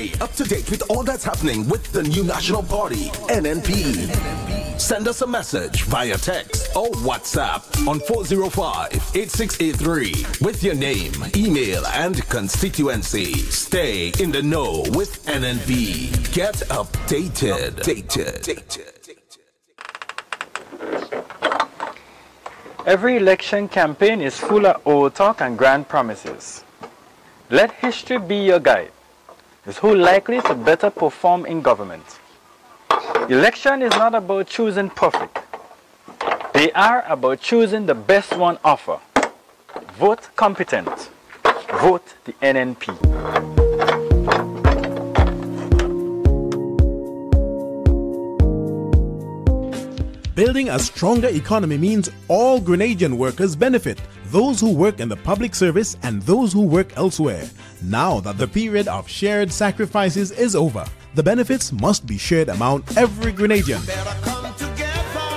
Stay up to date with all that's happening with the new National Party, NNP. Send us a message via text or WhatsApp on 405-8683 with your name, email, and constituency. Stay in the know with NNP. Get updated. Every election campaign is full of old talk and grand promises. Let history be your guide. Is who likely to better perform in government? Election is not about choosing perfect. They are about choosing the best one offer. Vote competent. Vote the NNP. Building a stronger economy means all Grenadian workers benefit, those who work in the public service and those who work elsewhere. Now that the period of shared sacrifices is over, the benefits must be shared among every Grenadian.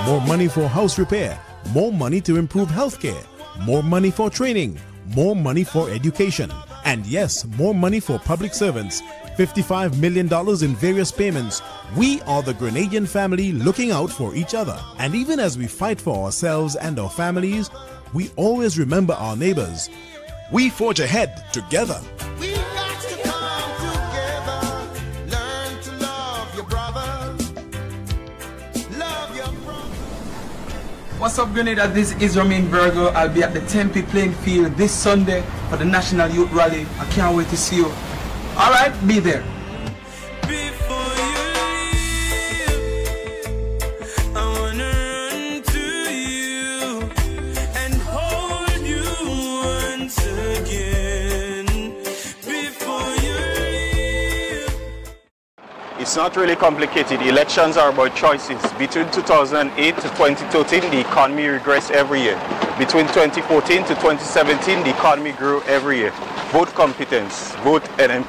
More money for house repair, more money to improve healthcare, more money for training, more money for education, and yes, more money for public servants. $55 million in various payments. We are the Grenadian family looking out for each other. And even as we fight for ourselves and our families, we always remember our neighbors. We forge ahead together. We got to come together. Learn to love your brothers. Love your brothers. What's up, Grenada? This is Romain Virgo. I'll be at the Tempe playing field this Sunday for the National Youth Rally. I can't wait to see you. All right, be there. Before you leave, I wanna run to you and hold you once again. Before you leave. It's not really complicated. Elections are about choices. Between 2008 to 2013, the economy regressed every year. Between 2014 to 2017, the economy grew every year. Vote competence. Vote NNP.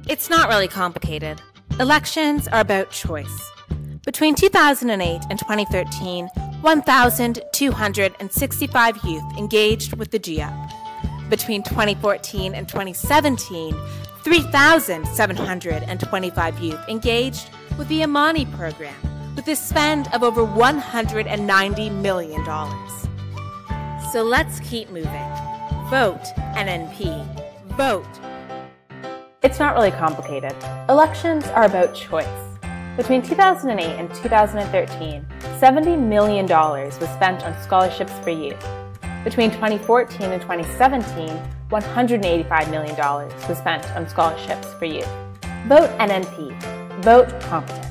It's not really complicated. Elections are about choice. Between 2008 and 2013, 1,265 youth engaged with the GIAP. Between 2014 and 2017, 3,725 youth engaged with the Amani program, with a spend of over $190 million. So let's keep moving. Vote NNP. Vote. It's not really complicated. Elections are about choice. Between 2008 and 2013, $70 million was spent on scholarships for youth. Between 2014 and 2017, $185 million was spent on scholarships for youth. Vote NNP. Vote competence.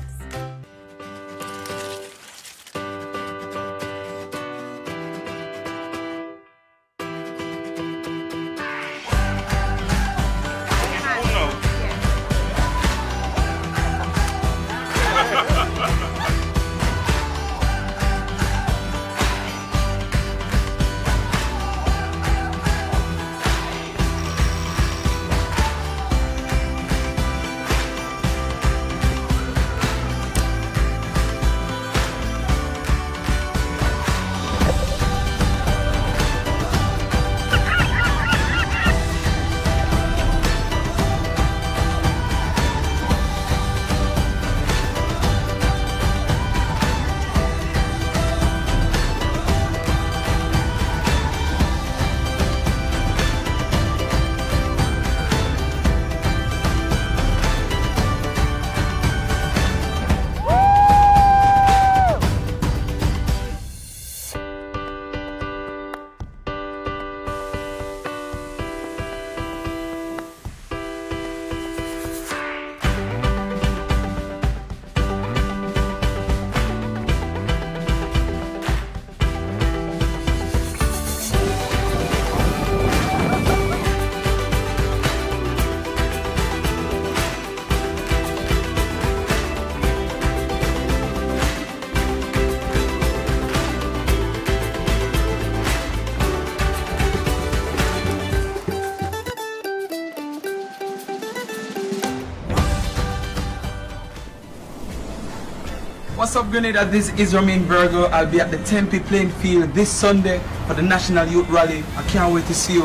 What's up, Grenada? This is Romain Virgo. I'll be at the Tempe playing field this Sunday for for the National Youth Rally. I can't wait to see you.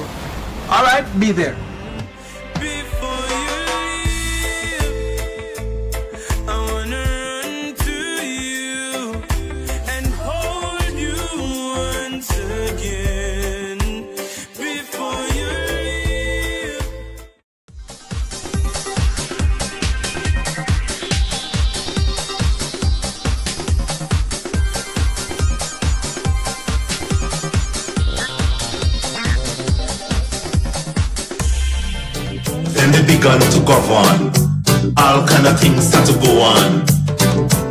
All right, be there. Begun to govern, all kind of things start to go on.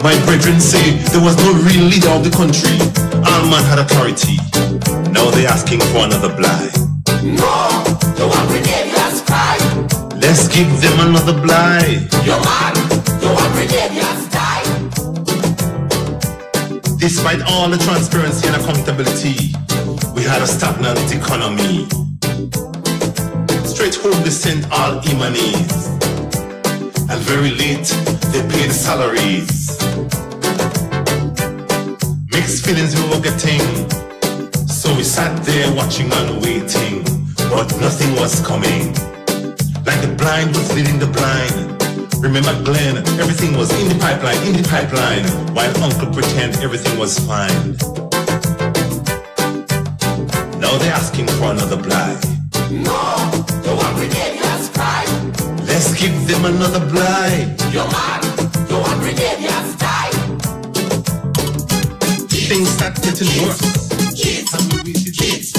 My brethren say there was no real leader of the country. All man had authority. Now they asking for another blight. No, the one brigade has cried. Let's give them another blight. Your man, the one brigade has died. Despite all the transparency and accountability, we had a stagnant economy. Straight home they sent all e-monies, and very late they paid salaries. Mixed feelings we were getting, so we sat there watching and waiting, but nothing was coming. Like the blind was leading the blind. Remember Glenn, everything was in the pipeline, while Uncle pretend everything was fine. Now they're asking for another blight. No, the one brigade has cried. Let's give them another blight. Your man, the one brigade has died. Things start getting worse. Kids.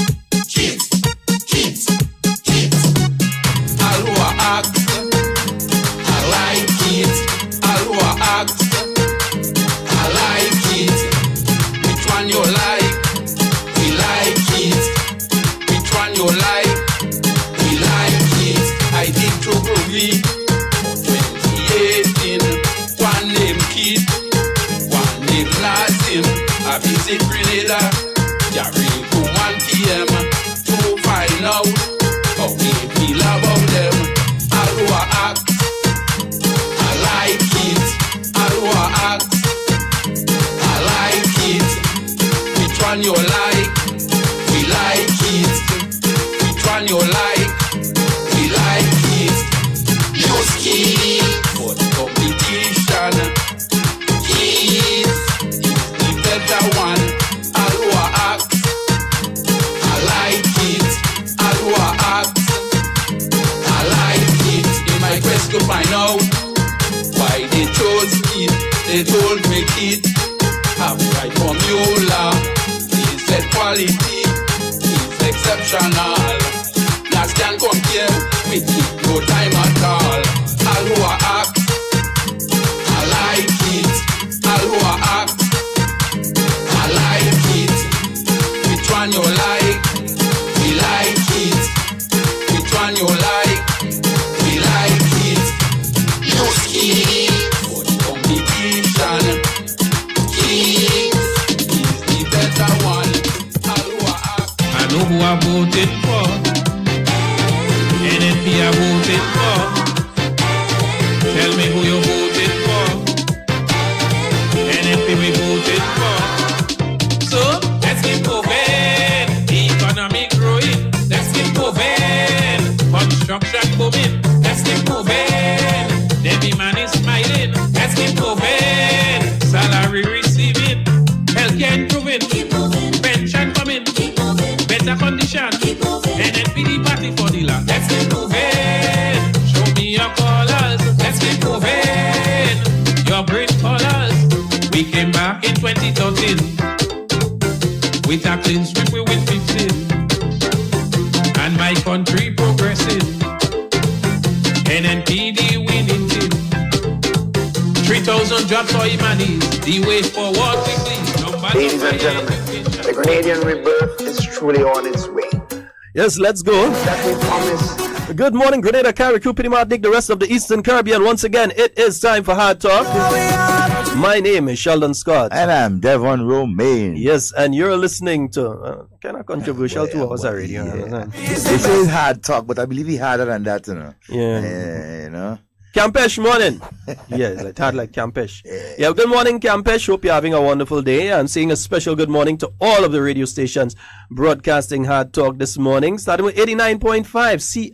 All who are act, I like it. All who are act, I like it. Which one you like? We like it. Which one you like? I did to Groovy 2018. One name Kid, one name Latin. I visit Grenada, Jarry to 1 p.m. to find out how we feel about them. All who are act, I like it. All who are act, I like it. Which one you like? We like it. Which one you like? Kid for the competition. Kid is the better one. All who are act, I like it. All who are act, I like it. In my quest to find out why they chose Kid, they told me Kid have right formula. He said quality is exceptional. Last can compare with Kid, no time at all. All who are act, I like it. All who are act, I like it. Which one you like? We like it. Which one you like? We like it. No Kid for the competition. Kid is the better one. All who are act. I know who I voted for. NNP I voted for. Tell me who you voted for. NNP we voted for. So let's keep moving. The economy growing. Let's keep moving. Construction booming. Let's keep moving. Every man is smiling. Let's keep moving. Salary receiving. Healthcare improving. Keep moving. Pension coming. Keep moving. Better condition. Keep moving. NNP the party for the land. Let's keep moving. Show me your colors. Let's keep moving. Your great colors. We came back in 2013 with a clean sweep, we win 15. And my country progressing. NNPD winning team. 3,000 jobs for Imanis. The way forward quickly. Ladies and gentlemen, the Grenadian rebirth is truly on its way. Yes, let's go. That we promise. Good morning, Grenada, Carriacou, Pity Martinique, the rest of the Eastern Caribbean. Once again, it is time for Hard Talk. My name is Sheldon Scott. And I'm Devon Romain. Yes, and you're listening to kind of controversial 2 hours already. This is Hard Talk, but I believe he harder than that, you know. Yeah. You know. Campeche, morning. Yes, I thought like Campeche. Yeah, good morning, Campeche. Hope you're having a wonderful day. I'm saying a special good morning to all of the radio stations broadcasting Hard Talk this morning. Starting with 89.5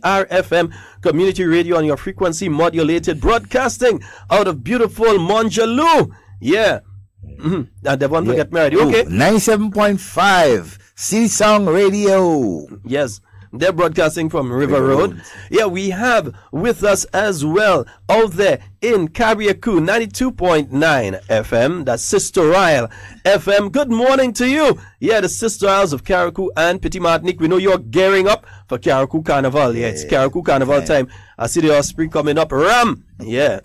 CRFM Community Radio on your frequency modulated broadcasting out of beautiful Monjaloo. Yeah. And Devon will get married. Okay. 97.5 City Song Radio. Yes. They're broadcasting from River Road. Yeah, we have with us as well out there in Carriacou, 92.9 FM. That's Sister Isle FM. Good morning to you. Yeah, the Sister Isles of Carriacou and Petit Martinique. We know you're gearing up for Carriacou Carnival. Yeah, it's Carriacou Carnival time. I see the Osprey coming up. Ram. Yeah.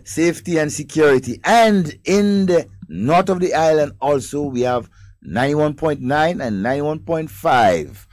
Safety and security. And in the north of the island also, we have 91.9 and 91.5.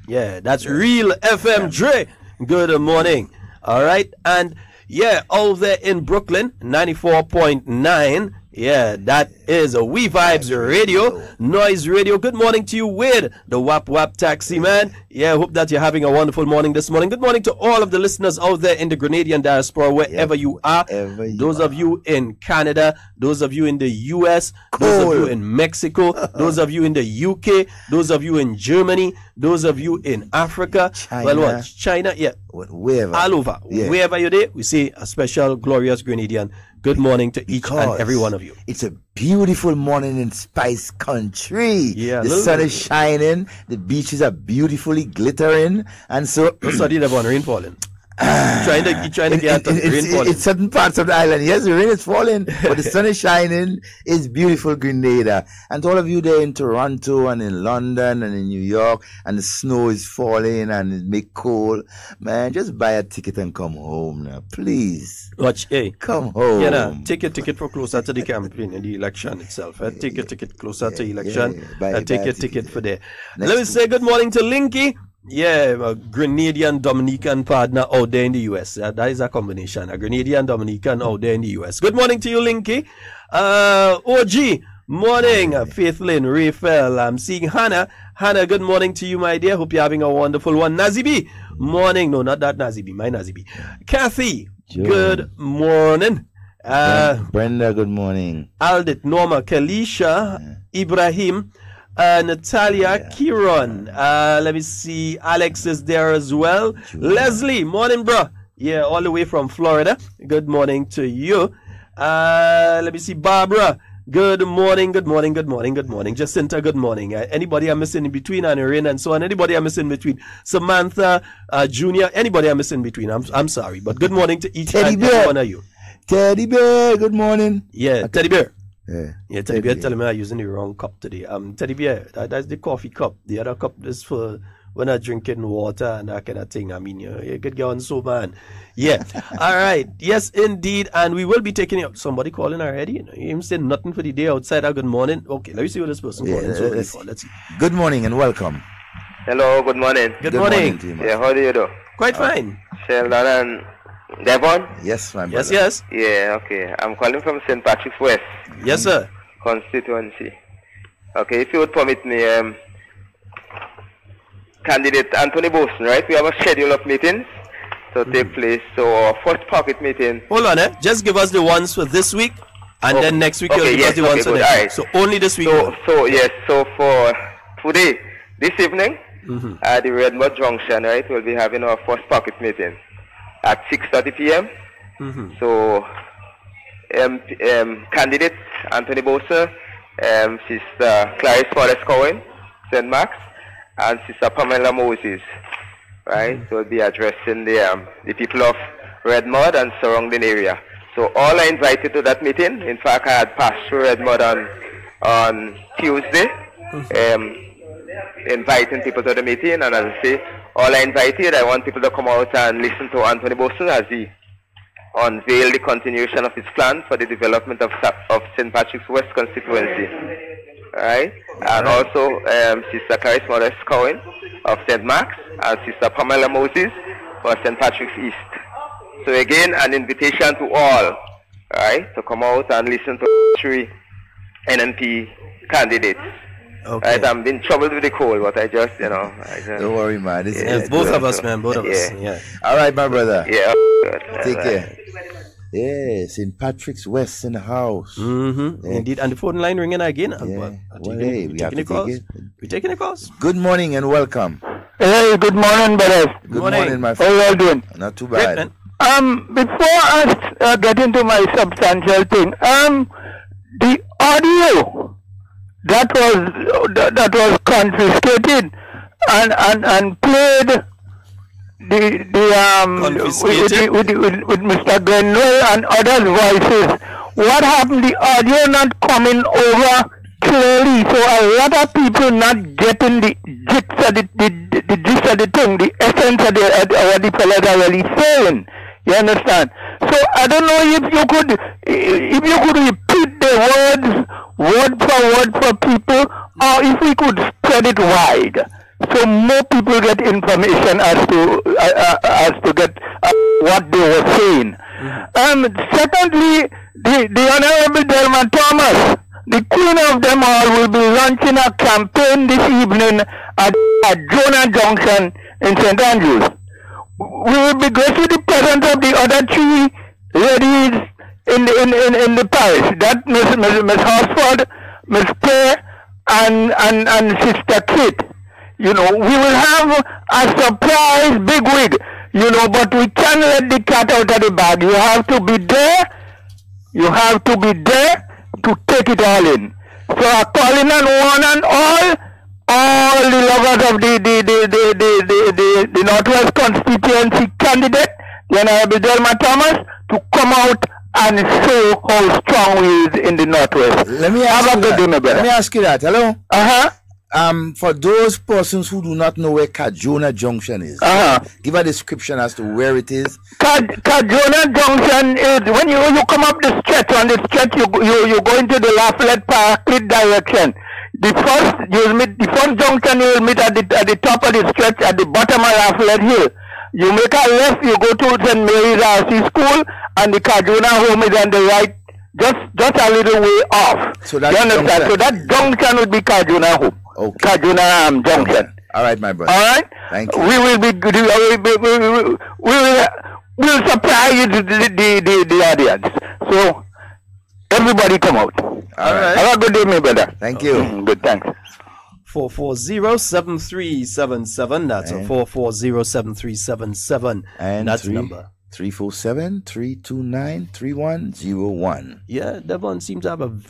Yeah, that's Real FM Dre. Good morning. All right. And yeah, over there in Brooklyn, 94.9. Yeah, that is a We Vibes Radio, Noise Radio. Good morning to you, Wade, the Wap Wap Taxi Man. Yeah, hope that you're having a wonderful morning this morning. Good morning to all of the listeners out there in the Grenadian diaspora, wherever you are. Those of you in Canada, those of you in the US, those of you in Mexico, those of you in the UK, those of you in Germany, those of you in Africa. China. Well, what? China, yeah. Wherever. All over. Yeah. Wherever you're there, we say a special, glorious Grenadian good morning to each and every one of you. It's a beautiful morning in Spice Country. Yeah, the sun is shining, the beaches are beautifully glittering, and so. What's that rain falling? trying to get rain falling. It's certain parts of the island. Yes, the rain is falling, but the sun is shining. It's beautiful Grenada. And to all of you there in Toronto and in London and in New York, and the snow is falling and it make cold, man, just buy a ticket and come home now, please. Watch, hey, come home. Yeah, nah, take your ticket for closer to the campaign and the election itself. Take your ticket closer to election. Take your ticket for there. Let me say good morning to Linky. Yeah, a Grenadian Dominican partner out there in the US. That is a combination. A Grenadian Dominican out there in the US. Good morning to you, Linky. OG, morning. Faith Lynn, Raphael. I'm seeing Hannah. Hannah, good morning to you, my dear. Hope you're having a wonderful one. Nazibi, morning. No, not that Nazibi, my Nazibi. Kathy, good morning. Brenda, good morning. Aldit, Norma, Kalisha, Ibrahim. Natalia Kiron. Let me see. Alex is there as well. Leslie, morning, bro. Yeah, all the way from Florida. Good morning to you. Let me see. Barbara. Good morning, good morning, good morning, good morning. Jacinta, good morning. Anybody I'm missing in between, and Irene and so on. Anybody I'm missing in between. Samantha, Junior. Anybody I'm missing in between. I'm sorry, but good morning to each and every one of you. Teddy Bear, good morning. Yeah, Teddy Bear. Yeah, Teddy Bear telling me I'm using the wrong cup today. Teddy Bear, that's the coffee cup. The other cup is for when I'm drinking water and that kind of thing. I mean, you could go on so, man. Yeah. All right. Yes, indeed. And we will be taking it. Somebody calling already. You know, you saying nothing for the day outside. Good morning. Okay, let me see what this person calling. Let's see. Good morning and welcome. Hello, good morning. Good morning. Yeah, how do you do? Quite fine. Sheldon and Devon? Yes, my brother. Yes. Yeah, okay. I'm calling from St. Patrick's West. Yes, sir. Constituency. Okay, if you would permit me, candidate Anthony Boson, right? We have a schedule of meetings to take place. So our first pocket meeting. Hold on, just give us the ones for this week, and then next week you'll give us the ones for next week. So only this week. So for today, this evening, at the Redmond Junction, right, we'll be having our first pocket meeting at 6:30 p.m. So candidate Anthony Bosa, Sister Clarice Forrest Cohen, St. Max, and Sister Pamela Moses, right? So we'll be addressing the people of Redmond and surrounding area. So all are invited to that meeting. In fact, I had passed through Redmond on Tuesday, inviting people to the meeting, and as I say, all are invited. I want people to come out and listen to Anthony Boson as he unveil the continuation of his plan for the development of St. Patrick's West constituency. Right? And also Sister Clarice Forrest Cohen of St. Max and Sister Pamela Moses for St. Patrick's East. So again, an invitation to all, right, to come out and listen to 3 NNP candidates. Okay. Right, I'm in trouble with the cold, but I just, Don't worry, man. Both of us, man. Both of us. Yeah. All right, my brother. Yeah. take care. Yeah, St. Patrick's West in the house. Mm-hmm. Yeah. Indeed. And the phone line ringing again. Yeah. We have to take it. We're taking the calls. Good morning and welcome. Hey, good morning, brothers. Good morning, my friend. How are you all doing? Not too bad. Great, before I get into my substantial thing, the audio that was confiscated and played with Mr. Glenwell and others' voices. What happened? The audio not coming over clearly, so a lot of people not getting the gist of the gist of the thing, the essence of what the fellas are really saying. You understand? So I don't know if you could repeat the words word for people, or if we could spread it wide, so more people get information as to get what they were saying. Secondly, the Honorable Delma Thomas, the queen of them all, will be launching a campaign this evening at Jonah Junction in St. Andrews. We will be graced the presence of the other three ladies in the parish. That Miss Horsford, Miss Clare, and Sister Kate. You know, we will have a surprise bigwig. You know, but we can't let the cat out of the bag. You have to be there. You have to be there to take it all in. So I'm calling on one and all the lovers of the Northwest constituency candidate, the Honorable Delma Thomas, to come out and show how strong we is in the Northwest. Let me ask you that. Hello? For those persons who do not know where Cajona Junction is, give a description as to where it is. Cajona Junction is when you come up the stretch. On the stretch, you go into the Lafayette Park direction. The first junction you will meet at the top of the stretch at the bottom of Lafayette Hill. You make a left, you go to St. Mary's RC School, and the Cajona home is on the right, just a little way off. So you understand? Junction. So that junction would be Cajona home. Okay. Cajona Junction. Okay. All right, my brother. All right. Thank you. We will surprise the audience. So everybody come out. All right. Have a good day, my brother. Thank you. Good, thanks. 440-7377. That's a 440-7377. And that's the number. 347-329-3101. Yeah, Devon seems to have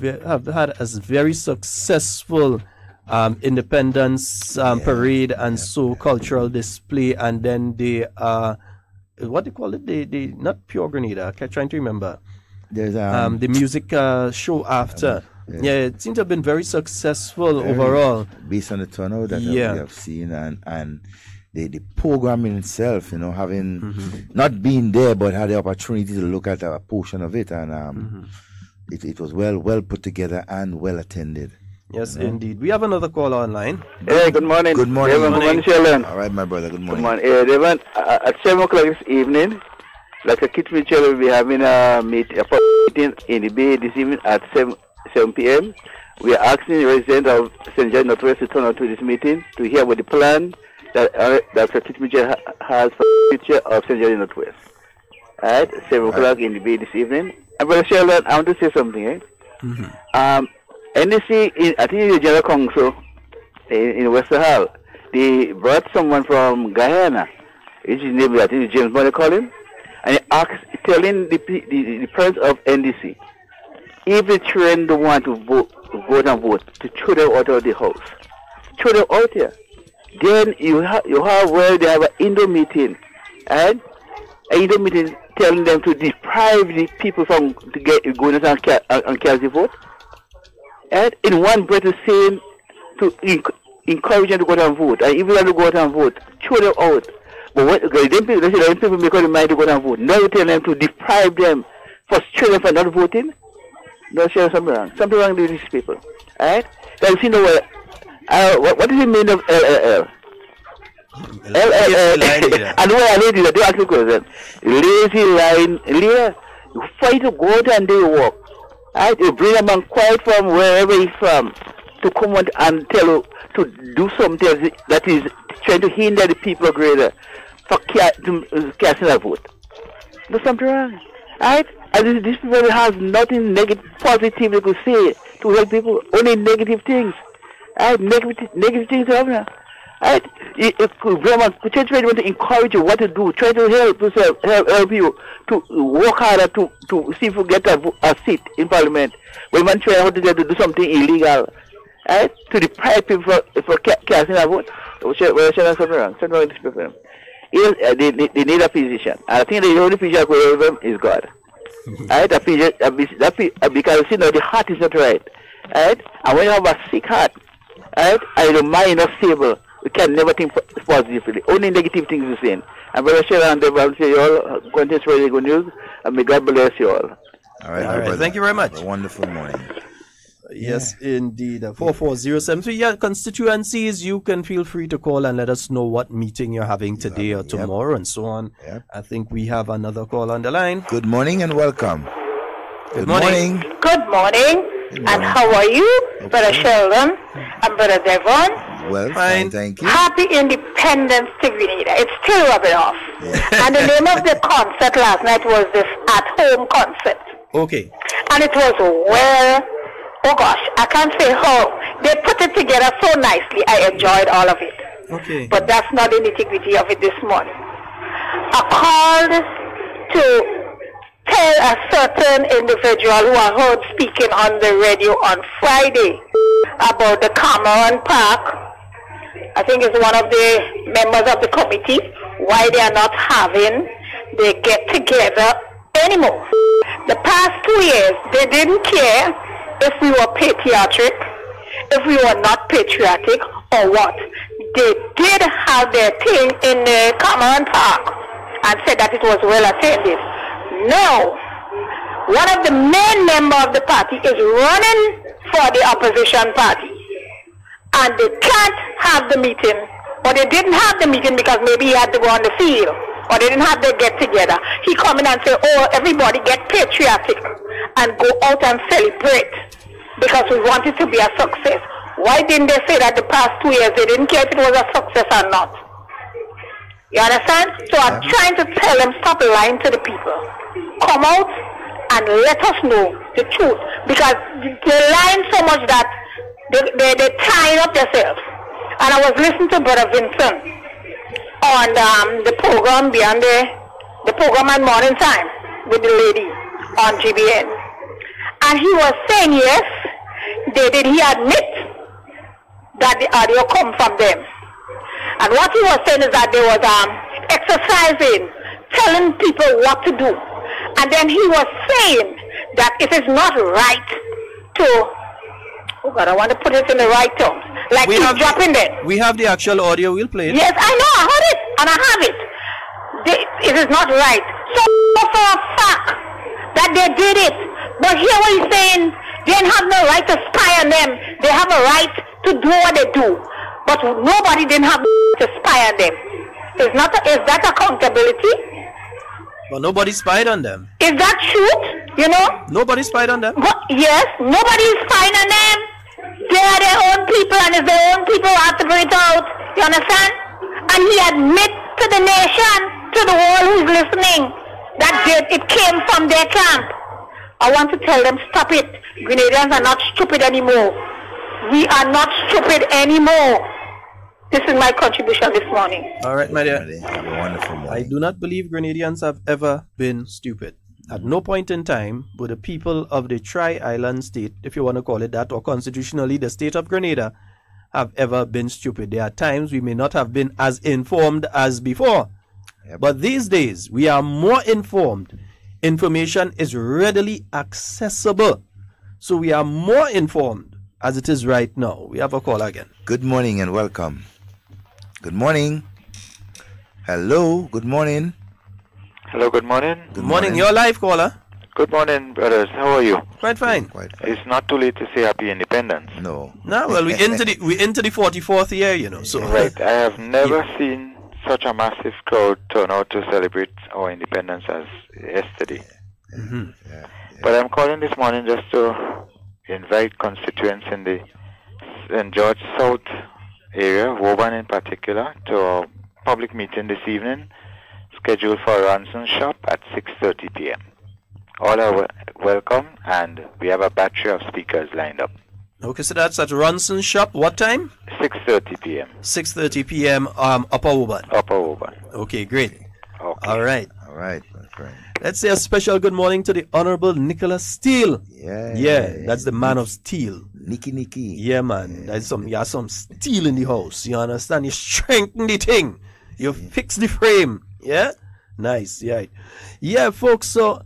had a very successful Independence parade and cultural display, and then the what they call it, the not Pure Grenada. I'm trying to remember. There's the music show after. Yeah, it seems to have been very successful overall. Based on the turnout that we have seen and the programming itself, you know, having not been there but had the opportunity to look at a portion of it, and it was well put together and well attended. Yes, indeed. We have another call online. Hey, good morning. Good morning. Devon, good morning, Sheldon. All right, my brother. Good morning. Good morning. Devon, at 7 o'clock this evening, like a Kit Mitchell will be having a meeting in the Bay this evening at 7 p.m. We are asking the residents of St. John Northwest to turn out to this meeting to hear about the plan that Dr. Kit Mitchell has for the future of St. John Northwest. At 7 o'clock in the Bay this evening. And Brother Sheldon, I want to say something, eh? NDC, I think the General Council in Western Hall, they brought someone from Guyana, which is named, I think James Money call him, and telling the parents of NDC, if the children don't want to vote, to throw them out of the house, throw them out here. Then you have where they have an Indo meeting, and an Indo meeting telling them to deprive the people from to get going and cast the vote. And in one breath is saying to encourage them to go out and vote. And if you want to go out and vote, throw them out. But what then people make up their mind to go out and vote. Now you tell them to deprive them, frustrate them for not voting. No, share something wrong. Something wrong with these people. Alright? Then you know what does it mean of LLL? LLL. And what I need is do ask the question. Lazy line leader. You fight to go out and do your work. Right? You bring a man quite from wherever he's from to come out and tell you to do something that is trying to hinder the people of Greater for casting a vote. There's something wrong. Right? And this people has nothing negative, positive they could say to help people. Only negative things. Right? Negative things happen. Right? If government try to encourage you what to do, try to help you to work harder to see if you get a seat in parliament. When man try to do something illegal, right? To deprive people for casting a vote. Something wrong. Something wrong with this people. They need a physician. I think the only physician who help them is God. Right? Because you know the heart is not right. Right? And when you have a sick heart, right? And the mind is not stable, we can never think positively. Only negative things we saying. And Brother Sheldon Devon say you all contains really good news, and may God bless you all. All right. All right. Thank you very much. A wonderful morning. Yes, indeed. 44073. Yeah, constituencies, you can feel free to call and let us know what meeting you're having today or tomorrow and so on. Yep. I think we have another call on the line. Good morning and welcome. Good morning. Good morning. And how are you, Brother Sheldon and Brother Devon? Well, fine, thank you. Happy Independence to Grenada. It's still rubbing off. And the name of the concert last night was this at-home concert. Okay. And it was oh gosh, I can't say how. They put it together so nicely. I enjoyed all of it. Okay. But that's not the nitty-gritty of it this morning. I called to tell a certain individual who I heard speaking on the radio on Friday about the Cameron Park. I think it's one of the members of the committee, why they are not having the get-together anymore. The past 2 years, they didn't care if we were patriotic, if we were not patriotic, or what. They did have their thing in the Cameron Park and said that it was well attended. No. One of the main members of the party is running for the opposition party. And they can't have the meeting, or they didn't have the meeting because maybe he had to go on the field, or they didn't have the get-together. He come in and say, oh, everybody get patriotic and go out and celebrate because we want it to be a success. Why didn't they say that the past 2 years they didn't care if it was a success or not? You understand? So I'm trying to tell them, stop lying to the people. Come out and let us know the truth. Because they're lying so much that they're tying up themselves. And I was listening to Brother Vincent on the program beyond the program at morning time with the lady on GBN. And he was saying, yes, they did. He admit that the audio come from them. And what he was saying is that they was exercising, telling people what to do. And then he was saying that it is not right to, oh God, I want to put it in the right terms. Like he's dropping it. We have the actual audio, we'll play it. Yes, I know, I heard it, and I have it. It is not right. So for a fact that they did it, but here what he's saying, they didn't have no right to spy on them. They have a right to do what they do. But nobody didn't have to spy on them. Is that accountability? But nobody spied on them. Is that truth? You know? Nobody spied on them? But, yes, nobody is spying on them. They are their own people, and it's their own people who have to bring it out. You understand? And he admits to the nation, to the world who's listening, that it came from their camp. I want to tell them, stop it. Grenadians are not stupid anymore. We are not stupid anymore. This is my contribution this morning. All right, my dear. Have a wonderful morning. I do not believe Grenadians have ever been stupid. At no point in time would the people of the Tri-Island state, if you want to call it that, or constitutionally the state of Grenada, have ever been stupid. There are times we may not have been as informed as before. Yep. But these days, we are more informed. Information is readily accessible. So we are more informed as it is right now. We have a call again. Good morning and welcome. Good morning. Hello, good morning. Hello, good morning. Good morning. You're live, caller. Good morning, brothers. How are you? Quite fine. It's not too late to say happy independence. No. No, well, we into the 44th year, you know. So right. I have never seen such a massive crowd turn out to celebrate our independence as yesterday. Mm-hmm. But I'm calling this morning just to invite constituents in the St. George South area, Woburn in particular, to a public meeting this evening scheduled for Ronson Shop at 6:30 p.m. All are welcome, and we have a battery of speakers lined up. Okay, so that's at Ronson Shop. What time? 6:30 p.m. 6:30 p.m. Upper Woburn. Upper Woburn. Okay, great. Okay. All right. All right, my friend. Let's say a special good morning to the Honorable Nicholas Steele. Yeah, that's the man of steel. Nicky. Yeah, man. You have some steel in the house. You understand? You strengthen the thing. You fix the frame. Yeah? Nice. Yeah. Yeah, folks. So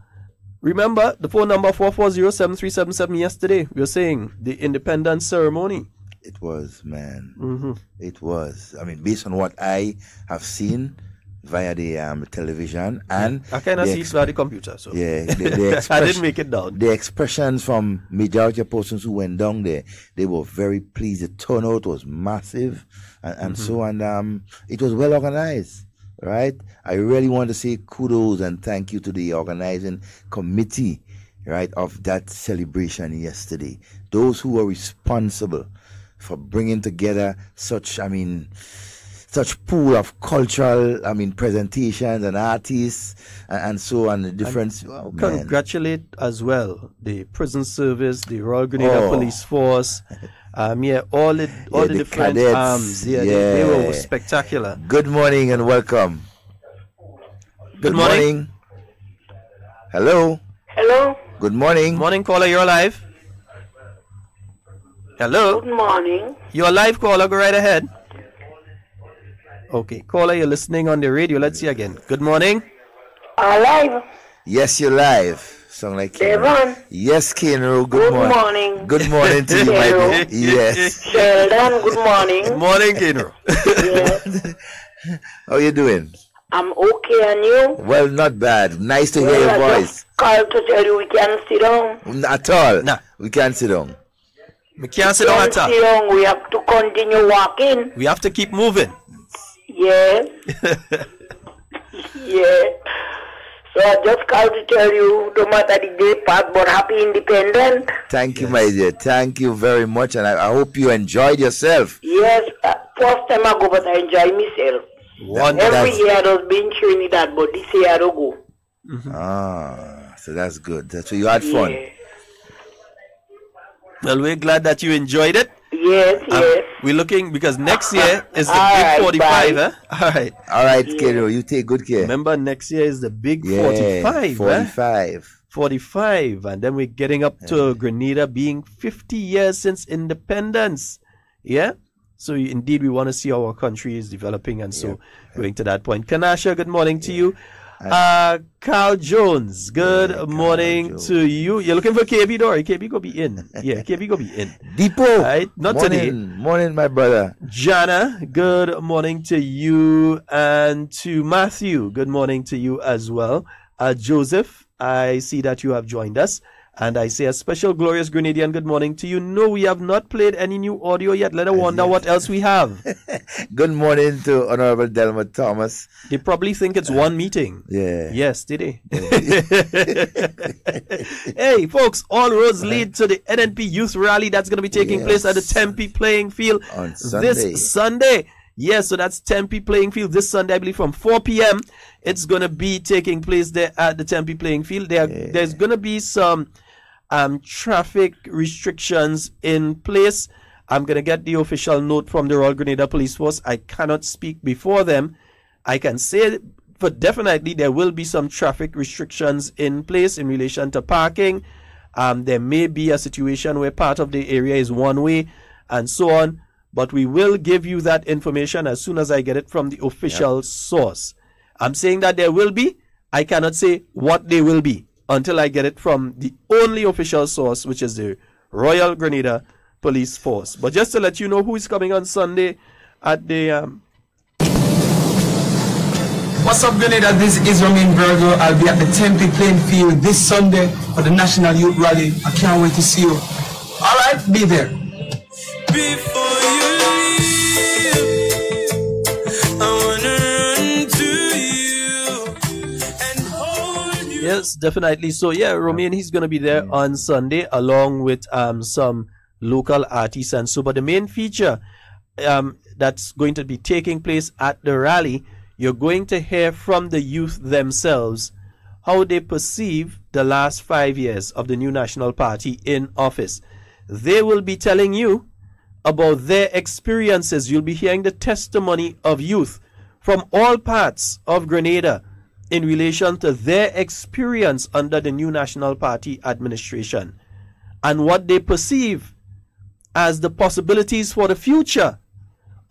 remember the phone number 440-7377 yesterday. We were saying the independence ceremony. It was, man. Mm-hmm. It was. I mean, based on what I have seen via the television and I cannot see it via the computer. So yeah, I didn't make it down. The expressions from majority of persons who went down there, they were very pleased. The turnout was massive, and so on. It was well organized, right? I really want to say kudos and thank you to the organizing committee, right, of that celebration yesterday. Those who were responsible for bringing together such pool of cultural, presentations and artists and so on, the different. Congratulate as well the prison service, the Royal Grenada Police Force, all the different cadets. arms. They were spectacular. Good morning and welcome. Good morning. Hello. Hello. Good morning. Morning, caller. You're live. Hello. Good morning. You're live, caller. Go right ahead. Okay, caller, you're listening on the radio. Let's see again. Good morning. Live. Yes, you're live. Sound like Devon. Yes, Kenro. Good morning. Good morning to you, my dear. Yes. Sheldon, good morning. Morning, Kenro. Yes. How you doing? I'm okay, and you? Well, not bad. Nice to hear your I voice. just called to tell you we can't sit down. Not at all. Nah. We can't sit down. We can't sit down at all. Sit down. We have to continue walking. We have to keep moving. Yeah. Yeah. So I just called to tell you, no matter the day pass, but happy independent. Thank you, my dear. Thank you very much, and I hope you enjoyed yourself. Yes. First time I go, but I enjoy myself. Every year I was being Trinidad, but this year I don't go. Ah, so that's good. So you had fun. Yeah. Well, we're glad that you enjoyed it. Yes, yes. We're looking, because next year is the big 45, eh? All right. All right, Kero, you take good care. Remember, next year is the big 45, 45. 45. And then we're getting up to Grenada being 50 years since independence. Yeah? So indeed, we want to see our country is developing, and so going to that point. Kanasha, good morning to you. Carl Jones, good morning to you. You're looking for KB, Dory. KB go be in. Yeah, KB go be in. Depot. Right? Not morning, today. Morning, my brother. Jana, good morning to you. And to Matthew, good morning to you as well. Joseph, I see that you have joined us. And I say a special glorious Grenadian good morning to you. No, we have not played any new audio yet. Let us wonder what else we have. Good morning to Honorable Delma Thomas. They probably think it's one meeting. Yeah. Yes, did they? Hey, folks, all roads lead to the NNP Youth Rally that's going to be taking place at the Tempe Playing Field on Sunday. This Sunday. Yes, so that's Tempe Playing Field this Sunday, I believe, from 4 p.m. It's going to be taking place there at the Tempe Playing Field. There's going to be some traffic restrictions in place. I'm going to get the official note from the Royal Grenada Police Force. I cannot speak before them. I can say for definitely there will be some traffic restrictions in place in relation to parking. There may be a situation where part of the area is one way and so on. But we will give you that information as soon as I get it from the official source. I'm saying that there will be. I cannot say what they will be until I get it from the only official source, which is the Royal Grenada Police Force. But just to let you know who is coming on Sunday at the... What's up, Grenada? This is Romain Virgo. I'll be at the Tempe Playing Field this Sunday for the National Youth Rally. I can't wait to see you. All right, be there. Before you leave, I wanna run to you and hold you. Yes, definitely. So yeah, Romain, he's going to be there on Sunday along with some local artists and so. But the main feature that's going to be taking place at the rally, you're going to hear from the youth themselves how they perceive the last 5 years of the new National Party in office. They will be telling you about their experiences. You'll be hearing the testimony of youth from all parts of Grenada in relation to their experience under the new National Party administration and what they perceive as the possibilities for the future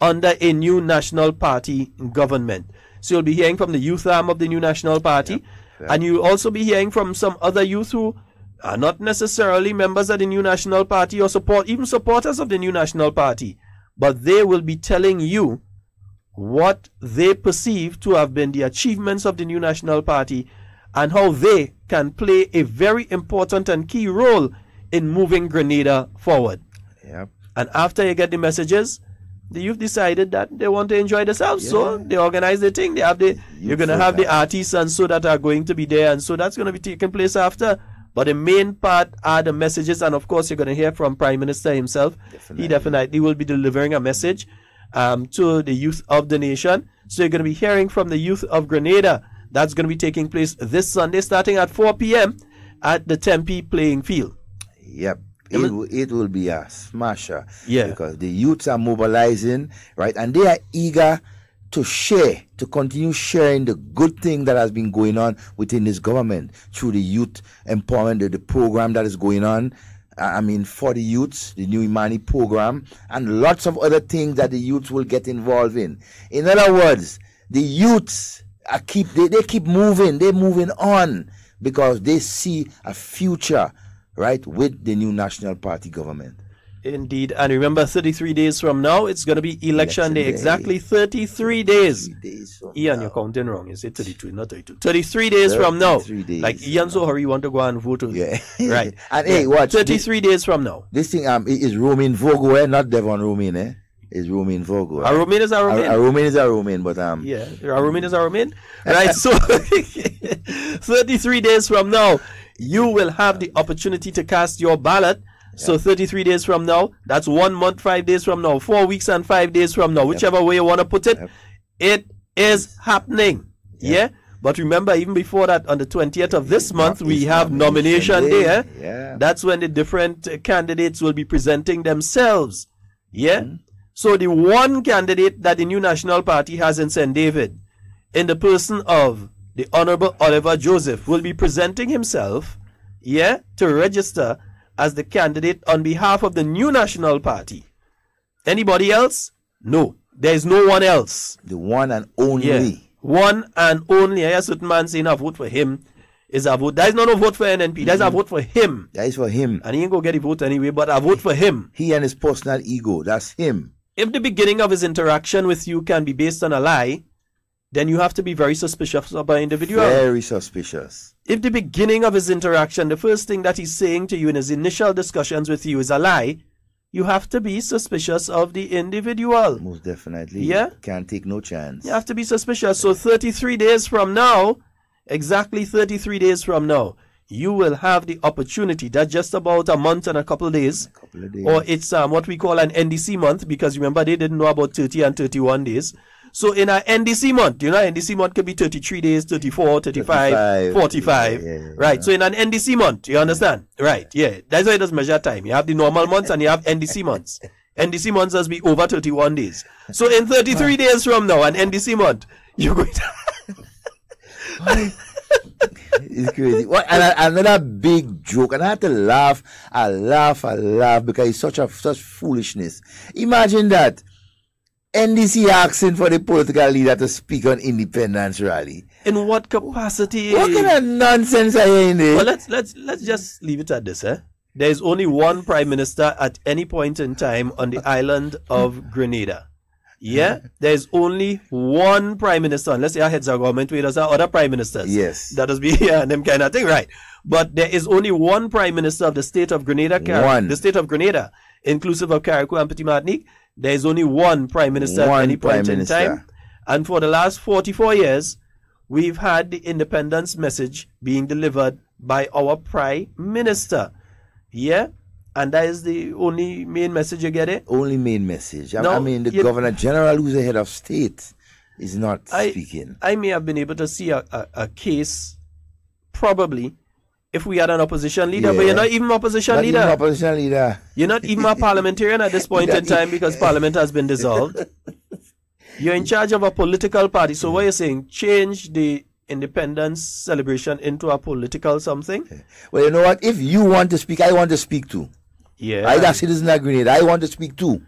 under a new National Party government. So you'll be hearing from the youth arm of the new National Party, and you'll also be hearing from some other youth who are not necessarily members of the new National Party or even supporters of the new National Party, but they will be telling you what they perceive to have been the achievements of the new National Party and how they can play a very important and key role in moving Grenada forward. Yep. And after you get the messages, the youth decided that they want to enjoy themselves, so they organize the thing. You're going to have the artists and so that are going to be there, and so that's going to be taking place after. But the main part are the messages, and of course you're going to hear from Prime Minister himself. He definitely will be delivering a message to the youth of the nation. So you're going to be hearing from the youth of Grenada. That's going to be taking place this Sunday starting at 4 p.m. at the Tempe playing field. Yep. It will be a smasher. Yeah. Because the youths are mobilizing, right? And they are eager to share, to continue sharing the good thing that has been going on within this government through the youth empowerment, the program that is going on. I mean, for the youths, the new Imani program, and lots of other things that the youths will get involved in. In other words, the youths keep moving, they're moving on because they see a future, right, with the new National Party government. Indeed. And remember, 33 days from now, it's going to be election day. Exactly 33 days. Ian, you're counting wrong. You say 32, not 32. 33 days from now. Days. Like, Ian, so hurry, you want to go and vote. Yeah. Right. And hey, watch. 33 days from now. This thing is Romain Vogo, not Devon Romain, eh? It's Romain Vogo. A Romain is a Romain. A Romain is a Romain, but yeah, a Romain is a Romain. Right, so 33 days from now, you will have the opportunity to cast your ballot. So 33 days from now, that's 1 month, 5 days from now, 4 weeks and 5 days from now, whichever way you want to put it, it is happening. Yeah? But remember, even before that, on the 20th of this month, we have nomination day. Yeah. That's when the different candidates will be presenting themselves. Yeah? So the one candidate that the new National Party has in St. David, in the person of the Honorable Oliver Joseph, will be presenting himself, to register as the candidate on behalf of the new National Party. Anybody else? No. There is no one else. The one and only. Yeah. One and only. A certain man saying a vote for him is a vote. That is not a vote for NNP. That is a vote for him. That is for him. And he ain't going to get the vote anyway, but a vote for him. He and his personal ego. That's him. If the beginning of his interaction with you can be based on a lie, then you have to be very suspicious of an individual. Very suspicious. If the beginning of his interaction, the first thing that he's saying to you in his initial discussions with you is a lie, you have to be suspicious of the individual. Most definitely. Yeah? Can't take no chance. You have to be suspicious. So 33 days from now, exactly 33 days from now, you will have the opportunity. That's just about a month and a couple of days. Or it's what we call an NDC month, because remember, they didn't know about 30 and 31 days. So in an NDC month, NDC month could be 33 days, 34, 35, 45. Right. So in an NDC month, you understand? Right. Yeah. That's why it does measure time. You have the normal months and you have NDC months. NDC months must be over 31 days. So in 33 days from now, an NDC month, you're going to... It's crazy. And another big joke, and I had to laugh. I laugh because it's such foolishness. Imagine that. NDC asking for the political leader to speak on independence rally. In what capacity? What kind of nonsense are you in there? Well, let's just leave it at this. There is only one prime minister at any point in time on the island of Grenada. Yeah, there is only one prime minister, unless your heads of government, where there's other prime ministers. Yes, that does be them kind of thing, right? But there is only one prime minister of the state of Grenada. The state of Grenada, inclusive of Carriacou and Petit Martinique. There is only one prime minister at any point in time. And for the last 44 years, we've had the independence message being delivered by our prime minister. Yeah? And that is the only main message you get it? Only main message. I mean, the governor general who's the head of state. is not speaking. I may have been able to see a case, probably, if we had an opposition leader, but you're not even opposition leader. Even opposition leader. You're not even a parliamentarian at this point in time because Parliament has been dissolved. You're in charge of a political party. So what you're saying, change the independence celebration into a political something? Well, you know what? If you want to speak, I want to speak too. Yeah. I got citizen of Grenada. I want to speak too.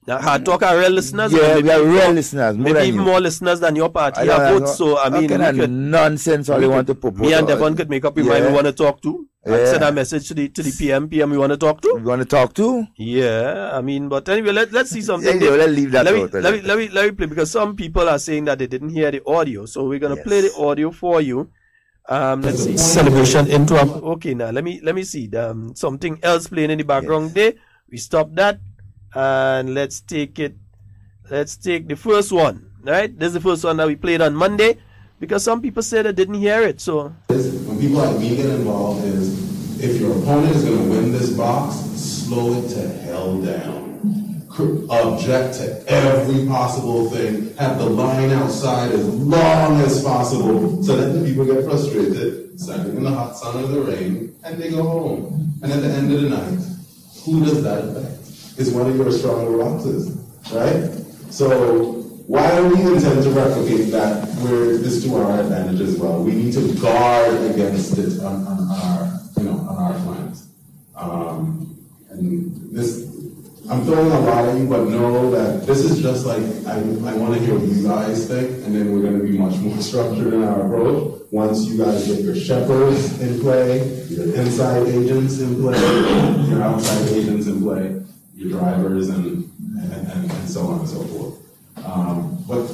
Now, hard talk are real listeners. Yeah, we are real listeners. Maybe even more listeners than your party have votes. So, I mean, what kind of nonsense all they want to propose? Me and Devon could make up your mind we want to talk to. And send a message to the PM we want to talk to. We want to talk to? Yeah, I mean, but anyway, let's see something. Let's leave that out. Let me play, because some people are saying that they didn't hear the audio. So we're gonna play the audio for you. Let's see. Celebration into a okay now. Let me see. Something else playing in the background there. We stop that and let's take it. Let's take the first one. Right? This is the first one that we played on Monday, because some people said they didn't hear it. So when people like me get involved, is if your opponent is going to win this box, slow it to hell down. Object to every possible thing. Have the line outside as long as possible so that the people get frustrated, standing in the hot sun or the rain, and they go home. And at the end of the night, who does that affect? It's one of your stronger boxes, right? So while we intend to replicate that, this to our advantage as well, we need to guard against it on our flanks. And this, I'm throwing a lot at you, but know that this is just like, I want to hear what you guys think, and then we're going to be much more structured in our approach. Once you guys get your shepherds in play, your inside agents in play, your outside agents in play, your drivers, and so on and so forth. But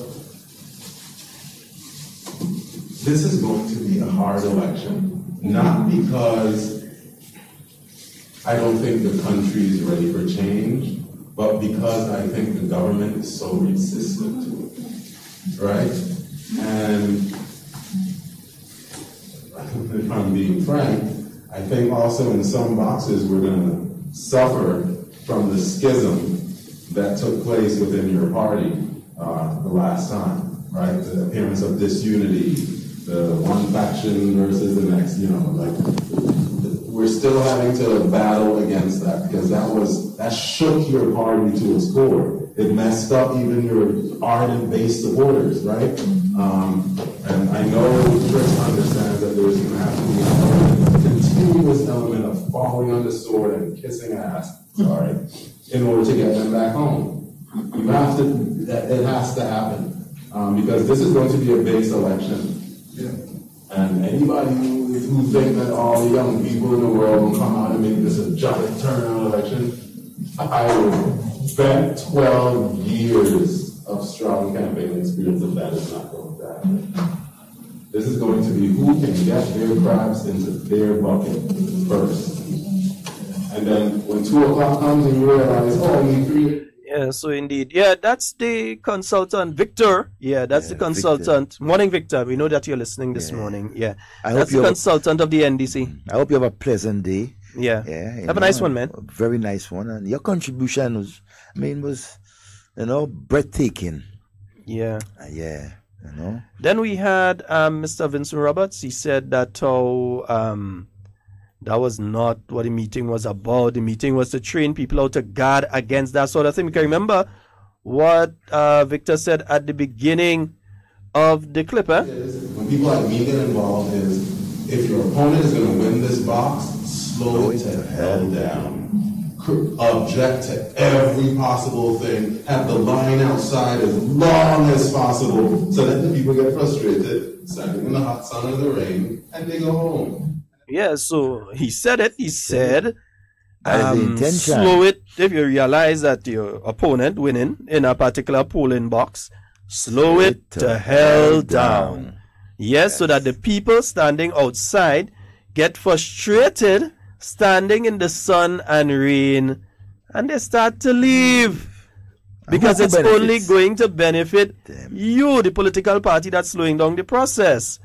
this is going to be a hard election, not because I don't think the country is ready for change, but because I think the government is so resistant to it, right? And if I'm being frank, I think also in some boxes we're going to suffer from the schism that took place within your party the last time, right? The appearance of disunity, the one faction versus the next, we're still having to battle against that, because that shook your party to its core. It messed up even your ardent base supporters, right? And I know Chris understands that there's going to have to be a continuous element of falling on the sword and kissing ass, in order to get them back home. You have to, it has to happen, because this is going to be a base election. Yeah. And anybody who think that all the young people in the world will come out and make this a giant turnout election, I would bet 12 years of strong campaign experience that is not going to happen. This is going to be who can get their crabs into their bucket first. And then when 2 o'clock comes and you realize, oh, we need 3. Yeah, so indeed. Yeah, that's the consultant, Victor. Yeah, that's the consultant. Victor. Morning, Victor. We know that you're listening this morning. Yeah. That's the consultant of the NDC. I hope you have a pleasant day. Yeah. Have a nice one, man. A very nice one. And your contribution was breathtaking. Yeah. Yeah. Then we had Mr. Vincent Roberts. He said that that was not what the meeting was about. The meeting was to train people how to guard against that sort of thing. We can remember what Victor said at the beginning of the clip. When people like me get involved, is if your opponent is going to win this box, slow it to hell down. Object to every possible thing. Have the line outside as long as possible so that the people get frustrated, standing in the hot sun or the rain, and they go home. Yeah, so he said it. He said, slow it. If you realize that your opponent winning in a particular polling box, slow it to hell down. Yes, so that the people standing outside get frustrated, standing in the sun and rain, and they start to leave. Because it's only going to benefit you, the political party that's slowing down the process.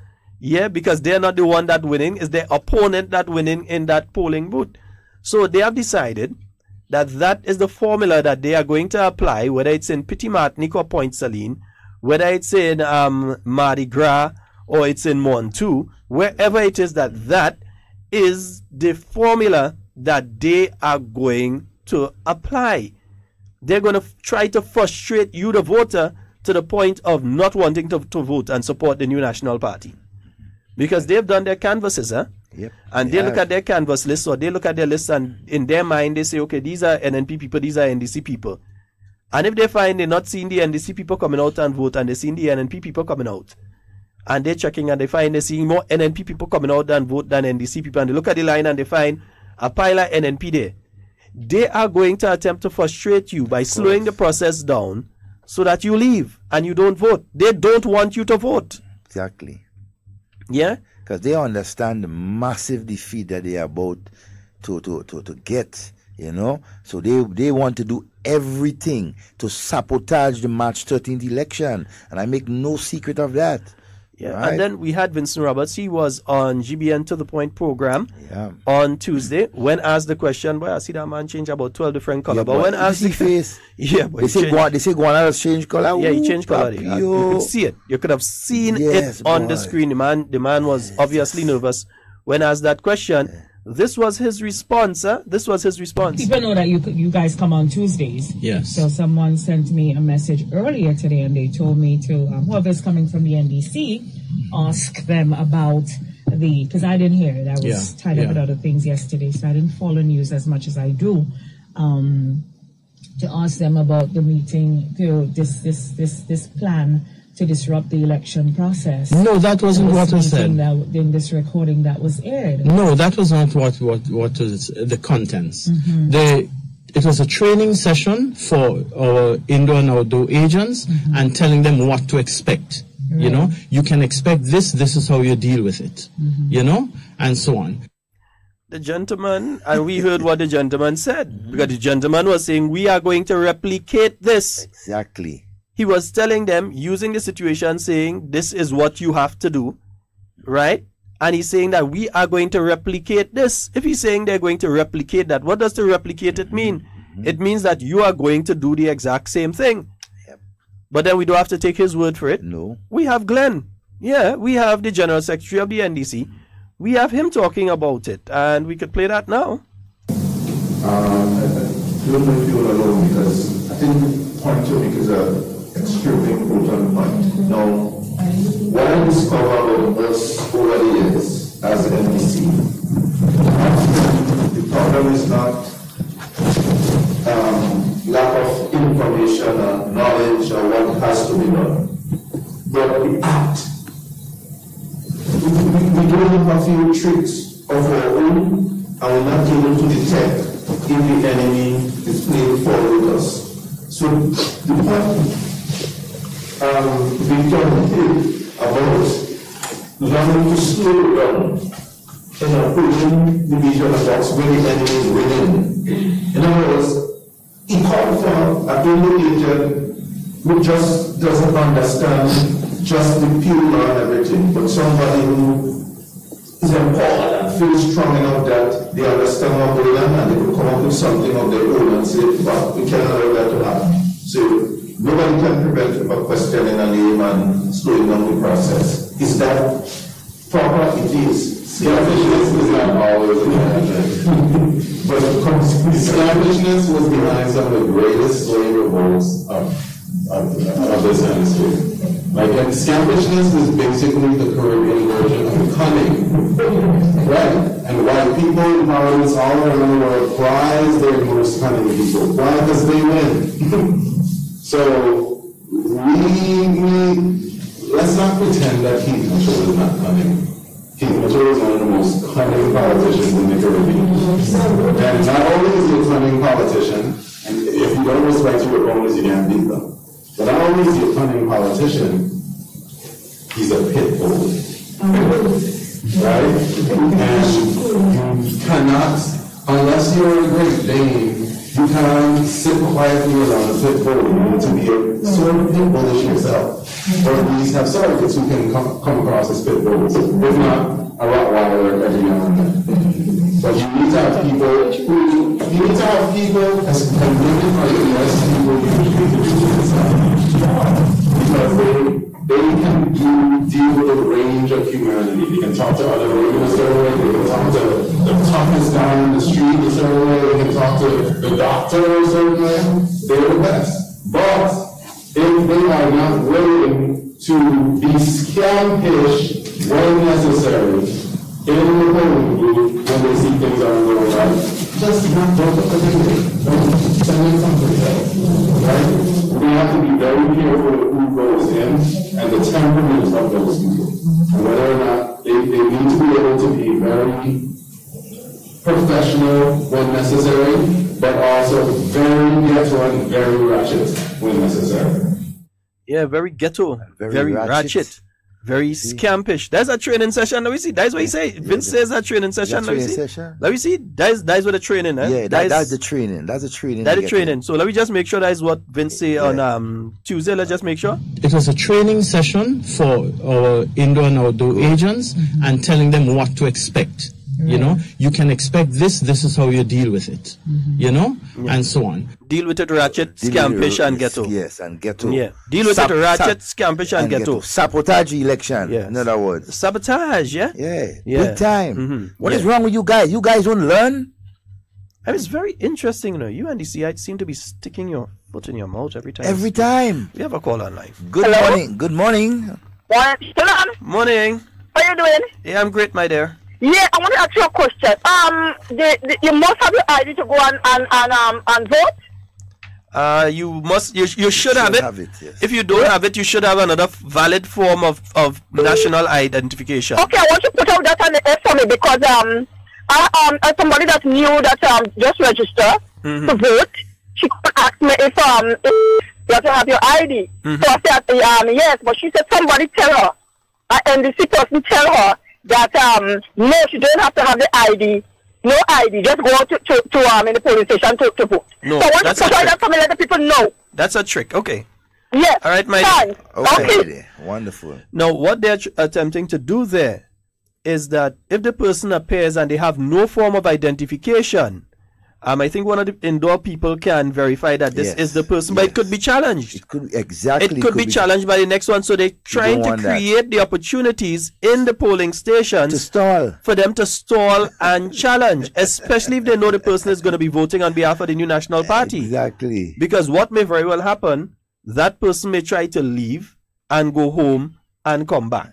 Yeah, because they're not the one that winning, it's their opponent that winning in that polling booth. So they have decided that that is the formula that they are going to apply, whether it's in Petit Martinique or Point Saline, whether it's in Mardi Gras or it's in Montu, wherever it is that is the formula that they are going to apply. They're going to try to frustrate you, the voter, to the point of not wanting to vote and support the new National Party. Because they've done their canvasses, huh? Yep. And they look at their canvas list, or they look at their list, and in their mind they say, okay, these are NNP people, these are NDC people. And if they find they're not seeing the NDC people coming out and vote, and they're seeing the NNP people coming out, and they're checking and they find they're seeing more NNP people coming out and vote than NDC people, and they look at the line and they find a pile of NNP there, they are going to attempt to frustrate you by slowing the process down so that you leave and you don't vote. They don't want you to vote. Exactly. Yeah? Because they understand the massive defeat that they are about to get, you know. So they want to do everything to sabotage the March 13th election. And I make no secret of that. Yeah, right? And then we had Vincent Roberts. He was on GBN To The Point program on Tuesday. When asked the question, boy, I see that man change about 12 different colors. But when asked the face, but they say Guanara's change color. Yeah, he changed color. You could see it. You could have seen it on the screen. The man was obviously nervous when asked that question. This was his response. This was his response. People know that you guys come on Tuesdays. Yes. So someone sent me a message earlier today, and they told me to whoever's coming from the NDC, ask them about because I didn't hear it. I was tied up with other things yesterday, so I didn't follow news as much as I do. To ask them about the meeting, this plan to disrupt the election process. No, that wasn't what was said. In this recording that was aired. No, that was not what was the contents. Mm-hmm. It was a training session for our indoor and outdoor agents and telling them what to expect. Right. You know, you can expect this is how you deal with it, you know, and so on. The gentleman, and we heard what the gentleman said, because the gentleman was saying, we are going to replicate this. Exactly. He was telling them, using the situation, saying, this is what you have to do, right? And he's saying that we are going to replicate this. If he's saying they're going to replicate that, what does to replicate it mean? It means that you are going to do the exact same thing. But then we don't have to take his word for it. No. We have Glenn. Yeah, we have the General Secretary of the NDC. We have him talking about it, and we could play that now. I don't know if you will allow me, because I think point you make is an extremely important point. Now, what I discovered about us over the years as the NDC, the problem is not lack of information or knowledge or what has to be done, but the act. We do have a few tricks of our own, and we're not able to detect if the enemy is playing forward with us. So the point Victor did about learning to slow down in approaching the vision of what's where the enemy is winning. In other words, he called for a building agent who just doesn't understand just the pure and everything, but somebody who is empowered and feels strong enough that they understand what going on and they could come up with something of their own and say, but we cannot allow that to happen. So nobody can prevent you from questioning a name and slowing down the process. Is that proper? It is. Selfishness is not always but selfishness was behind some of the greatest slave revolts of this hemisphere. Like, and selfishness is basically the Caribbean version of cunning, right? And why people in parliaments all around the world prize their most cunning people. Why? Because they win. So let's not pretend that Keith Mitchell is not cunning. Keith Mitchell is one of the most cunning politicians in the Caribbean. And not only is he a cunning politician, and if you don't respect your opponents, you can't beat them. But not only is he a cunning politician, he's a pit bull. Right? And you cannot, unless you're a Great Dane, you cannot sit quietly around a pit bull. You need to be a sort of pit bullish yourself. Or at least have surrogates who can come across as pit bulls. If not, a Rottweiler every now and then. But you need to have people as convenient are the best people you can do to yourself. Because they deal with a range of humanity. They can talk to other women a certain way. They can talk to the toughest guy on the street a certain way. They can talk to the doctor a certain way. They're the best. But if they are not willing to be scampish when necessary in the polling booth when they see things aren't going right, just not don't participate. Don't send in something else. Right? We have to be very careful who goes in and the temperament of those people. And whether or not they need to be able to be very professional when necessary, but also very ghetto and very ratchet when necessary. Yeah, very ghetto, very ratchet. Very scampish. That's a training session. Let me see. That's what he say. Vince says a training session. Let me see. Let me see. That's what the training. Yeah, that's the training. That's the training. That's the training. So let me just make sure that is what Vince say on Tuesday. Let's just make sure. It was a training session for our indoor and outdoor agents and telling them what to expect. You know, you can expect this. This is how you deal with it. You know, and so on. Deal with it ratchet, scampish, and ghetto. Yes, and ghetto. Yeah. Deal with it ratchet, scampish, and ghetto. Sabotage election. Yeah. In other words. Sabotage. Yeah. Yeah. Big time. What is Yeah. wrong with you guys? You guys don't learn. I mean, it's very interesting, you know. You and the CI seem to be sticking your foot in your mouth every time. Every time. We have a call online. Good morning. Good morning. Morning. How you doing? Yeah, I'm great, my dear. Yeah, I want to ask you a question. You must have your ID to go and vote. You should have it. Yes. If you don't have it, you should have another valid form of national identification. Okay, I want you to put out that on the air for me because as somebody that's new that just register to vote, she asked me if you have to have your ID. So I said yes, but she said somebody tell her, and the person tell her that no, she don't have to have the ID. No ID, just go to in the police station to vote. No, so I want that's to a put out trick. that for me, let the people know. That's a trick. Okay. Yes. All right, my fine. Okay. Wonderful. Now, what they're attempting to do there is that if the person appears and they have no form of identification, I think one of the indoor people can verify that this is the person, but it could be challenged. It could exactly. It could be challenged by the next one. So they're trying to create the opportunities in the polling stations to stall for them to stall and challenge, especially if they know the person is going to be voting on behalf of the new national party. Exactly. Because what may very well happen, that person may try to leave and go home and come back.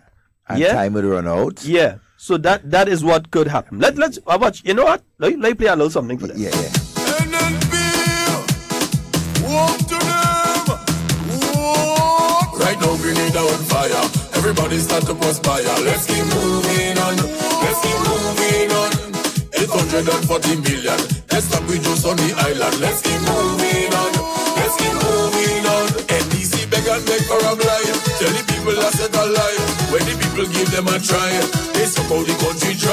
And time will run out. Yeah. So that is what could happen. Let's watch. You know what? Let me play a little something for them. Yeah. Walk to them. Walk. Right now, Grenada on fire. Everybody start to perspire. Let's keep moving on. Let's keep moving on. 840 million. Let's stop with just on the island. Let's keep moving on. Let's keep moving on. NDC beg and beg for a blind. Tell the people I said a lie. When the people give them a try, they support the country try.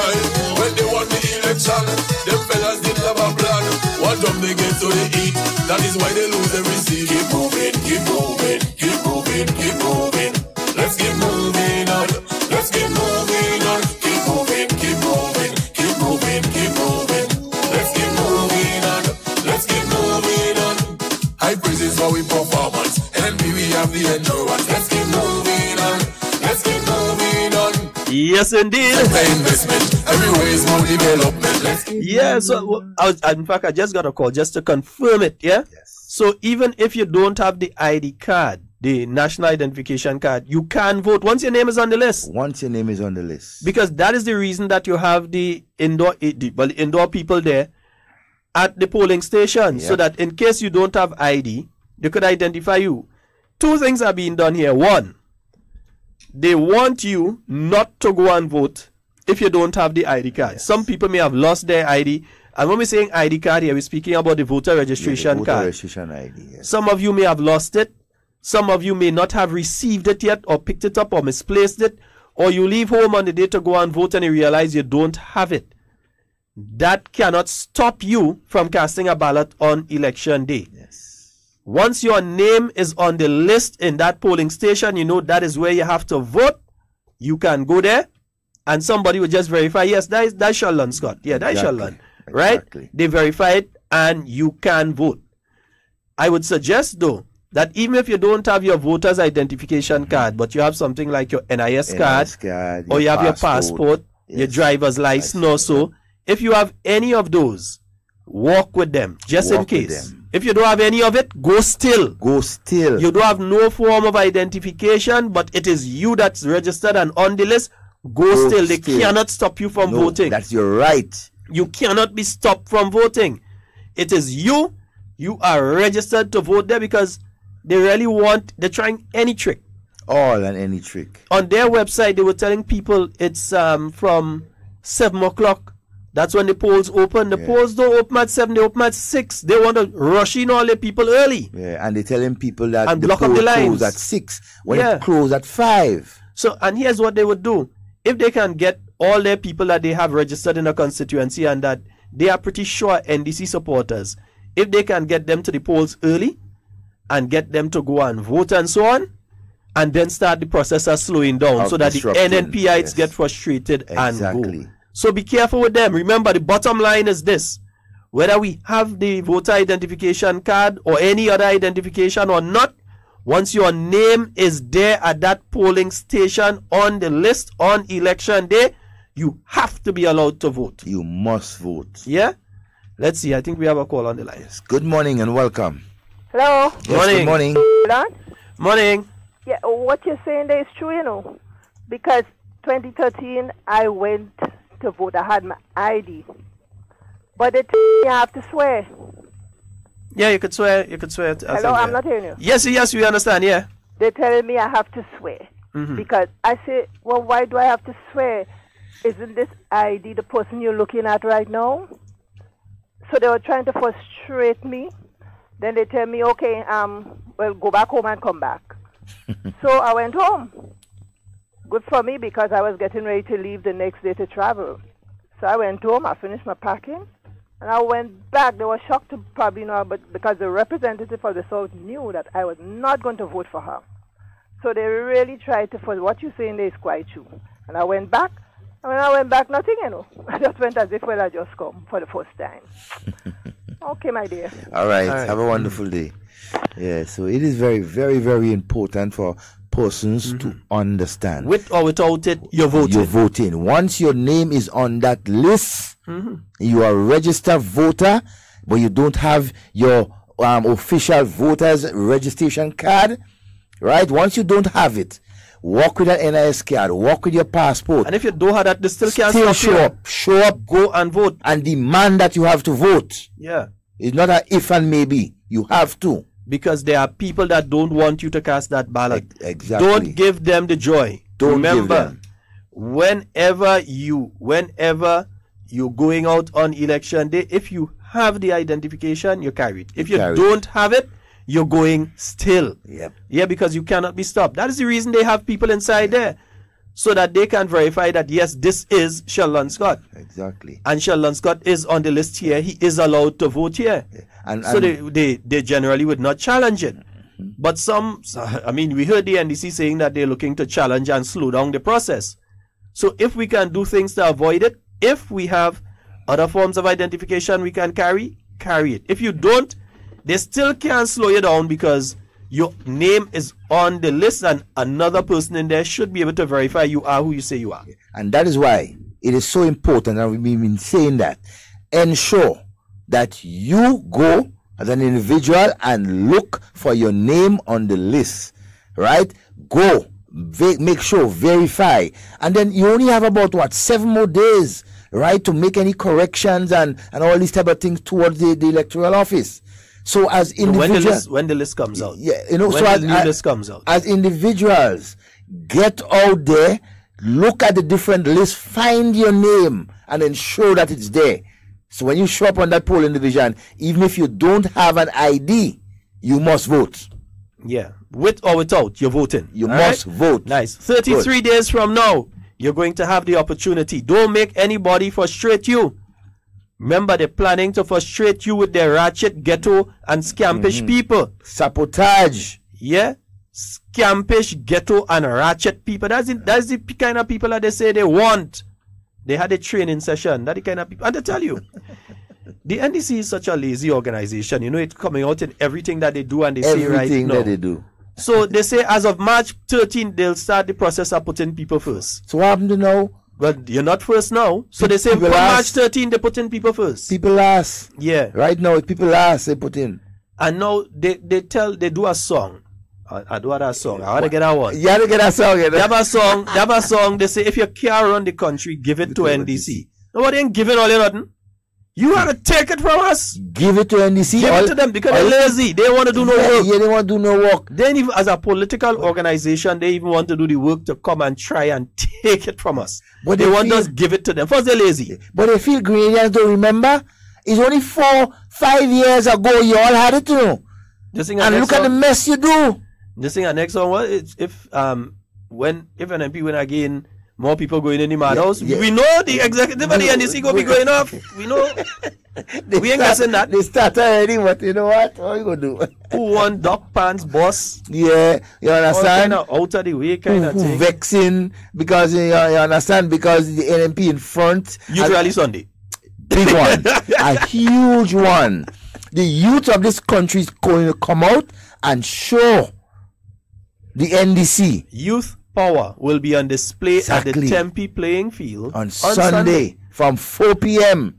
When they won the election, them fellas didn't have a plan. What job they get so they eat, that is why they lose every seat. Keep moving, keep moving, keep moving, keep moving. Let's keep moving on, let's keep moving on. Keep moving, keep moving, keep moving, keep moving. Let's keep moving on, let's keep moving on. High praises for we performance, and we have the endurance. Let's keep moving on, let's keep moving on. Yes, indeed. Investment, everywhere is more development. Yeah, so in fact, I just got a call just to confirm it. Yeah. Yes. So even if you don't have the ID card, the national identification card, you can vote once your name is on the list. Once your name is on the list. Because that is the reason that you have the indoor people there at the polling station, so that in case you don't have ID, they could identify you. Two things are being done here. One, they want you not to go and vote if you don't have the ID card. Yes. Some people may have lost their ID. And when we're saying ID card here, we're speaking about the voter registration card. Registration ID, yes. Some of you may have lost it. Some of you may not have received it yet, or picked it up, or misplaced it. Or you leave home on the day to go and vote and you realize you don't have it. That cannot stop you from casting a ballot on election day. Yes. Once your name is on the list in that polling station, you know that is where you have to vote. You can go there and somebody will just verify, yes, that's Sheldon Scott. Yeah, that's Sheldon. Right? They verify it and you can vote. I would suggest, though, that even if you don't have your voter's identification card, but you have something like your NIS card, or you have your passport, your driver's license also, if you have any of those, walk with them, just in case. If you don't have any of it, go still. Go still. You don't have no form of identification, but it is you that's registered and on the list, go still. They cannot stop you from voting. That's your right. You cannot be stopped from voting. It is you. You are registered to vote there because they really they're trying any trick. All and any trick. On their website, they were telling people it's from 7 o'clock. That's when the polls open. The polls don't open at 7, they open at 6. They want to rush in all the people early. Yeah, and they're telling people that and the block poll up the lines. close at 6 when it close at 5. So, and here's what they would do. If they can get all their people that they have registered in a constituency and that they are pretty sure NDC supporters, if they can get them to the polls early and get them to go and vote and so on, and then start the process of slowing down so that the NNPites get frustrated and go. So be careful with them. Remember, the bottom line is this. Whether we have the voter identification card or any other identification or not, once your name is there at that polling station on the list on election day, you have to be allowed to vote. You must vote. Yeah? Let's see. I think we have a call on the line. Good morning and welcome. Hello. Yes, good morning. Morning. Yeah, what you're saying there is true, you know. Because 2013, I went to vote. I had my ID. But you have to swear. Yeah, you could swear. You could swear. Hello, I'm not hearing you. Yes, we understand, yeah. They're telling me I have to swear. Because I say, well, why do I have to swear? Isn't this ID the person you're looking at right now? So they were trying to frustrate me. Then they tell me, okay, well, go back home and come back. So I went home. Good for me because I was getting ready to leave the next day to travel. So I went home, I finished my packing, and I went back. They were shocked to probably know, but because the representative of the South knew that I was not going to vote for her. So they really tried to, for what you're saying there is quite true. And I went back, and when I went back, nothing, you know. I just went as if, well, I just come for the first time. Okay, my dear. All right. Have a wonderful day. Yeah, so it is very, very, very important for persons to understand. With or without it, you're voting. You're voting. Once your name is on that list, you are a registered voter, but you don't have your official voter's registration card, right? Once you don't have it, walk with an NIS card, walk with your passport. And if you don't have that, they still can't show up, go and vote. And demand that you have to vote. Yeah. It's not an if and maybe. You have to. Because there are people that don't want you to cast that ballot. Exactly. Don't give them the joy. Remember, whenever you're going out on election day, if you have the identification, you carry it. If you don't have it, you're going still. Yep. Yeah, because you cannot be stopped. That is the reason they have people inside there. So that they can verify that, yes, this is Sheldon Scott. Exactly. And Sheldon Scott is on the list here. He is allowed to vote here. Yeah. So they generally would not challenge it. But we heard the NDC saying that they're looking to challenge and slow down the process. So if we can do things to avoid it, if we have other forms of identification we can carry it. If you don't, they still can't slow you down because your name is on the list and another person in there should be able to verify you are who you say you are. And that is why it is so important, and we've been saying that, ensure that you go as an individual and look for your name on the list, right? Go, make sure, verify. And then you only have about, 7 more days, right, to make any corrections and all these type of things towards the electoral office. So as individuals, when the list comes out, list comes out, as individuals, get out there, look at the different lists, find your name, and ensure that it's there. So when you show up on that polling division, even if you don't have an ID, you must vote. Yeah, with or without, you're voting. You must vote. Nice. 33 days from now, you're going to have the opportunity. Don't make anybody frustrate you. Remember, they're planning to frustrate you with their ratchet, ghetto, and scampish people. Sabotage. Yeah? Scampish, ghetto, and ratchet people. That's the kind of people that they say they want. They had a training session. That's the kind of people. And to tell you, The NDC is such a lazy organization. You know, it's coming out in everything that they do and they say right now. Everything that they do. So they say as of March 13th, they'll start the process of putting people first. So what happened to now? Well, you're not first now. So they say from March 13th, they put in people first. People last. Yeah. Right now, people last, they put in. And now they do a song. I do that song. I want to get that one. You have to get that song. They have a song. They say if you can't run the country, give it to NDC. Nobody ain't giving all you nothing. You have to take it from us. Give it to NDC. Give it to them because they're lazy. They want to do no work. Yeah, they want to do no work. Then even as a political organization, they even want to do the work to come and try and take it from us. But they want us give it to them. First, they're lazy. But they feel Grenadians don't remember. It's only 4-5 years ago you all had it, you know. And look at the mess you do. This thing, next one was if an MP win again, more people going in the madhouse. Yeah. We know the executive and the NDC go be going off. We know. We ain't guessing that. They start already, but you know what? What are you going to do? Who won Doc Pants boss? Yeah, you understand? Kind of out of the way kind of thing. Who vexing because, you understand, because the NMP in front. Youth Rally Sunday. Big one. A huge one. The youth of this country is going to come out and show the NDC. Youth power will be on display at the Tempe playing field on Sunday from 4 p.m.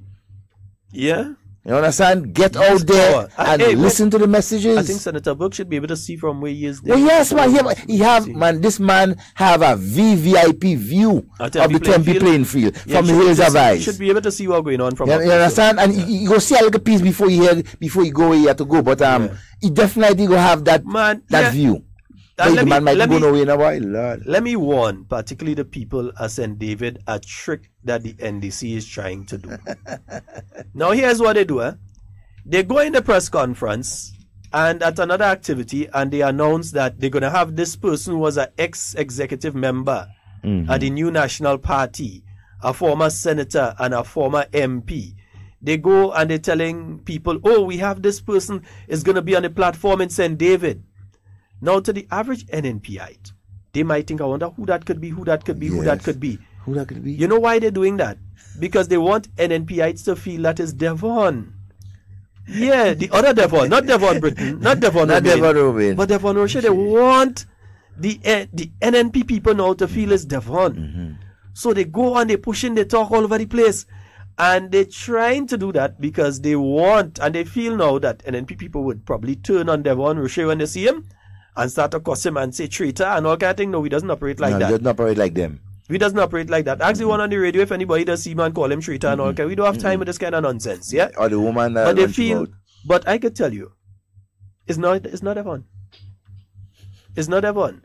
Yeah. You understand? Get out there and listen to the messages. I think Senator Burke should be able to see from where he is there. Well, yes, man. This man have a VVIP view of the Tempe playing field from the hills of eyes. He should be able to see what's going on from. You understand? And you go see a little piece before you go where you have to go. But he definitely go have that view. Let me warn, particularly the people at St. David, a trick that the NDC is trying to do. Now, here's what they do. They go in the press conference and at another activity, and they announce that they're going to have this person who was an ex-executive member at the New National Party, a former senator and a former MP. They go and they're telling people, oh, we have this person is going to be on the platform in St. David. Now, to the average NNPite, they might think, I wonder who that could be, who that could be. Who that could be? You know why they're doing that? Because they want NNPites to feel that is Devon. Yeah, the other Devon, not Devon Britain, not Devon Romain, but Devon Roche. They want the NNP people now to feel it's Devon. So they go on, they pushing, they talk all over the place. And they're trying to do that because they want, and they feel now that NNP people would probably turn on Devon Roche when they see him and start to cuss him and say traitor and all kind of thing. No, he doesn't operate like that. He doesn't operate like them. He doesn't operate like that. Ask the one on the radio if anybody does see man call him traitor and all kind. We don't have time with this kind of nonsense, yeah? Or the woman but they feel, but I could tell you, it's not Devon. It's not Devon.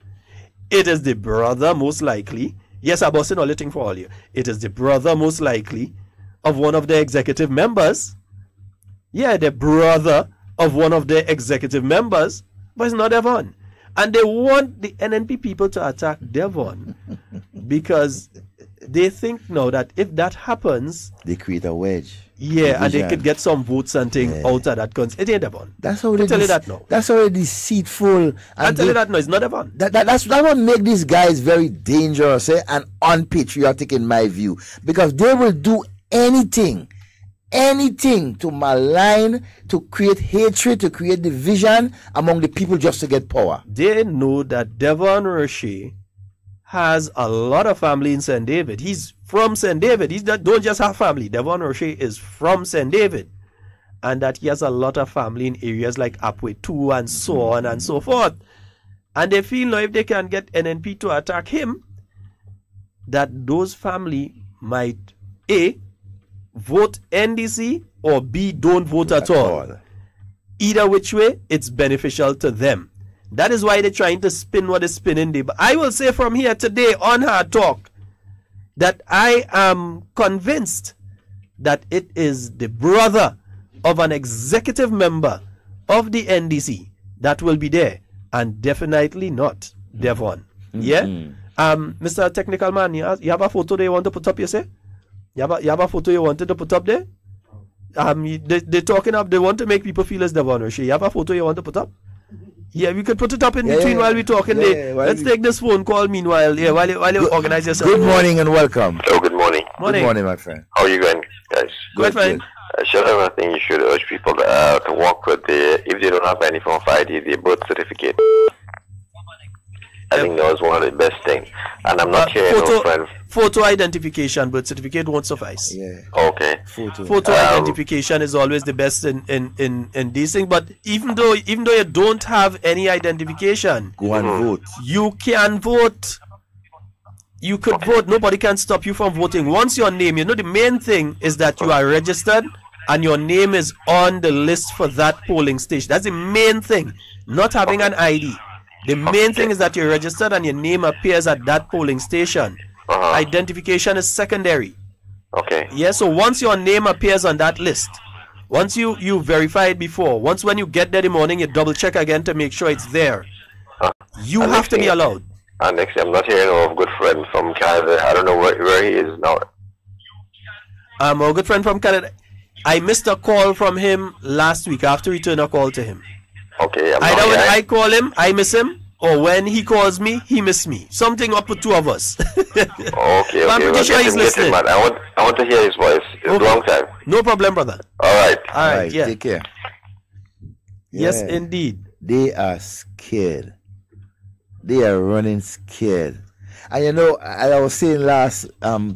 It is the brother most likely. Yes, I'm bossing all the thing for all you. It is the brother most likely of one of the executive members. Yeah, the brother of one of the executive members, but it's not Devon. And they want the NNP people to attack Devon because they think now that if that happens, they create a wedge. Yeah, and they could get some votes and thing out of that. It ain't Devon. That's how they tell you that now. That's how deceitful. I tell you that now. It's not Devon. That's what make these guys very dangerous and unpatriotic in my view, because they will do anything to malign, to create hatred, to create division among the people just to get power. They know that Devon Roche has a lot of family in St. David. He's from St. David. He don't just have family. Devon Roche is from St. David. And that he has a lot of family in areas like Upway 2 and so on and so forth. And they feel now if they can get NNP to attack him, that those family might A, vote NDC, or B, don't vote at all. Either which way, it's beneficial to them. That is why they're trying to spin what is spinning there. But I will say from here today on Hard Talk that I am convinced that it is the brother of an executive member of the NDC that will be there, and definitely not Devon. Yeah? Mr. Technical Man, you have a photo they want to put up, you say? You have a photo you wanted to put up there? They're talking up, they want to make people feel as Devon Roche. You have a photo you want to put up? Yeah, we could put it up in between while we're talking. Let's take this phone call meanwhile. Yeah, while you organize yourself. Good morning and welcome. Oh, good morning. Good morning, my friend. How are you going, guys? Good, fine. Sheldon, I think you should urge people to walk with if they don't have any form of ID, their birth certificate. I think that was one of the best things. And I'm not hearing no friend. Photo identification, birth certificate won't suffice. Yeah. Okay. Photo identification is always the best in these things. But even though you don't have any identification, go and vote. You can vote. You could vote. Nobody can stop you from voting. Once your name, the main thing is that you are registered and your name is on the list for that polling station. That's the main thing. Not having an ID. The main thing is that you're registered and your name appears at that polling station. Identification is secondary. Okay. Yeah, so once your name appears on that list, once you verify it before, once when you get there in the morning, you double check again to make sure it's there. You have to be allowed. And next, I'm not hearing of a good friend from Canada. I don't know where he is now. Our good friend from Canada. I missed a call from him last week after returning a call to him. Okay. Either when I call him, I miss him, or when he calls me, he miss me. Something up with two of us. Okay. I'm pretty sure he's listening. I want to hear his voice. It's a long time. No problem, brother. All right. All right. Yeah. Take care. Yes, Yeah. indeed. They are scared. They are running scared. And as I was saying last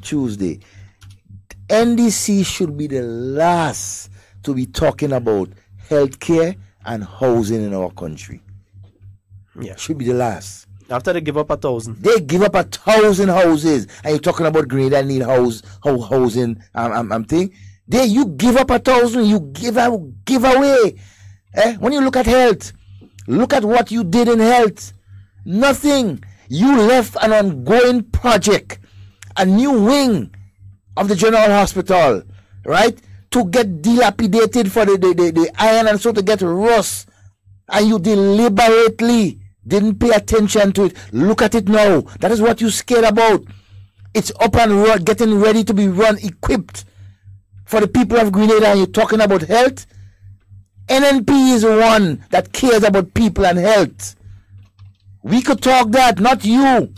Tuesday, NDC should be the last to be talking about healthcare and housing in our country. Yeah. Should be the last. After they give up 1,000. They give up 1,000 houses. And you're talking about Grenada need housing thing. You give up 1,000, you give away. When you look at health, look at what you did in health. Nothing. You left an ongoing project, a new wing of the General Hospital, right? To get dilapidated for the iron and so to get rust. And you deliberately didn't pay attention to it. Look at it now. That is what you're scared about. It's up and getting ready to be equipped for the people of Grenada. And you're talking about health? NNP is one that cares about people and health. We could talk that, not you.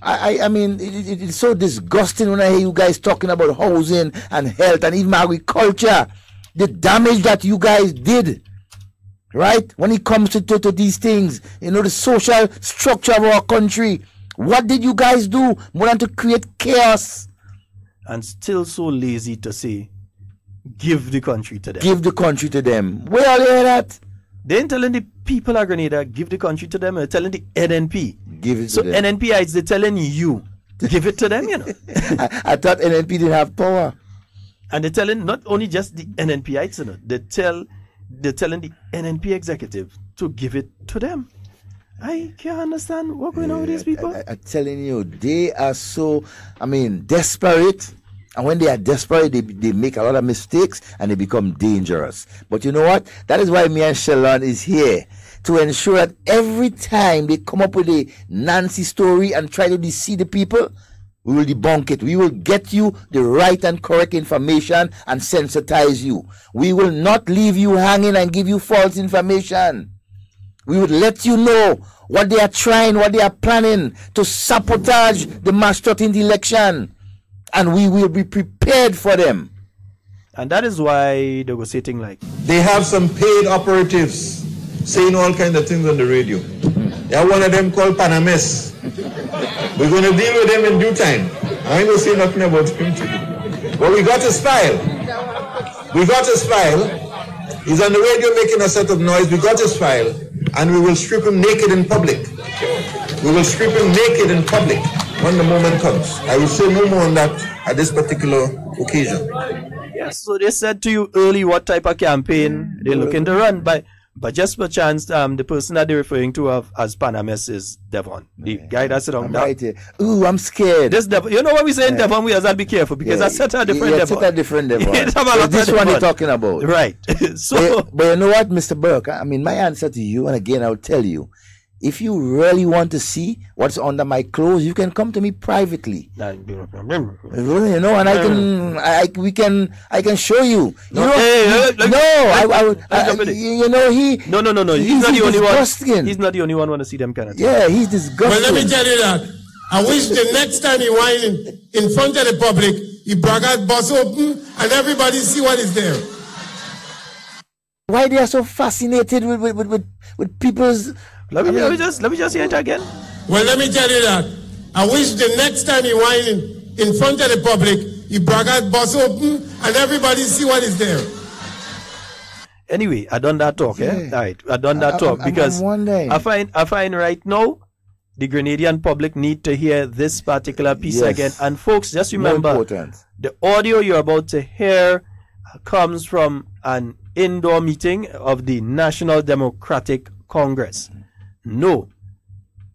I mean, it's so disgusting when I hear you guys talking about housing and health and even agriculture. The damage that you guys did, right? When it comes to these things, the social structure of our country. What did you guys do more than to create chaos? And still so lazy to say, give the country to them. Give the country to them. Where are they at? They ain't telling the people of Grenada, give the country to them. They're telling the NNP. Give it to them. So NNPites, they're telling you to give it to them, I thought NNP didn't have power. And they're telling not only just the NNPites, they're telling the NNP executive to give it to them. I can't understand what's going on with these people. I'm telling you, they are so, desperate. And when they are desperate, they make a lot of mistakes and they become dangerous. But you know what? That is why me and Sheldon is here to ensure that every time they come up with a Nancy story and try to deceive the people, we will debunk it. We will get you the right and correct information and sensitize you. We will not leave you hanging and give you false information. We would let you know what they are trying, what they are planning to sabotage the March 13th election. And we will be prepared for them. And that is why they were sitting like. They have some paid operatives saying all kinds of things on the radio. They have one of them called Panames. We're going to deal with them in due time. I ain't going to say nothing about him today. But we got his file. He's on the radio making a set of noise. We got his file. And we will strip him naked in public. When the moment comes. I will say no more on that at this particular occasion. Yes, so they said to you early what type of campaign they're looking to run, but just per chance, the person that they're referring to as Panames is Devon, the guy that's around right here. Ooh, I'm scared. This Devon, you know what we say in Devon? We have to be careful because I set a different Devon. Set a different Devon. So this one you're talking about, right? But you know what, Mr. Burke? My answer to you, and again I'll tell you. If you really want to see what's under my clothes, you can come to me privately. And I can show you. He's not the only one. He's not the only one want to see them kind of thing. Yeah, he's disgusting. Well, let me tell you that I wish the next time he whine in front of the public, he braggart bus open and everybody see what is there. Why they are so fascinated with people's... Let me just hear it again. Well, let me tell you that. I wish the next time he whine in front of the public, he braggart bus open and everybody see what is there. Anyway, I done that talk, All right, I done that talk because I find right now the Grenadian public need to hear this particular piece again. And folks, just remember, the audio you're about to hear comes from an indoor meeting of the National Democratic Congress. No,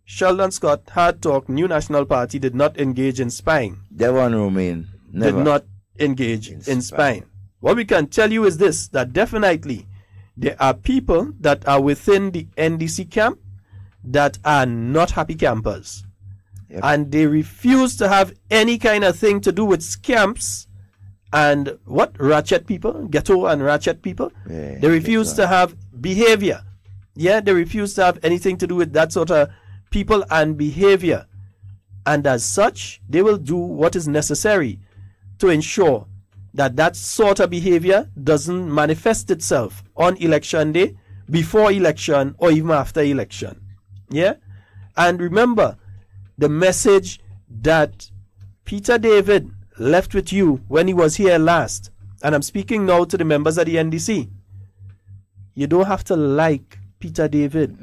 Sheldon Scott had talked. New National Party did not engage in spying. Devon Romain did not engage in spying. What we can tell you is this, that definitely there are people that are within the NDC camp that are not happy campers. And they refuse to have any kind of thing to do with scamps and ratchet people, ghetto and ratchet people. They refuse to have behavior. They refuse to have anything to do with that sort of people and behavior. And as such, they will do what is necessary to ensure that that sort of behavior doesn't manifest itself on election day, before election, or even after election. And remember, the message that Peter David left with you when he was here last, and I'm speaking now to the members of the NDC. You don't have to like Peter David.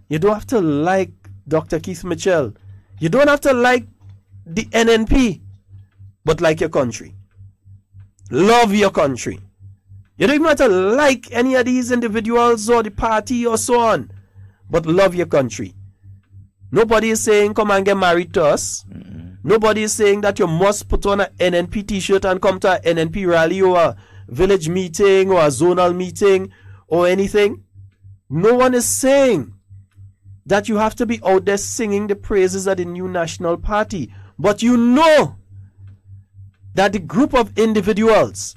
You don't have to like Dr. Keith Mitchell. You don't have to like the NNP, but like your country. Love your country. You don't even have to like any of these individuals or the party or so on, but love your country. Nobody is saying come and get married to us. Nobody is saying that you must put on an NNP t-shirt and come to an NNP rally or a village meeting or a zonal meeting or anything. No one is saying that you have to be out there singing the praises of the New National Party. But you know that the group of individuals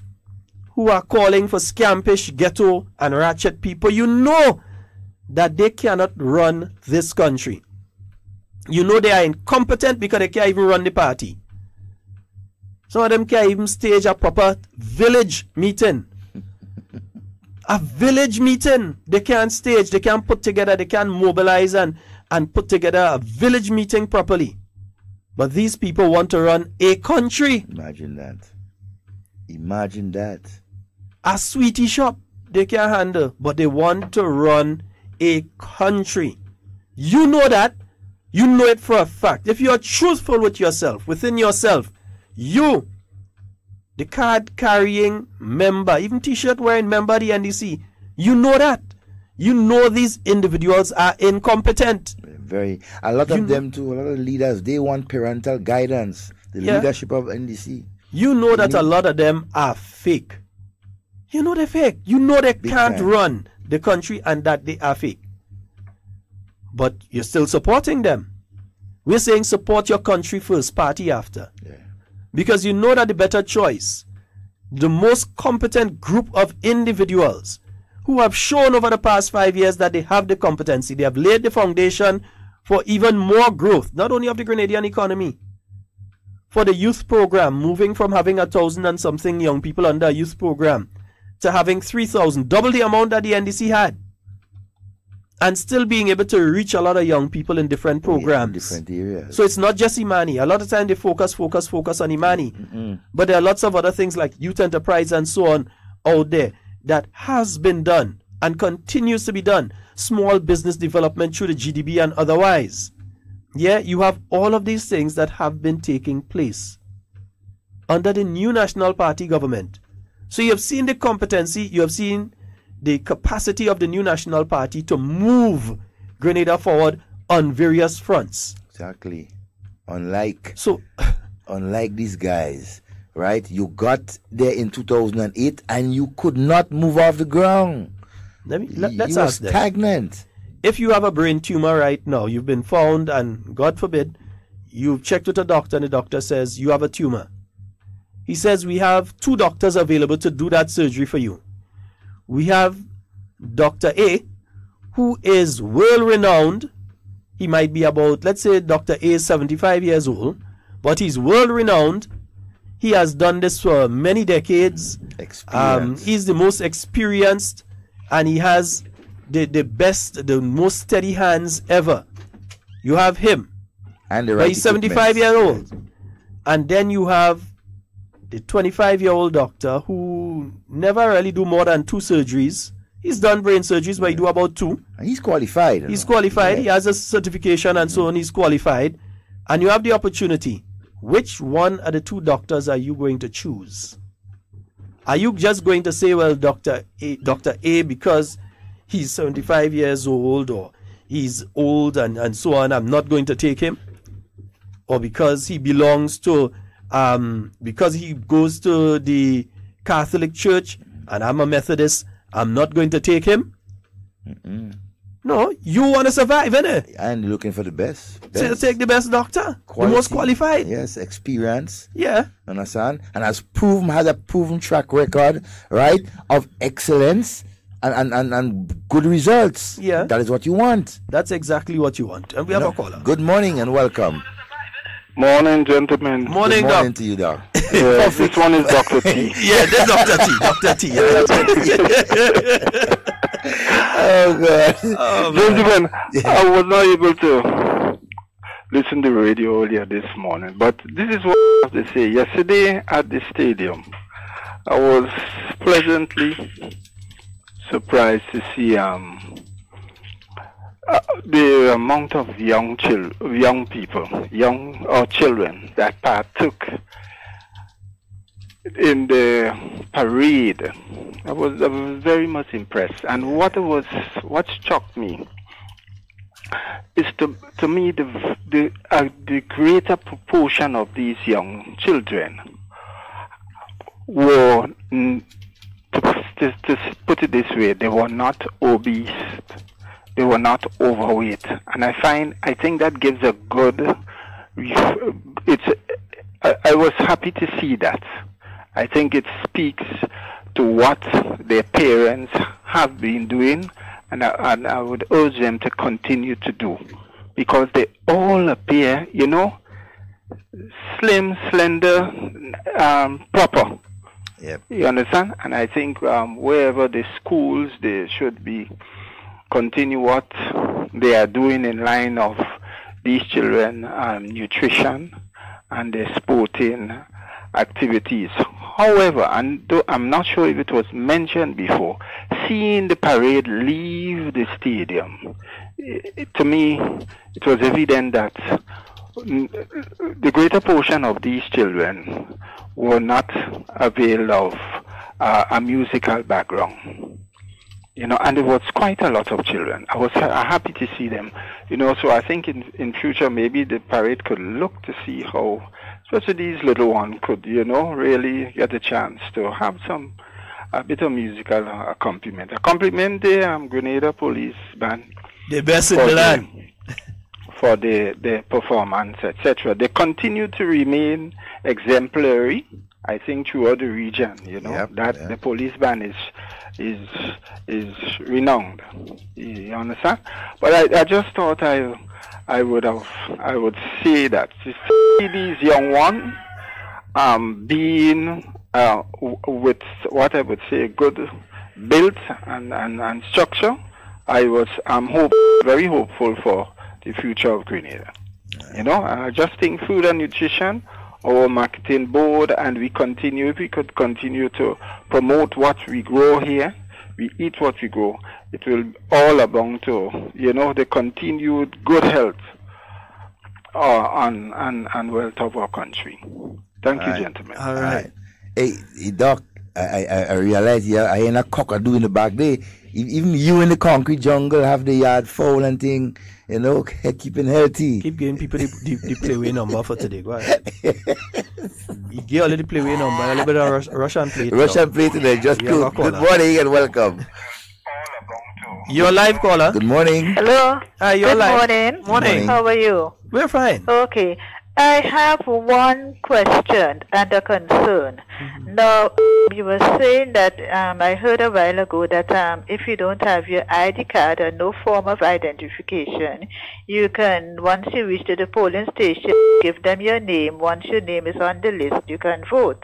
who are calling for scampish, ghetto and ratchet people, you know that they cannot run this country. You know they are incompetent because they can't even run the party. Some of them can't even stage a proper village meeting. A village meeting they can't stage, they can't put together, they can't mobilize and put together a village meeting properly. But these people want to run a country. Imagine that. Imagine that. A sweetie shop they can't handle, but they want to run a country. You know that. You know it for a fact. If you're truthful with yourself, within yourself, you, the card-carrying member, even t-shirt wearing member of the NDC, you know that. You know these individuals are incompetent. A lot of them too, a lot of leaders, they want parental guidance. The leadership of NDC. You know that a lot of them are fake. You know they're fake. You know they can't run the country and that they are fake. But you're still supporting them. We're saying support your country first, party after. Because you know that the better choice, the most competent group of individuals who have shown over the past 5 years that they have the competency, they have laid the foundation for even more growth, not only of the Grenadian economy, for the youth program, moving from having 1,000 and something young people under a youth program to having 3,000, double the amount that the NDC had. And still being able to reach a lot of young people in different programs. Different areas. So it's not just Imani. A lot of time they focus on Imani. But there are lots of other things like youth enterprise and so on out there that has been done and continues to be done. Small business development through the GDB and otherwise. You have all of these things that have been taking place under the New National Party government. So you have seen the competency, you have seen the capacity of the New National Party to move Grenada forward on various fronts. Exactly. Unlike these guys, right? You got there in 2008 and you could not move off the ground. Let's ask them. Stagnant. If you have a brain tumor right now, you've been found and God forbid, you've checked with a doctor and the doctor says you have a tumor. He says we have 2 doctors available to do that surgery for you. We have Dr. A, who is world-renowned He might be about, let's say Dr. A is 75 years old, but he's world renowned. He has done this for many decades. He's the most experienced, and he has the best, the most steady hands ever. You have him. And the but right he's 75 years old. And then you have the 25-year-old doctor who never really do more than 2 surgeries. He's done brain surgeries, but he do about 2. And he's qualified. He's qualified. He has a certification and so on. He's qualified. And you have the opportunity. Which one of the 2 doctors are you going to choose? Are you just going to say, well, Dr. A, because he's 75 years old or he's old and so on, I'm not going to take him? Or because he belongs to, because he goes to the Catholic Church and I'm a Methodist, I'm not going to take him? No, you want to survive, innit? And looking for the best. So take the best doctor, the most qualified. Yes, experience. Yeah. Understand? And has a proven track record, right, of excellence and good results. Yeah. That is what you want. That's exactly what you want. And we have a caller. Good morning and welcome. Morning, gentlemen. Morning, Good morning to you, Doc. This one is Dr. T. Yeah, this Dr. T. Dr. T. Oh, God. Oh, gentlemen, I was not able to listen to the radio earlier this morning, but this is what I have to say. Yesterday at the stadium, I was pleasantly surprised to see the amount of young people that partook in the parade. I was very much impressed, and what struck me is to me the greater proportion of these young children were, to put it this way, they were not obese. They were not overweight, and I think that gives a good. I was happy to see that. I think it speaks to what their parents have been doing, and I would urge them to continue to do, because they all appear, slim, slender, proper. Yep. You understand? And I think wherever the schools, they should be continue what they are doing in line of these children nutrition and their sporting activities. However, and though I'm not sure if it was mentioned before, seeing the parade leave the stadium, to me, it was evident that the greater portion of these children were not availed of a musical background. And there was quite a lot of children. I was happy to see them. So I think in future maybe the parade could look to see how, especially these little ones could, really get a chance to have a bit of musical accompaniment. Accompaniment the Grenada Police Band. The best in the land. For the performance, etc. They continue to remain exemplary, I think, throughout the region. The police band is renowned. You understand? But I just thought I would say that to see these young ones being with what I would say good built and structure, I'm very hopeful for the future of Grenada. I just think food and nutrition, our marketing board, and we could continue to promote what we grow here. We eat what we grow. It will all amount to, the continued good health and wealth of our country. Thank you, gentlemen. All right. Hey, Doc, I realize I ain't a cockadoo in the back there. Even you in the concrete jungle have the yard foul and thing, keeping healthy. Keep giving people the playway number for today. Go ahead. You give all the playway number, a little bit of Russian plate. Russian plate today, just cool. Good morning and welcome. You're live, caller. Good morning. Hello. Hi, you're Good live. morning. Morning. How are you? We're fine. Okay. I have one question and a concern. Now, you were saying that I heard a while ago that if you don't have your ID card or no form of identification, you can, once you reach to the polling station, give them your name. Once your name is on the list, you can vote.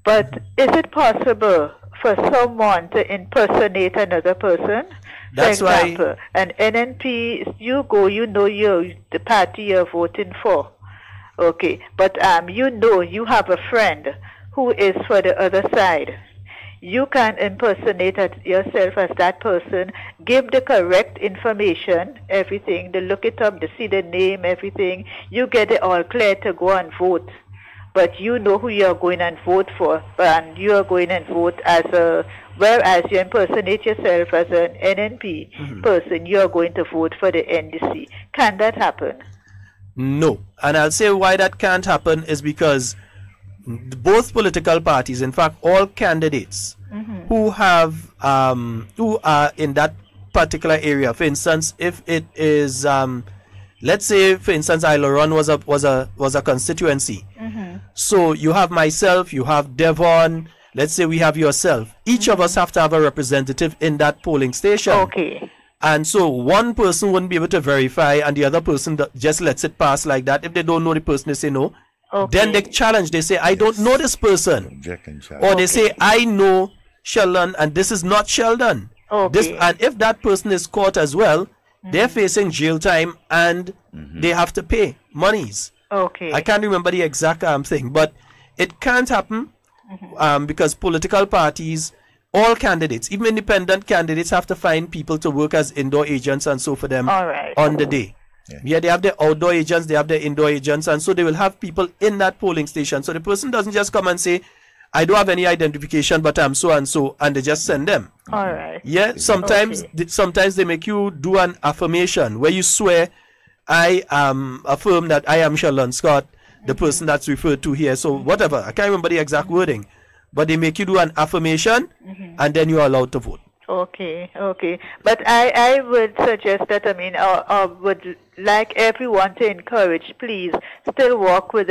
But is it possible for someone to impersonate another person? That's for example, an NNP, you go, you know the party you're voting for. Okay, but you know you have a friend who is for the other side. You can impersonate yourself as that person, give the correct information, everything, they look it up, they see the name, everything. You get it all clear to go and vote. But you know who you're going and vote for, and you're going and vote as a, whereas you impersonate yourself as an NNP person, you're going to vote for the NDC. Can that happen? No. And I'll say why that can't happen is because both political parties, in fact, all candidates who have who are in that particular area, for instance, if it is let's say, for instance, Aileron was a constituency. So you have myself, you have Devon, let's say we have yourself. Each of us have to have a representative in that polling station. Okay. And so one person wouldn't be able to verify and the other person just lets it pass like that. If they don't know the person, they say no. Okay. Then they challenge. They say, I don't know this person. Or they say, I know Sheldon and this is not Sheldon. Okay. And if that person is caught as well, they're facing jail time and they have to pay monies. Okay. I can't remember the exact thing, but it can't happen because political parties, all candidates, even independent candidates, have to find people to work as indoor agents and so for them on the day. Yeah, they have their outdoor agents, they have their indoor agents, and so they will have people in that polling station. So the person doesn't just come and say, I don't have any identification, but I'm so and so, and they just send them. All right. Yeah, sometimes they make you do an affirmation where you swear, I affirm that I am Sheldon Scott, the person that's referred to here. So whatever, I can't remember the exact wording, but they make you do an affirmation, and then you're allowed to vote. Okay, okay. But I would suggest that, I would like everyone to encourage, please, still walk with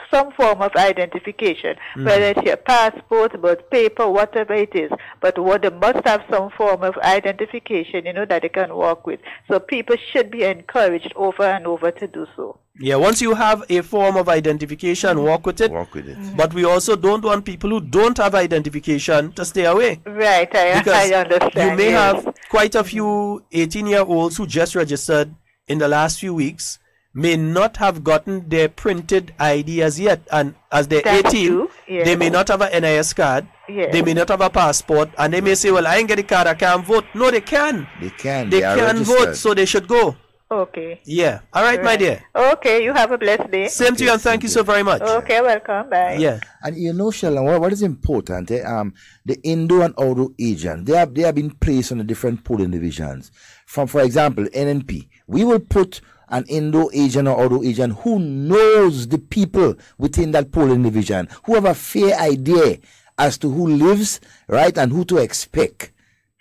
some form of identification, whether it's your passport, birth paper, whatever it is. But they must have some form of identification, that they can walk with. So people should be encouraged over and over to do so. Yeah, once you have a form of identification, walk with it. Walk with it. But we also don't want people who don't have identification to stay away. Right, I understand. You may have quite a few 18-year-olds who just registered in the last few weeks, may not have gotten their printed ID as yet. And as they're 18, they may not have an NIS card. Yes. They may not have a passport. And they may say, well, I ain't get a card, I can't vote. No, they can. They can. They can vote, so they should go. Okay. Yeah. All right, my dear. Okay, you have a blessed day. Same to you, and thank you so very much. Okay, welcome. Bye. Yeah. And Sheldon, what is important, the indoor and outdoor agents, they have been placed on the different polling divisions. For example, NNP, we will put an indoor agent or outdoor agent who knows the people within that polling division, who have a fair idea as to who lives, right, and who to expect,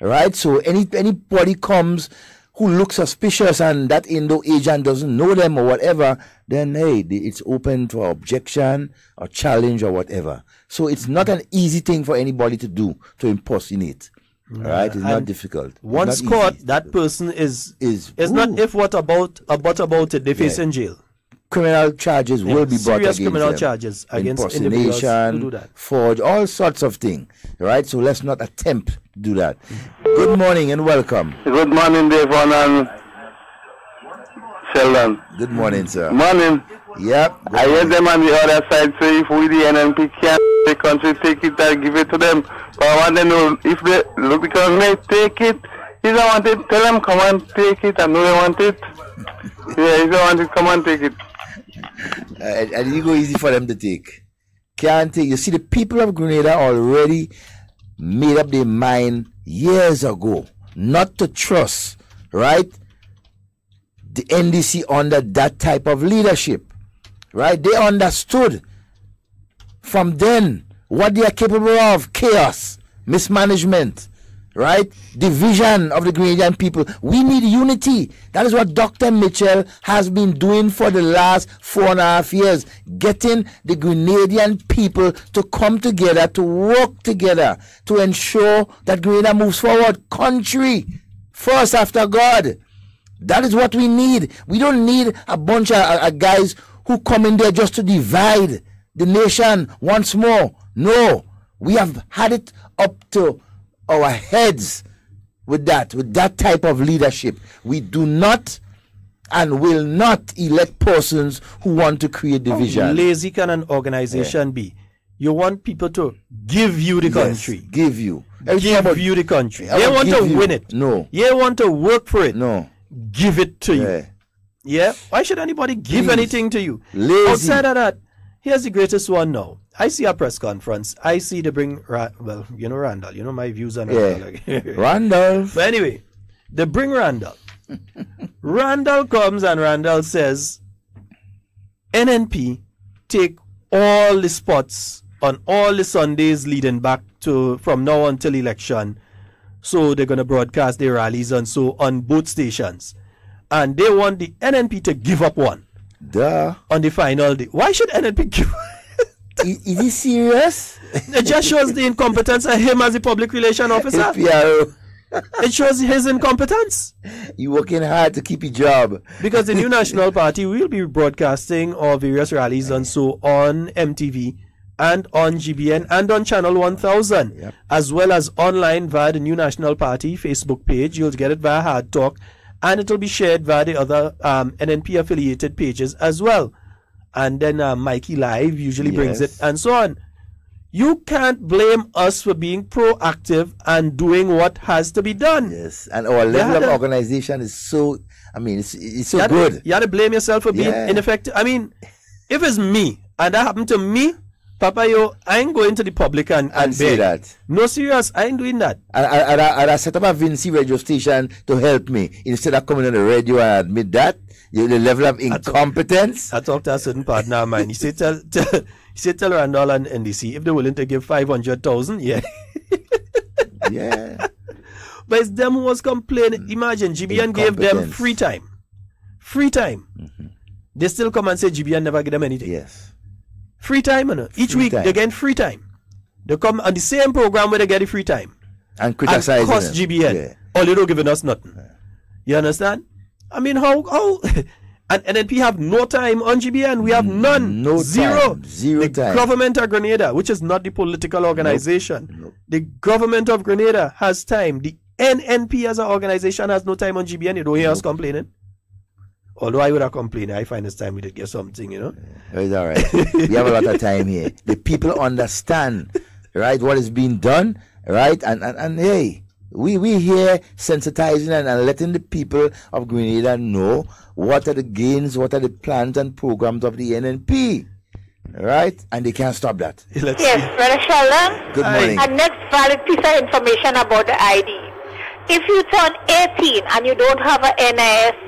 right? So anybody comes who looks suspicious and that indoor agent doesn't know them or whatever, then hey, it's open for objection or challenge or whatever. So it's not an easy thing for anybody to do, to impersonate. Right? It's not difficult. Once caught, that person is not if what about it, they face in jail. Criminal charges will be brought against them. Serious criminal charges against individuals who do that. Forge, all sorts of things. Right? So let's not attempt to do that. Good morning and welcome. Good morning, Devon and Sheldon. Good morning, sir. Morning. Yep. I hear them on the other side say if we the NNP can't the country take it and give it to them. But I want to know if they look because they take it. If they want it, tell them come and take it. I know they want it. Yeah, if they want it, come and take it. And you go easy for them to take. Can't take. You see, the people of Grenada already made up their mind years ago not to trust, right, the NDC under that type of leadership. Right? They understood from then what they are capable of: chaos, mismanagement, right? Division of the Grenadian people. We need unity. That is what Dr. Mitchell has been doing for the last 4.5 years, getting the Grenadian people to come together, to work together, to ensure that Grenada moves forward. Country first after God. That is what we need. We don't need a bunch of guys who come in there just to divide the nation once more. No, we have had it up to our heads with that type of leadership. We do not and will not elect persons who want to create division. How lazy can an organization be? You want people to give you the country. Give you. Give you the country. They want to win it. No. They want to work for it. No. Give it to you. Yeah? Why should anybody give anything to you? Lazy. Outside of that, here's the greatest one now. I see a press conference. I see they bring, well, you know Randall. You know my views on Randall. Randall. But anyway, they bring Randall. Randall comes and Randall says, NNP take all the spots on all the Sundays leading back to from now until election. So they're going to broadcast their rallies and so on both stations. And they want the NNP to give up one. On the final day. Why should NNP give Is he serious? It just shows the incompetence of him as a public relation officer. It shows his incompetence. You're working hard to keep your job. Because the New National Party will be broadcasting our various rallies and so on MTV and on GBN and on Channel 1000, as well as online via the New National Party Facebook page. You'll get it via Hard Talk, and it will be shared via the other NNP affiliated pages as well. And then Mikey Live usually brings it, and so on. You can't blame us for being proactive and doing what has to be done. Yes, and our level of organization is so, I mean, it's so good. You had to blame yourself for being ineffective. I mean, if it's me, and that happened to me, Papa, I ain't going to the public and say beg. that. No, serious, I ain't doing that. I set up a Vinci radio station to help me. Instead of coming on the radio and admit that, the level of incompetence. I talked to a certain partner of mine. He said, tell Randall and NDC if they're willing to give 500,000, yeah. Yeah. But it's them who was complaining. Imagine, GBN gave them free time. Free time. They still come and say GBN never give them anything. Yes. Free time, you know. Each week they get free time. They come on the same program where they get the free time. And criticize cost GBN. Yeah. All they don't giving us nothing. You understand? I mean, how and NNP have no time on GBN. We have none. Zero. The government of Grenada, which is not the political organization. The government of Grenada has time. The NNP as an organization has no time on GBN. You don't hear us complaining. Although I would have complained, I find it's time we did get something, you know. It's all right. We have a lot of time here. The people understand, right, what is being done, right? And hey, we here sensitizing and letting the people of Grenada know what are the gains, what are the plans and programs of the NNP, right? And they can't stop that. Yes, Brother Sheldon. Good morning. A next valid piece of information about the ID. If you turn 18 and you don't have an NIS,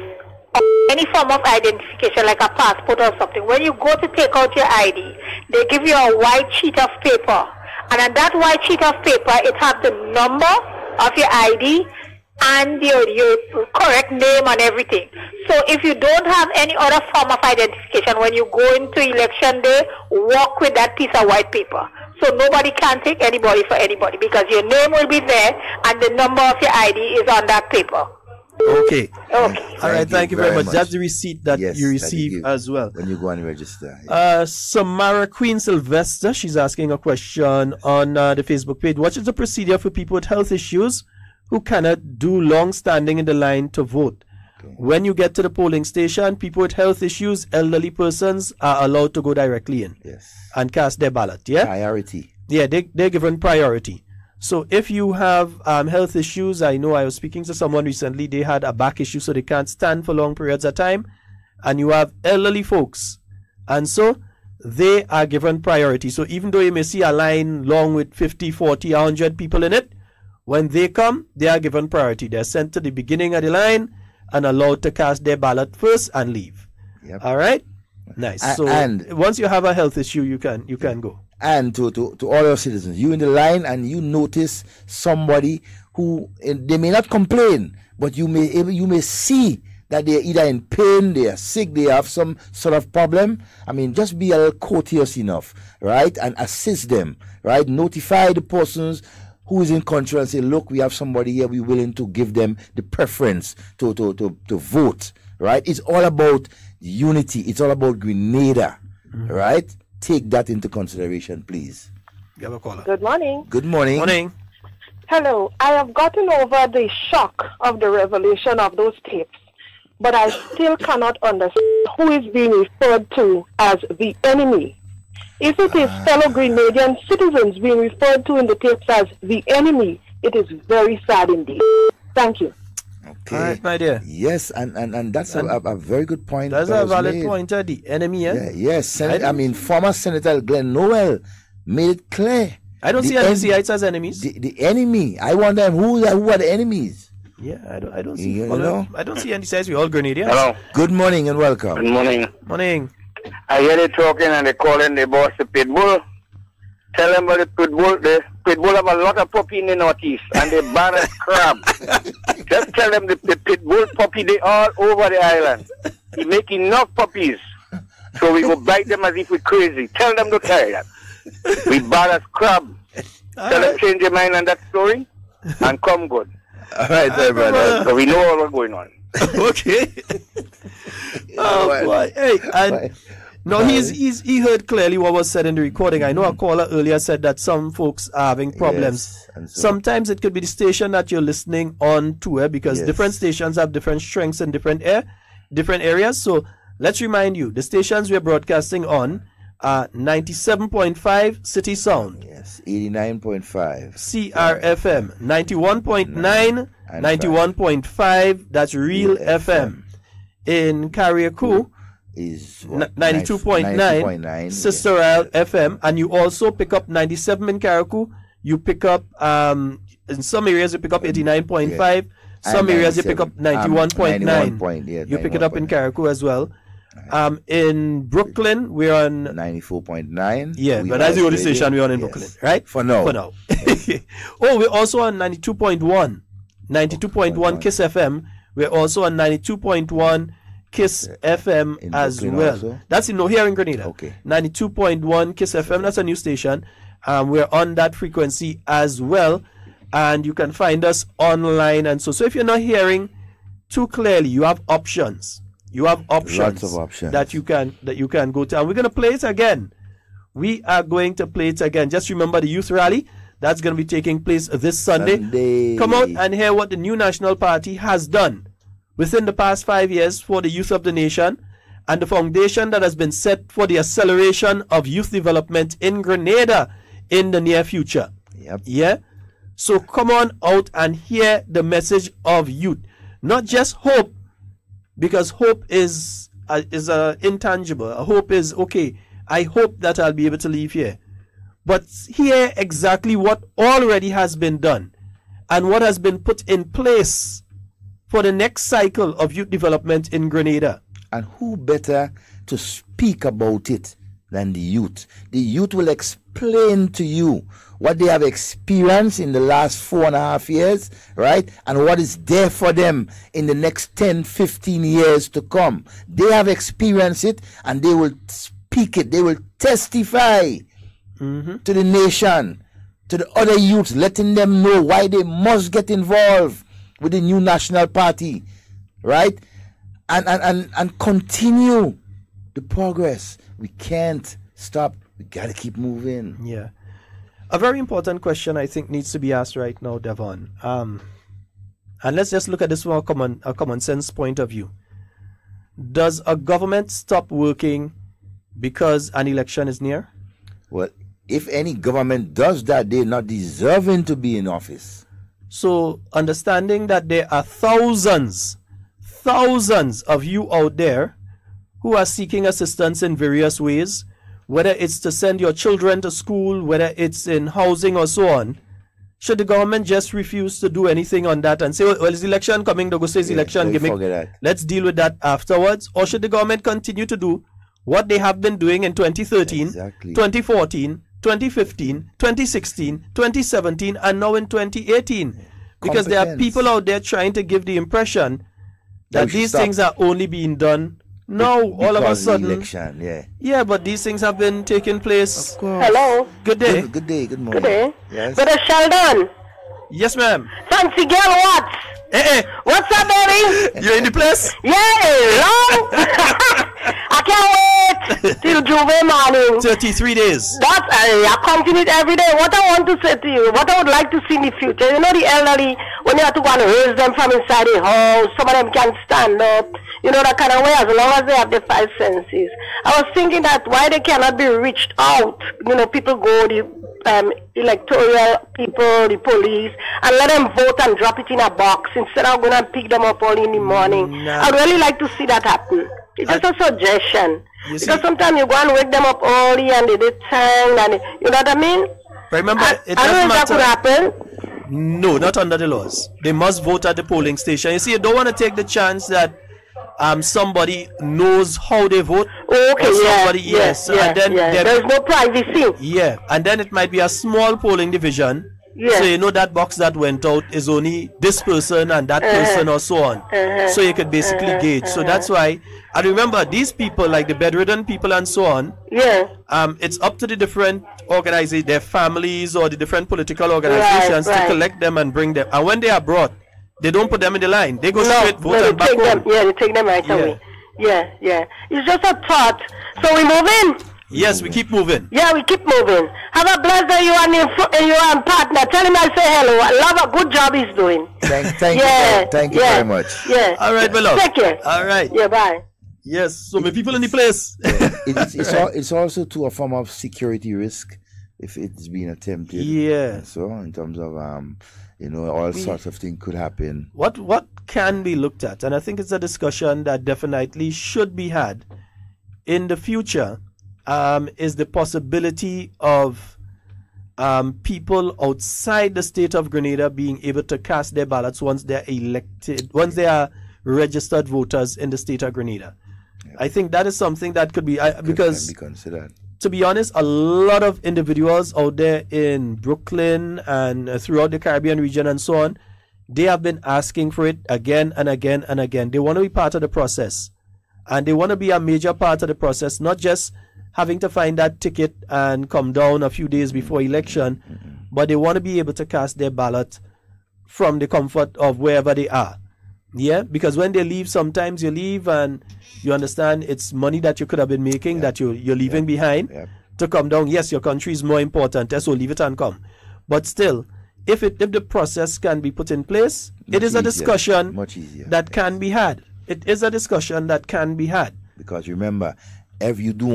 or any form of identification like a passport or something, when you go to take out your ID, they give you a white sheet of paper. And on that white sheet of paper, it has the number of your ID and your correct name and everything. So if you don't have any other form of identification, when you go into election day, walk with that piece of white paper. So nobody can take anybody for anybody because your name will be there and the number of your ID is on that paper. Okay. Okay. All right. Thank you very much. That's the receipt that you receive as well. When you go and register. Samara Queen Sylvester, she's asking a question on the Facebook page. What is the procedure for people with health issues who cannot do long standing in the line to vote? Okay. When you get to the polling station, people with health issues, elderly persons are allowed to go directly in and cast their ballot. Yeah. Priority. Yeah, they're given priority. So if you have health issues, I know I was speaking to someone recently, they had a back issue so they can't stand for long periods of time, and you have elderly folks, and so they are given priority. So even though you may see a line long with 50, 40, 100 people in it, when they come, they are given priority. They're sent to the beginning of the line and allowed to cast their ballot first and leave. Yep. All right? Nice. So and once you have a health issue, you can go. And to all our citizens, you in the line and you notice somebody who who they may not complain, but you may see that they are either in pain, they are sick, they have some sort of problem. I mean, just be a little courteous enough, right? And assist them, right? Notify the persons who is in control and say, look, we have somebody here, we're willing to give them the preference to vote, right? It's all about unity. It's all about Grenada, right? Take that into consideration, please. You have a caller. Good morning. Good morning. Morning. Hello. I have gotten over the shock of the revelation of those tapes, but I still cannot understand who is being referred to as the enemy. If it is fellow Grenadian citizens being referred to in the tapes as the enemy, it is very sad indeed. Thank you. Okay. All right, my dear. Yes, and that's a very good point. That's a valid point, the enemy, yeah? Yes, former Senator Glenn Noel made it clear. I don't see NDCites as enemies. The enemy. I wonder who are the enemies. Yeah, I don't see. I don't see NDCites. We're all Grenadians. Hello. Good morning and welcome. Good morning. Morning. I hear they talking and they calling the boss the pit bull. Tell them about the pit bull. The pit bull have a lot of puppy in the northeast and they bad as crab. Just tell them the pit bull puppy, they all over the island. He make enough puppies. So we go bite them as if we're crazy. Tell them to tell that. We bad as crab. Tell them change your mind on that story and come good. All right, there, brother. So we know all what's going on. Okay. Oh boy. Hey, and no, he heard clearly what was said in the recording. I know a caller earlier said that some folks are having problems. Yes, sometimes it could be the station that you're listening on to, because different stations have different strengths in different areas. So let's remind you, the stations we're broadcasting on are 97.5 City Sound. Yes, 89.5. CRFM, 91.9, 91.5, that's Real FM. In Carriacou is 92.9, Sister Isle FM, and you also pick up 97 in Carriacou. You pick up in some areas you pick up 89.5. Some areas you pick up 91.9. You pick it up in Carriacou as well. In Brooklyn, we're on 94.9. Yeah, but that's the only station we're on in Brooklyn, right? For now. Oh, we're also on 92.1. 92.1 Kiss FM. We're also on 92.1 Kiss FM in as Brooklyn well. Also? That's here in Grenada. Okay. 92.1 Kiss FM. That's a new station. We're on that frequency as well. And you can find us online. And so if you're not hearing too clearly, you have options. You have options. Lots of options that you can go to. And we're going to play it again. We are going to play it again. Just remember the youth rally. That's going to be taking place this Sunday. Come out and hear what the new National Party has done within the past 5 years for the youth of the nation and the foundation that has been set for the acceleration of youth development in Grenada in the near future. Yep. Yeah? So come on out and hear the message of youth. Not just hope, because hope is intangible. Hope is, okay, I hope that I'll be able to leave here. But hear exactly what already has been done and what has been put in place for the next cycle of youth development in Grenada. And who better to speak about it than the youth? The youth will explain to you what they have experienced in the last 4.5 years, right? And what is there for them in the next 10, 15 years to come. They have experienced it and they will speak it. They will testify to the nation, to the other youths, letting them know why they must get involved with the new National Party, right? And continue the progress. We can't stop. We got to keep moving. Yeah. A very important question I think needs to be asked right now, Devon. And let's just look at this from a common sense point of view. Does a government stop working because an election is near? Well, if any government does that, they're not deserving to be in office. So, understanding that there are thousands of you out there who are seeking assistance in various ways, whether it's to send your children to school, whether it's in housing or so on, should the government just refuse to do anything on that and say, well, is the election coming, go say election gimmick, let's deal with that afterwards? Or should the government continue to do what they have been doing in 2013, 2014, 2015, 2016, 2017, and now in 2018? Because there are people out there trying to give the impression that these things are only being done now, all of a sudden. Election, yeah, but these things have been taking place. Hello. Good day. Good day. Good morning. Good day. Yes. Brother Sheldon. Yes, ma'am. Fancy girl, what? What's up, baby? You in the place? Yeah, long. I can't wait till Juve morning. 33 days. That's I continue it every day. What I want to say to you, what I would like to see in the future, you know, the elderly, when you have to go and raise them from inside the house, some of them can't stand up, you know, that kind of way, as long as they have the 5 senses. I was thinking that why they cannot be reached out, you know, people go, the electoral people, the police, and let them vote and drop it in a box instead of going and pick them up early in the morning. I'd really like to see that happen. It's just a suggestion. Because sometimes you go and wake them up early and they did time, and you know what I mean? Remember, it I doesn't don't know if that could matter. happen. No, not under the laws. They must vote at the polling station. You see, you don't want to take the chance that somebody knows how they vote. Okay, somebody, and then there's no privacy. Yeah, and then it might be a small polling division. Yeah. So you know that box that went out is only this person and that person or so on. So you could basically gauge. So that's why, and remember, these people, like the bedridden people and so on, it's up to the different organizations, their families or the different political organizations to collect them and bring them. And when they are brought, they don't put them in the line. They go straight vote and back home. They take them right away. Yeah. It's just a thought. So we move in. Yes, we keep moving. Yeah, we keep moving. Have a blessed day, you and your partner. Tell him I say hello. I love a good job he's doing. Thank you very much. Yeah. All right, my love. Take care. All right. Yeah, bye. Yes, so many people in the place. It's also to a form of security risk if it's being attempted. Yeah. So in terms of all sorts of things could happen. What can be looked at, and I think it's a discussion that definitely should be had in the future, is the possibility of people outside the state of Grenada being able to cast their ballots once they're elected, once they are registered voters in the state of Grenada. Yeah. I think that is something that could be because be considered. To be honest, a lot of individuals out there in Brooklyn and throughout the Caribbean region and so on, they have been asking for it again and again and again. They want to be part of the process, and they want to be a major part of the process, not just having to find that ticket and come down a few days before election, but they want to be able to cast their ballot from the comfort of wherever they are. Yeah, because when they leave, sometimes you leave and you understand it's money that you could have been making that you're leaving behind to come down. Yes, your country is more important, so leave it and come. But still, if the process can be put in place, it is a discussion that can be had. It is a discussion that can be had. Because remember, if you do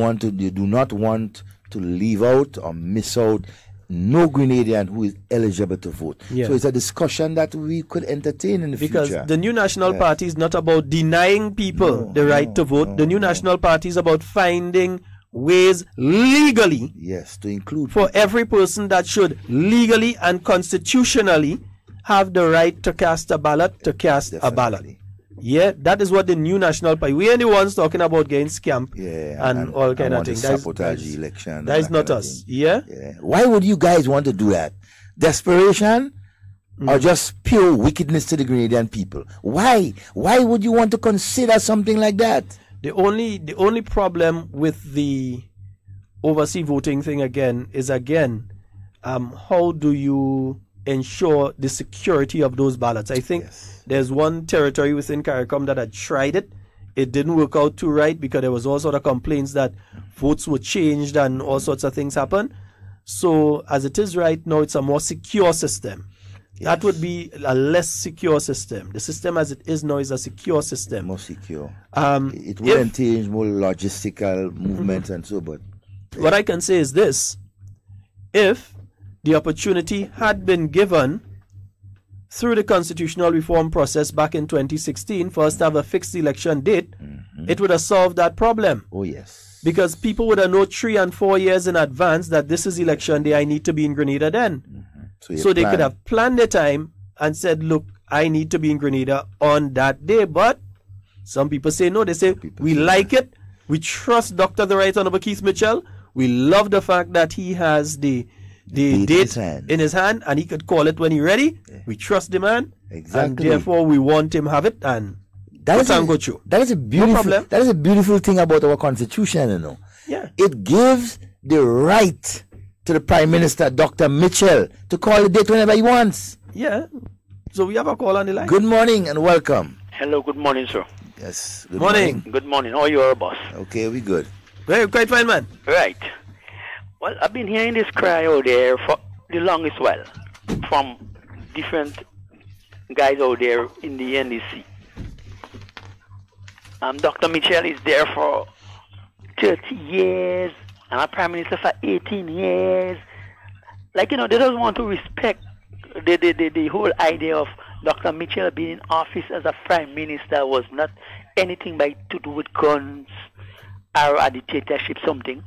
not want to leave out or miss out no Grenadian who is eligible to vote. So it's a discussion that we could entertain in the future. Because the new National Party is not about denying people the right to vote. The new National Party is about finding ways legally to include for every person that should legally and constitutionally have the right to cast a ballot, a ballot. Yeah, that is what the new National Party. We are the ones talking about getting scammed and all kind of things. Sabotage election. That is not us. Yeah? Why would you guys want to do that? Desperation or just pure wickedness to the Grenadian people? Why? Why would you want to consider something like that? The only problem with the overseas voting thing is how do you ensure the security of those ballots? I think there's one territory within CARICOM that had tried it. It didn't work out too right because there was all sort of complaints that votes were changed and all sorts of things happened. So as it is right now, it's a more secure system. That would be a less secure system. The system as it is now is a secure system. More secure. It will entail more logistical movements and so, but what I can say is this: if the opportunity had been given through the constitutional reform process back in 2016 for us to have a fixed election date, it would have solved that problem. Oh, yes. Because people would have known 3 and 4 years in advance that this is election day, I need to be in Grenada then. So they could have planned their time and said, look, I need to be in Grenada on that day. But some people say no. They say, we like it. We trust Dr. the Right Honorable Keith Mitchell. We love the fact that he has the the date in his hand, and he could call it when he's ready. Yeah. We trust the man. Exactly. And therefore, we want him have it, and that is a beautiful. No that is a beautiful thing about our constitution, you know. Yeah. It gives the right to the Prime Minister, Dr. Mitchell, to call the date whenever he wants. Yeah. So we have a call on the line. Good morning and welcome. Hello, good morning, sir. Yes. Good morning. Good morning. How are you, boss? Okay, we good. Very quite fine, man. Right. Well, I've been hearing this cry out there for the longest while from different guys out there in the NDC. Dr. Mitchell is there for 30 years, and our Prime Minister for 18 years. Like, you know, they don't want to respect the whole idea of Dr. Mitchell being in office as a Prime Minister was not anything to do with guns or a dictatorship, something.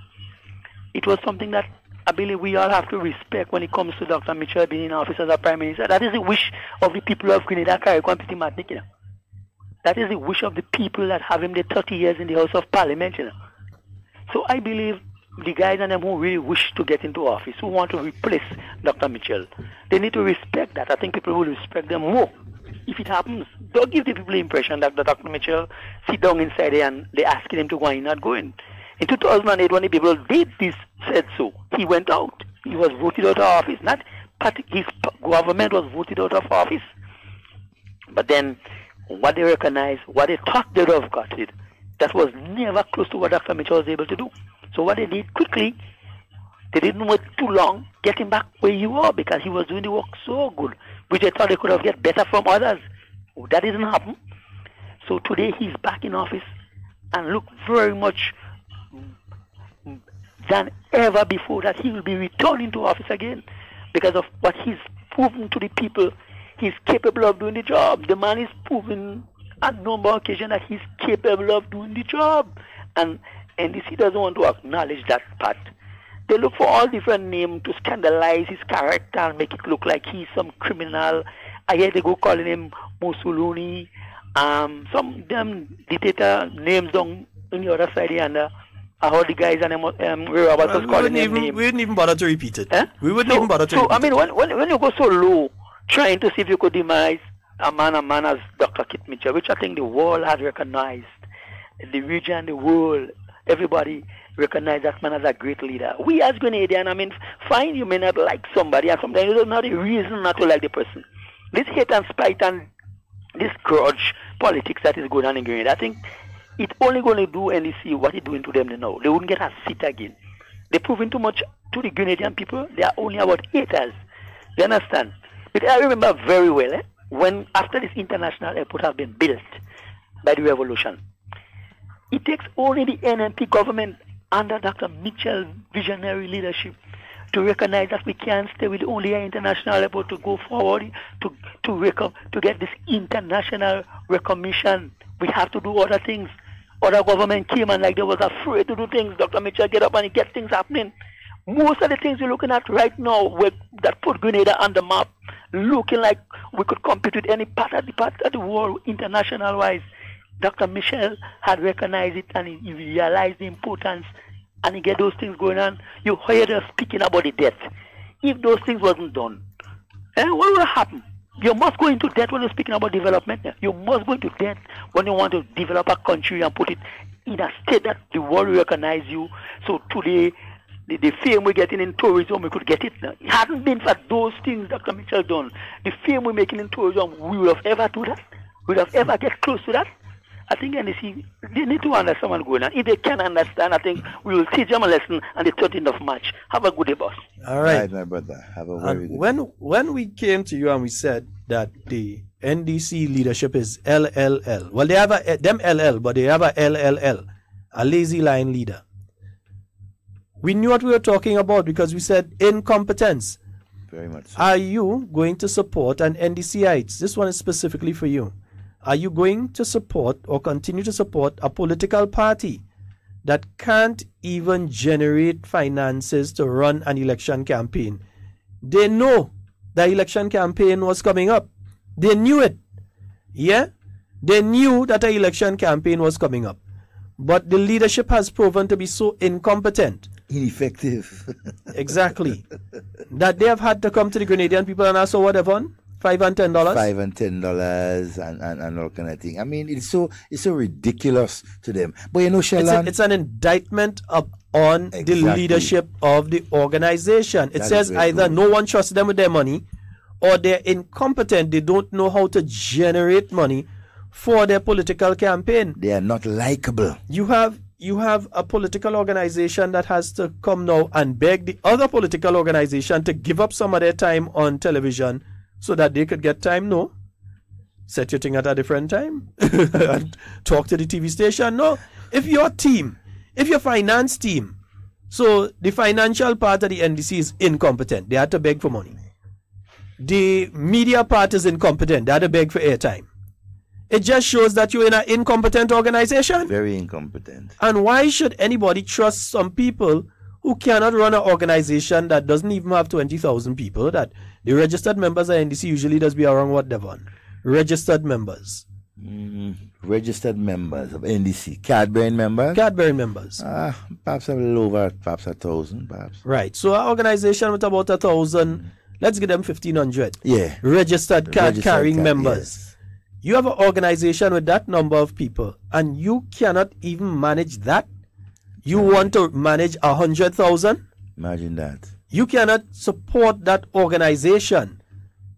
It was something that I believe we all have to respect when it comes to Dr. Mitchell being in office as a Prime Minister. That is the wish of the people of Grenada, Carriacou, and Petit-Martinique, you know. That is the wish of the people that have him the 30 years in the House of Parliament, you know. So I believe the guys and them who really wish to get into office, who want to replace Dr. Mitchell, they need to respect that. I think people will respect them more if it happens. Don't give the people the impression that Dr. Mitchell sit down inside there and they asking him to go and he's not going. In 2008, when the people did this, said so, he went out. He was voted out of office. Not his government was voted out of office. But then, what they recognized, what they thought they would have got it, that was never close to what Dr. Mitchell was able to do. So what they did quickly, they didn't wait too long, get him back where he was, because he was doing the work so good, which they thought they could have get better from others. That didn't happen. So today he's back in office and look very much than ever before that he will be returning to office again because of what he's proven to the people. He's capable of doing the job. The man is proven on number of occasions that he's capable of doing the job. And NDC doesn't want to acknowledge that part. They look for all different names to scandalize his character and make it look like he's some criminal. I hear they go calling him Mussolini. Some them dictator names down on the other side here, and I heard the guys and Roberts was calling him names. We wouldn't even bother to repeat it. Eh? We wouldn't even bother to repeat it. I mean, when you go so low, trying to see if you could demise a man as Dr. Kit Mitchell, which I think the world has recognized, the region, the world, everybody recognize that man as a great leader. We as Grenadian, I mean, fine, you may not like somebody, and sometimes there's not a reason not to like the person. This hate and spite and this grudge politics that is going on in Grenada, I think it's only going to do NDC what it's doing to them now. They wouldn't get a seat again. They're proving too much to the Grenadian people. They are only about haters. You understand? But I remember very well, when after this international airport has been built by the revolution, it takes only the NNP government under Dr. Mitchell's visionary leadership to recognize that we can't stay with only an international airport to go forward to get this international recognition. We have to do other things. Other government came and like they was afraid to do things. Dr. Mitchell get up and he get things happening. Most of the things we're looking at right now that put Grenada on the map, looking like we could compete with any part of the world international wise. Dr. Mitchell had recognized it and he realized the importance and he get those things going on. You heard us speaking about the debt. If those things wasn't done, what would happen? You must go into debt when you're speaking about development. You must go into debt when you want to develop a country and put it in a state that the world will recognize you. So today, the fame we're getting in tourism, we could get it now. It hadn't been for those things Dr. Mitchell done. The fame we're making in tourism, we would have ever do that? We would have ever get close to that? I think NDC, they need to understand what's going on. If they can understand, I think we will teach them a lesson on the 13th of March. Have a good day, boss. All right. My brother. Have a very good day. When we came to you and we said that the NDC leadership is LLL, well, they have them LL, but they have a LLL, a lazy line leader. We knew what we were talking about because we said incompetence. Very much so. Are you going to support an NDCites? This one is specifically for you. Are you going to support or continue to support a political party that can't even generate finances to run an election campaign? They know the election campaign was coming up. They knew it. Yeah? They knew that an election campaign was coming up. But the leadership has proven to be so incompetent ineffective. Exactly. That they have had to come to the Grenadian people and ask, so what, Devon? $5 and $10? $5 and $10 and all kind of thing. I mean, it's so ridiculous to them. But you know, Sheldon, it's an indictment on the leadership of the organization. It says either no one trusts them with their money, or they're incompetent. They don't know how to generate money for their political campaign. They are not likable. You have a political organization that has to come now and beg the other political organization to give up some of their time on television so that they could get time. No. Set your thing at a different time and talk to the TV station. No. If your finance team, so the financial part of the NDC is incompetent, they had to beg for money. The media part is incompetent, they had to beg for airtime. It just shows that you're in an incompetent organization. Very incompetent. And why should anybody trust some people who cannot run an organization that doesn't even have 20,000 people? That the registered members of NDC usually does be around what, Devon? Registered members. Registered members of NDC. Card-bearing members? Card-bearing members. Perhaps a little over, perhaps 1,000, perhaps. Right. So an organization with about 1,000, let's give them 1,500. Yeah. Registered card-carrying members. Yes. You have an organization with that number of people, and you cannot even manage that. You want to manage 100,000? Imagine that. You cannot support that organization.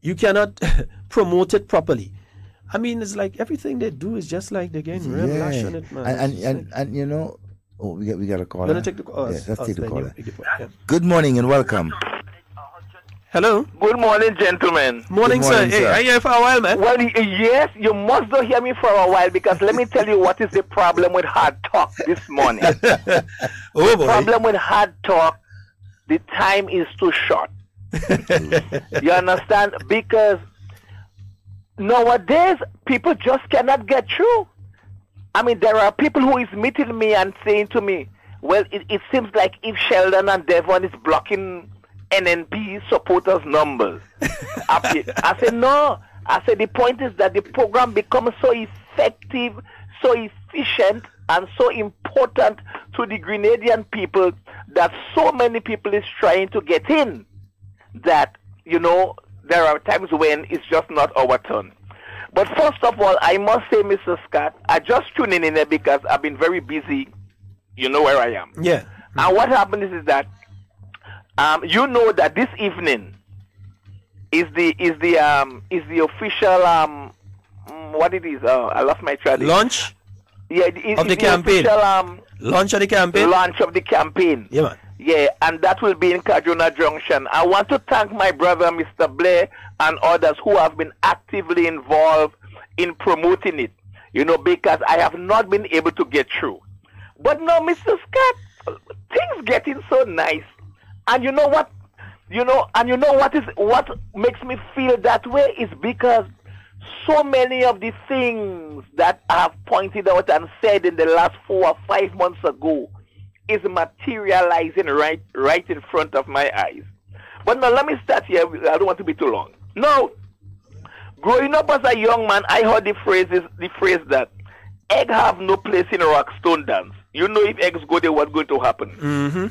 You cannot promote it properly. I mean, it's like everything they do is just like they're getting real lash on it, man. And you know, we got a caller. Gonna take the call. Yes, let's take the caller. Yeah. Good morning and welcome. Hello. Good morning, gentlemen. Morning, sir. Hey, are you here for a while, man? Well, yes, you must not hear me for a while, because let me tell you what is the problem with hard talk this morning. The problem with hard talk, the time is too short. You understand? Because nowadays, people just cannot get through. I mean, there are people who is meeting me and saying to me, well, it seems like if Sheldon and Devon is blocking NNP supporters' numbers. I said, no. I said, the point is that the program becomes so effective, so efficient, and so important to the Grenadian people that so many people is trying to get in that, you know, there are times when it's just not our turn. But first of all, I must say, Mr. Scott, I just tuned in there because I've been very busy. You know where I am. Yeah. And what happened is that you know that this evening is the official what it is? I lost my track. Launch. Yeah, of the campaign. Launch of the campaign. Launch of the campaign. Yeah, man. Yeah, and that will be in Kaduna Junction. I want to thank my brother, Mr. Blair, and others who have been actively involved in promoting it. You know, because I have not been able to get through. But now, Mr. Scott, things getting so nice. And you know what? What makes me feel that way is because so many of the things that I have pointed out and said in the last 4 or 5 months ago is materializing right in front of my eyes. But now let me start here. I don't want to be too long. Now, growing up as a young man, I heard the phrase that egg have no place in a rock stone dance. You know, if eggs go there, what's going to happen? Mm-hmm.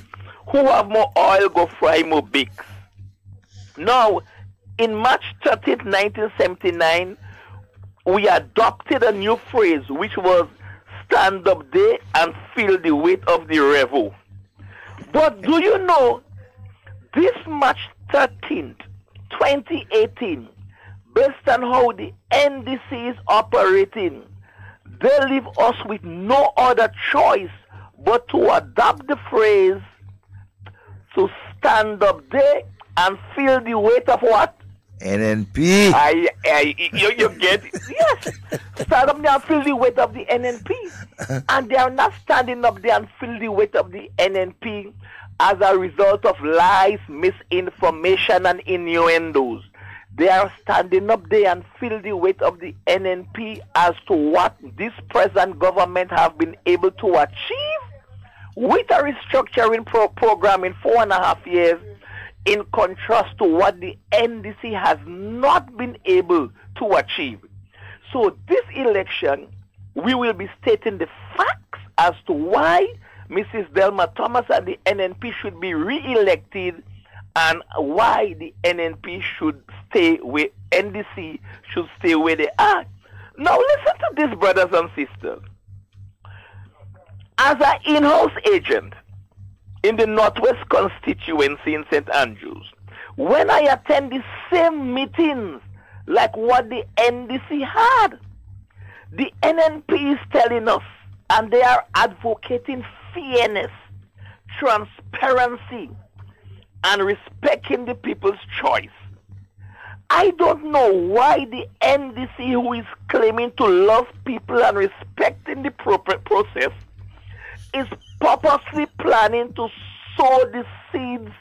Who have more oil go fry more big. Now, in March 30th, 1979, we adopted a new phrase, which was stand up there and feel the weight of the revel. But do you know, this March 13th, 2018, based on how the NDC is operating, they leave us with no other choice but to adopt the phrase to stand up there and feel the weight of what? NNP. You get it? Yes. Stand up there and feel the weight of the NNP. And they are not standing up there and feel the weight of the NNP as a result of lies, misinformation, and innuendos. They are standing up there and feel the weight of the NNP as to what this present government have been able to achieve with a restructuring program in 4.5 years, in contrast to what the NDC has not been able to achieve. So this election, we will be stating the facts as to why Mrs. Delma Thomas and the NNP should be re-elected, and why the NNP should stay where NDC should stay where they are. Now listen to this, brothers and sisters. As an in-house agent in the Northwest constituency in St. Andrews, when I attend the same meetings like what the NDC had, the NNP is telling us, and they are advocating fairness, transparency, and respecting the people's choice. I don't know why the NDC, who is claiming to love people and respecting the process, is purposely planning to sow the seeds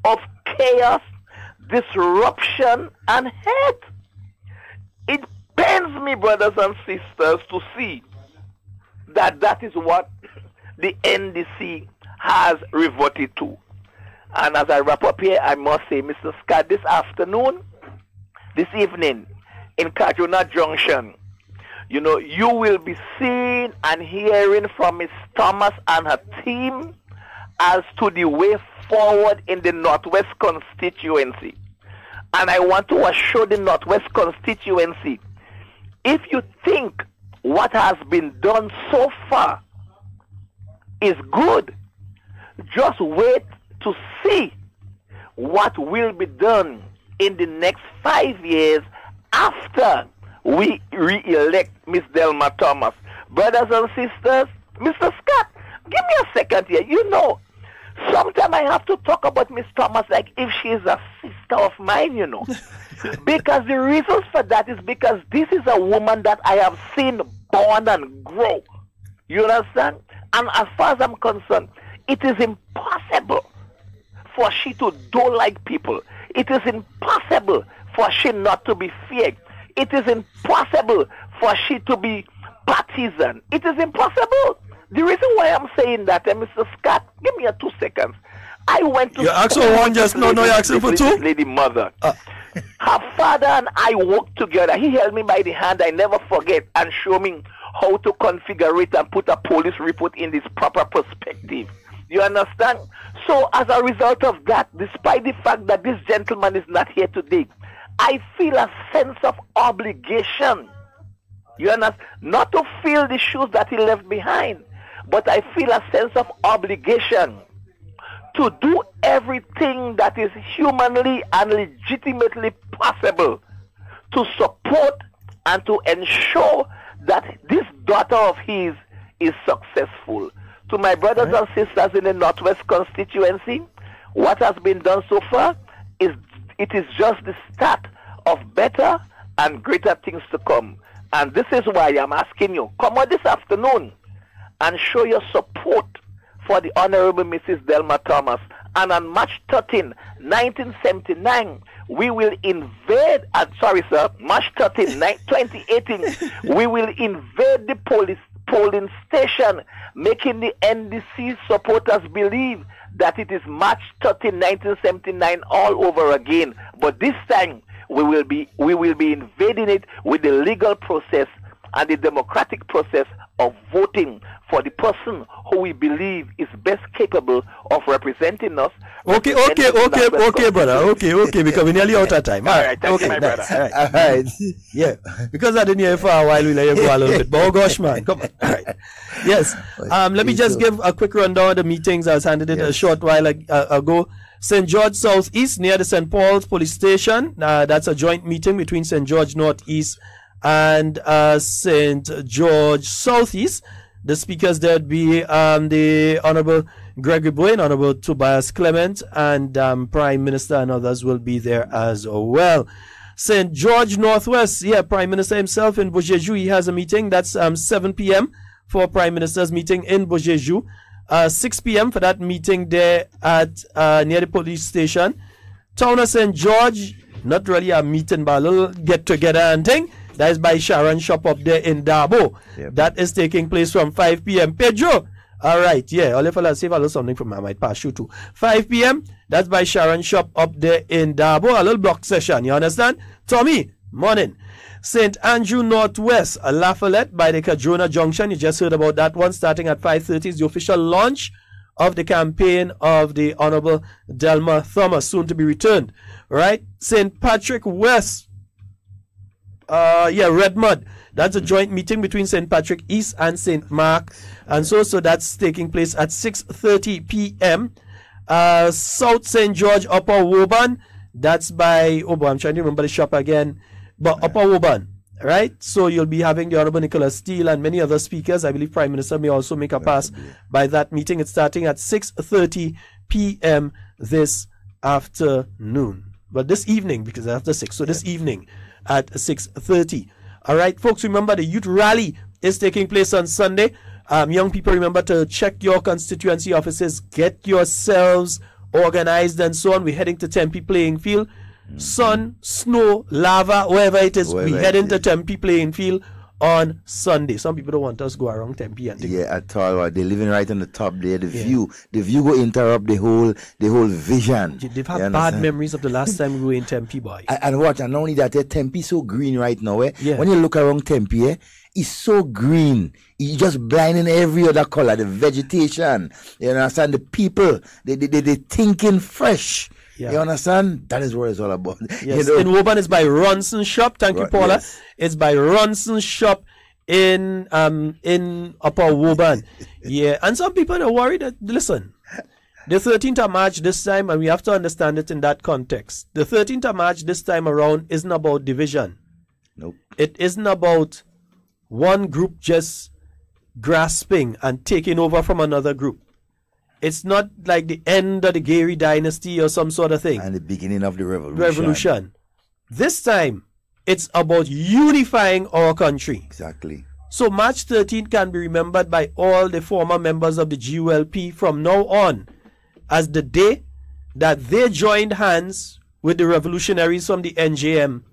of chaos, disruption, and hate. It pains me, brothers and sisters, to see that that is what the NDC has reverted to. And as I wrap up here, I must say, Mr. Scott, this evening in Cajuna Junction, you know, you will be seeing and hearing from Ms. Thomas and her team as to the way forward in the Northwest constituency. And I want to assure the Northwest constituency, if you think what has been done so far is good, just wait to see what will be done in the next 5 years after we re-elect Miss Delma Thomas. Brothers and sisters, Mr. Scott, give me a second here. You know, sometimes I have to talk about Miss Thomas like if she is a sister of mine, you know. Because the reasons for that is because this is a woman that I have seen born and grow. You understand? And as far as I'm concerned, it is impossible for she to don't like people. It is impossible for she not to be fair. It is impossible for she to be partisan. It is impossible. The reason why I'm saying that, Mr. Scott, give me 2 seconds. I went to... You asked for one just now, no, you asking for two? Lady mother. Her father and I worked together. He held me by the hand, I never forget, and showed me how to configure it and put a police report in this proper perspective. You understand? So as a result of that, despite the fact that this gentleman is not here today, I feel a sense of obligation. You understand? Not to fill the shoes that he left behind, but I feel a sense of obligation to do everything that is humanly and legitimately possible to support and to ensure that this daughter of his is successful. To my brothers and sisters in the Northwest constituency, what has been done so far is just the start of better and greater things to come. And this is why I'm asking you, come out this afternoon and show your support for the Honorable Mrs. Delma Thomas. And on March 13, 1979, we will invade, March 13, 2018, we will invade the polling station, making the NDC supporters believe that it is March 13, 1979 all over again. But this time, we will be invading it with the legal process and the democratic process of voting for the person who we believe is best capable of representing us. Okay, brother. Okay, because we're nearly out of time. All right, thank you, my brother. All right. Yeah, because I didn't hear you for a while, we'll let you go a little bit. But oh gosh, man, come on. All right. Yes. Let me just give a quick rundown of the meetings. I was handed it a short while ago. St. George Southeast near the St. Paul's police station. That's a joint meeting between St. George Northeast and St. George Southeast. The speakers there would be the Honorable Gregory Boyne, Honorable Tobias Clement, and Prime Minister and others will be there as well. St. George Northwest, Prime Minister himself in Bojeju, he has a meeting. That's 7 p.m. for Prime Minister's meeting in Bojeju. 6 p.m. for that meeting there at near the police station. Town of St. George, not really a meeting, but a little get-together and thing. That is by Sharon Shop up there in Dabo. Yep. That is taking place from 5 p.m. Pedro, all right, all if I see if I lose something from I might pass you to 5 p.m. That's by Sharon Shop up there in Dabo. A little block session, you understand? Tommy, morning. St. Andrew Northwest, Lafayette by the Cadrona Junction. You just heard about that one. Starting at 5:30 is the official launch of the campaign of the Honorable Delma Thomas, soon to be returned. Right? St. Patrick West, Redmond. That's a joint meeting between St. Patrick East and St. Mark. And so that's taking place at 6:30 p.m. South St. George, Upper Woburn. That's by, I'm trying to remember the shop again. But Upper Woburn, right? So you'll be having the Honorable Nicholas Steele and many other speakers. I believe Prime Minister may also make a pass by that meeting. It's starting at 6:30 p.m. this afternoon. But this evening, because after 6. So this evening at 6:30. All right, folks, remember the youth rally is taking place on Sunday. Young people, remember to check your constituency offices, get yourselves organized and so on. We're heading to Tempe Playing Field. Sun, snow, lava, wherever it is, we head into Tempe Playing Field on Sunday. Some people don't want us to go around Tempe and yeah, at all. They're living right on the top there. The view will interrupt the whole vision. They've had bad memories of the last time we were in Tempe, boy. And watch, and not only that, Tempe so green right now. When you look around Tempe, it's so green. It's just blinding every other color. The vegetation, you understand? The people, they thinking fresh. Yeah. You understand? That is what it's all about. Yes. In Woburn, it's by Ronson Shop. Thank you, Paula. Yes. It's by Ronson Shop in Upper Woburn. Yeah. And some people are worried that, listen, the 13th of March this time, and we have to understand it in that context. The 13th of March this time around isn't about division. Nope. It isn't about one group just grasping and taking over from another group. It's not like the end of the Gary dynasty or some sort of thing. And the beginning of the revolution. This time, it's about unifying our country. Exactly. So March 13th can be remembered by all the former members of the GULP from now on as the day that they joined hands with the revolutionaries from the NJM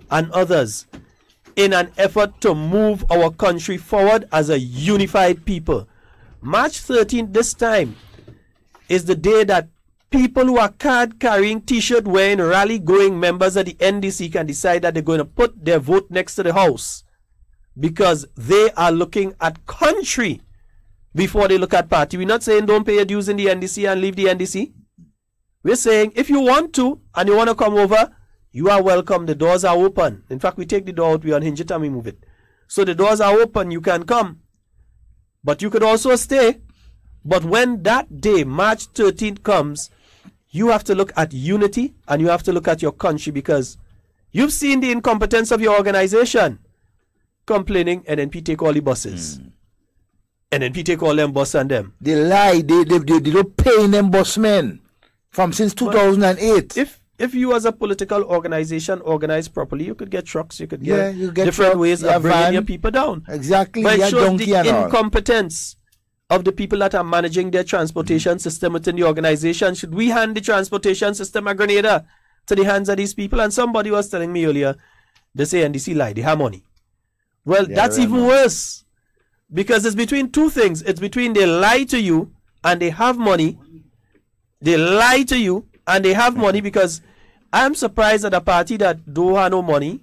and others in an effort to move our country forward as a unified people. March 13th this time is the day that people who are card-carrying, T-shirt wearing, rally-going members of the NDC can decide that they're going to put their vote next to the House because they are looking at country before they look at party. We're not saying don't pay your dues in the NDC and leave the NDC. We're saying if you want to and you want to come over, you are welcome. The doors are open. In fact, we take the door out, we unhinge it and we move it. So the doors are open, you can come. But you could also stay. But when that day, March 13th comes, you have to look at unity and you have to look at your country because you've seen the incompetence of your organization. Complaining, NNP take all the buses. NNP take all them bus and them. They lie. They don't pay them busmen from since 2008. If you as a political organization organized properly, you could get trucks, you could get different ways of bringing your people down. Exactly. But it shows the incompetence of the people that are managing their transportation system within the organization. Should we hand the transportation system a Grenada to the hands of these people? And somebody was telling me earlier, they say NDC lie, they have money. Well, that's even worse. Because it's between two things. It's between they lie to you and they have money. They lie to you and they have money because I'm surprised that a party that don't have no money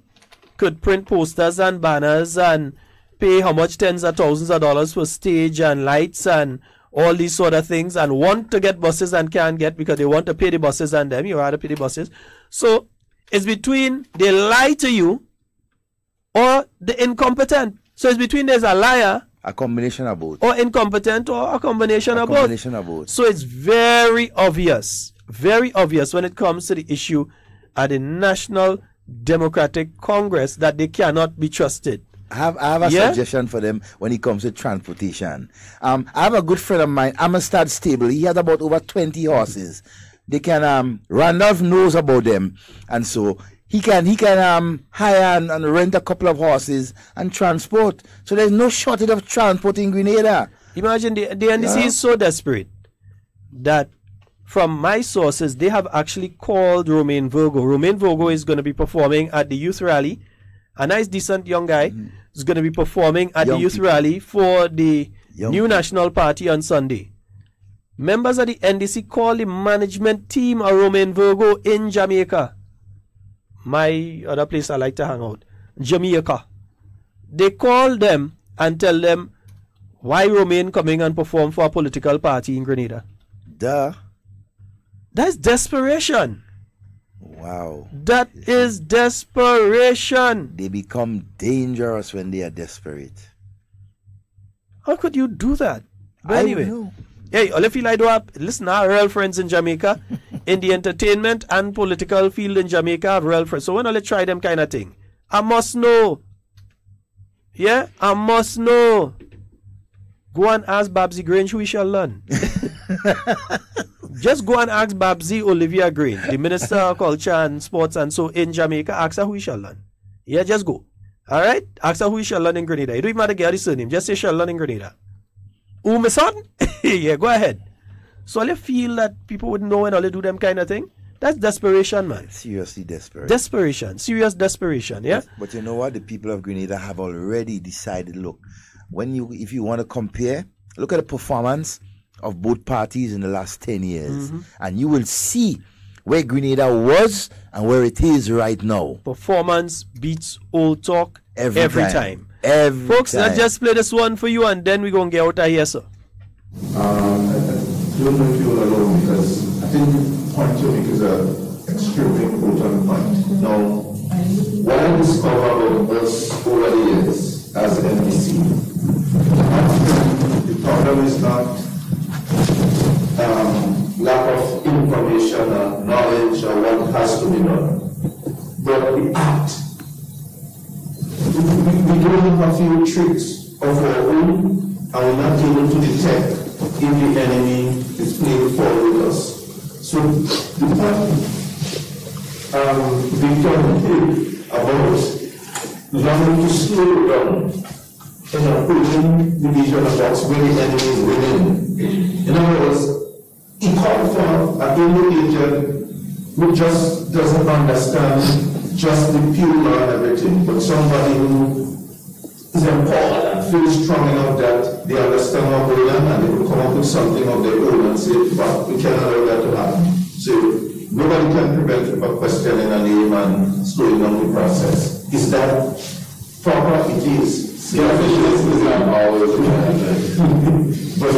could print posters and banners and pay how much tens of thousands of dollars for stage and lights and all these sort of things and want to get buses and can't get because they want to pay the buses and them. You rather pay the buses. So it's between they lie to you or the incompetent. So it's between there's a liar, a combination of both, or incompetent, or a combination of both. So it's very obvious when it comes to the issue at the National Democratic Congress that they cannot be trusted. I have a suggestion for them when it comes to transportation. I have a good friend of mine, Amistad Stable. He has about over 20 horses. They can Randolph knows about them, and so he can hire and rent a couple of horses and transport. So there's no shortage of transport in Grenada. Imagine the NDC is so desperate that from my sources they have actually called Romain Virgo. Romain Virgo is going to be performing at the youth rally. A nice decent young guy is going to be performing at the youth rally for the new National Party on Sunday. Members of the NDC call the management team of Romain Virgo in Jamaica. My other place I like to hang out. Jamaica. They call them and tell them why Romain coming and perform for a political party in Grenada. Duh. That's desperation. Wow. That is desperation. They become dangerous when they are desperate. How could you do that? But anyway, hey, all feel I do have, listen, I have real friends in Jamaica, in the entertainment and political field in Jamaica, I have real friends. So when I try them kind of thing, I must know. Yeah, I must know. Go and ask Babsy Grange who we shall learn. Just go and ask Babsy Olivia Grange, the Minister of Culture and Sports and so in Jamaica, ask her who we shall learn. Yeah, just go. All right? Ask her who we shall learn in Grenada. You don't even have to get the surname. Just say shall learn in Grenada. Who, my son? Yeah, go ahead. So I feel that people would know and all they do them kind of thing. That's desperation, man. Seriously desperate. Desperation. Serious desperation, yeah? But you know what? The people of Grenada have already decided, look, if you want to compare, look at the performance of both parties in the last 10 years. And you will see where Grenada was and where it is right now. Performance beats old talk every time. Folks, time. let's just play this one for you and then we're going to get out of here, sir. I don't know if you will allow me because I think the point you make is an extremely important point. Now, what I discovered about us over the years as NBC, the problem is not lack of information or knowledge or what has to be done, but the act. We do have a few tricks of our own, and we're not able to detect if the enemy is playing forward with us. So the point Victor made about learning to slow down and putting the vision about where the enemy is winning. In other words, he called for an individual who just doesn't understand just the pure law and everything, but somebody who is empowered and feels strong enough that they understand what's going on and they will come up with something of their own and say, but we cannot allow that to happen. So nobody can prevent you from questioning a name and slowing down the process. Is that proper? It is. Selfishness is not always a bad thing. But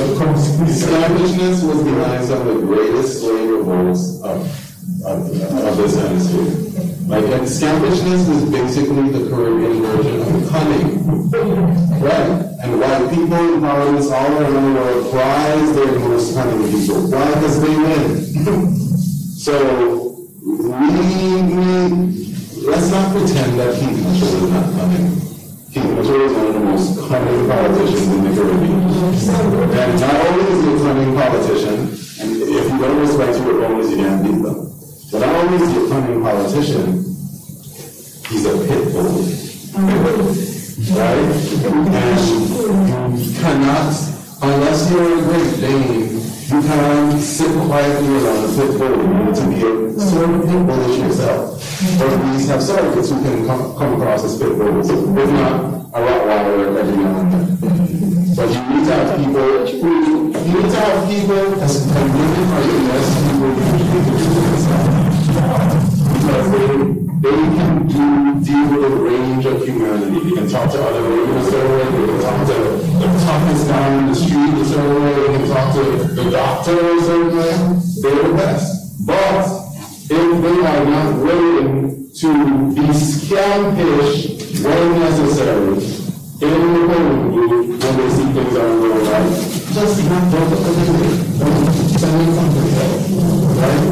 selfishness was behind some of the greatest slave revolts of this hemisphere. Like, and selfishness is basically the Caribbean version of cunning. Right? And why people in parliaments all around the world prize their most cunning people. Why? Because they win. So, let's not pretend that Keith Mitchell is not cunning. Keith Mitchell is one of the most cunning politicians in the Caribbean. And not only is he a cunning politician, and if you don't respect your opponents, you can't beat them. But not only is he a cunning politician, he's a pit bull. Right? And you cannot, unless you're a Great Dane, you cannot sit quietly around a pit bull. You need to be a sort of pit bullish yourself. Or at least have surrogates who can come across as pit bulls. If not, a Rottweiler every now and then. But you need to have people as women are the best people usually to do this stuff. Because they can deal with a range of humanity. They can talk to other women a certain way, they can talk to the toughest guy in the street a certain way, they can talk to the doctor a certain way. They're the best. But if they are not willing to be scampish when necessary in the polling booth when they see things aren't going right, just not don't send something, right?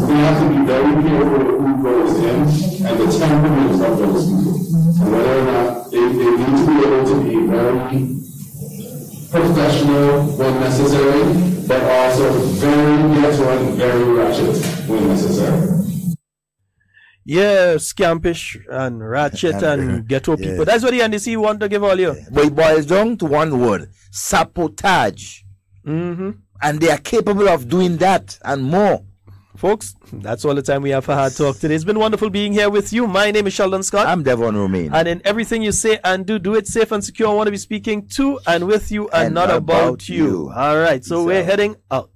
We have to be very careful with who goes in and the temperaments of those people. And whether or not they need to be able to be very professional when necessary, but also very ghetto and very ratchet when necessary. Yeah, scampish and ratchet and ghetto people. That's what the NDC want to give all you. But it boils down to one word: sabotage. And they are capable of doing that and more. Folks, that's all the time we have for Hard Talk today. It's been wonderful being here with you. My name is Sheldon Scott. I'm Devon Romain. And in everything you say and do it safe and secure. I want to be speaking to and with you and not about you. All right, so we're heading out.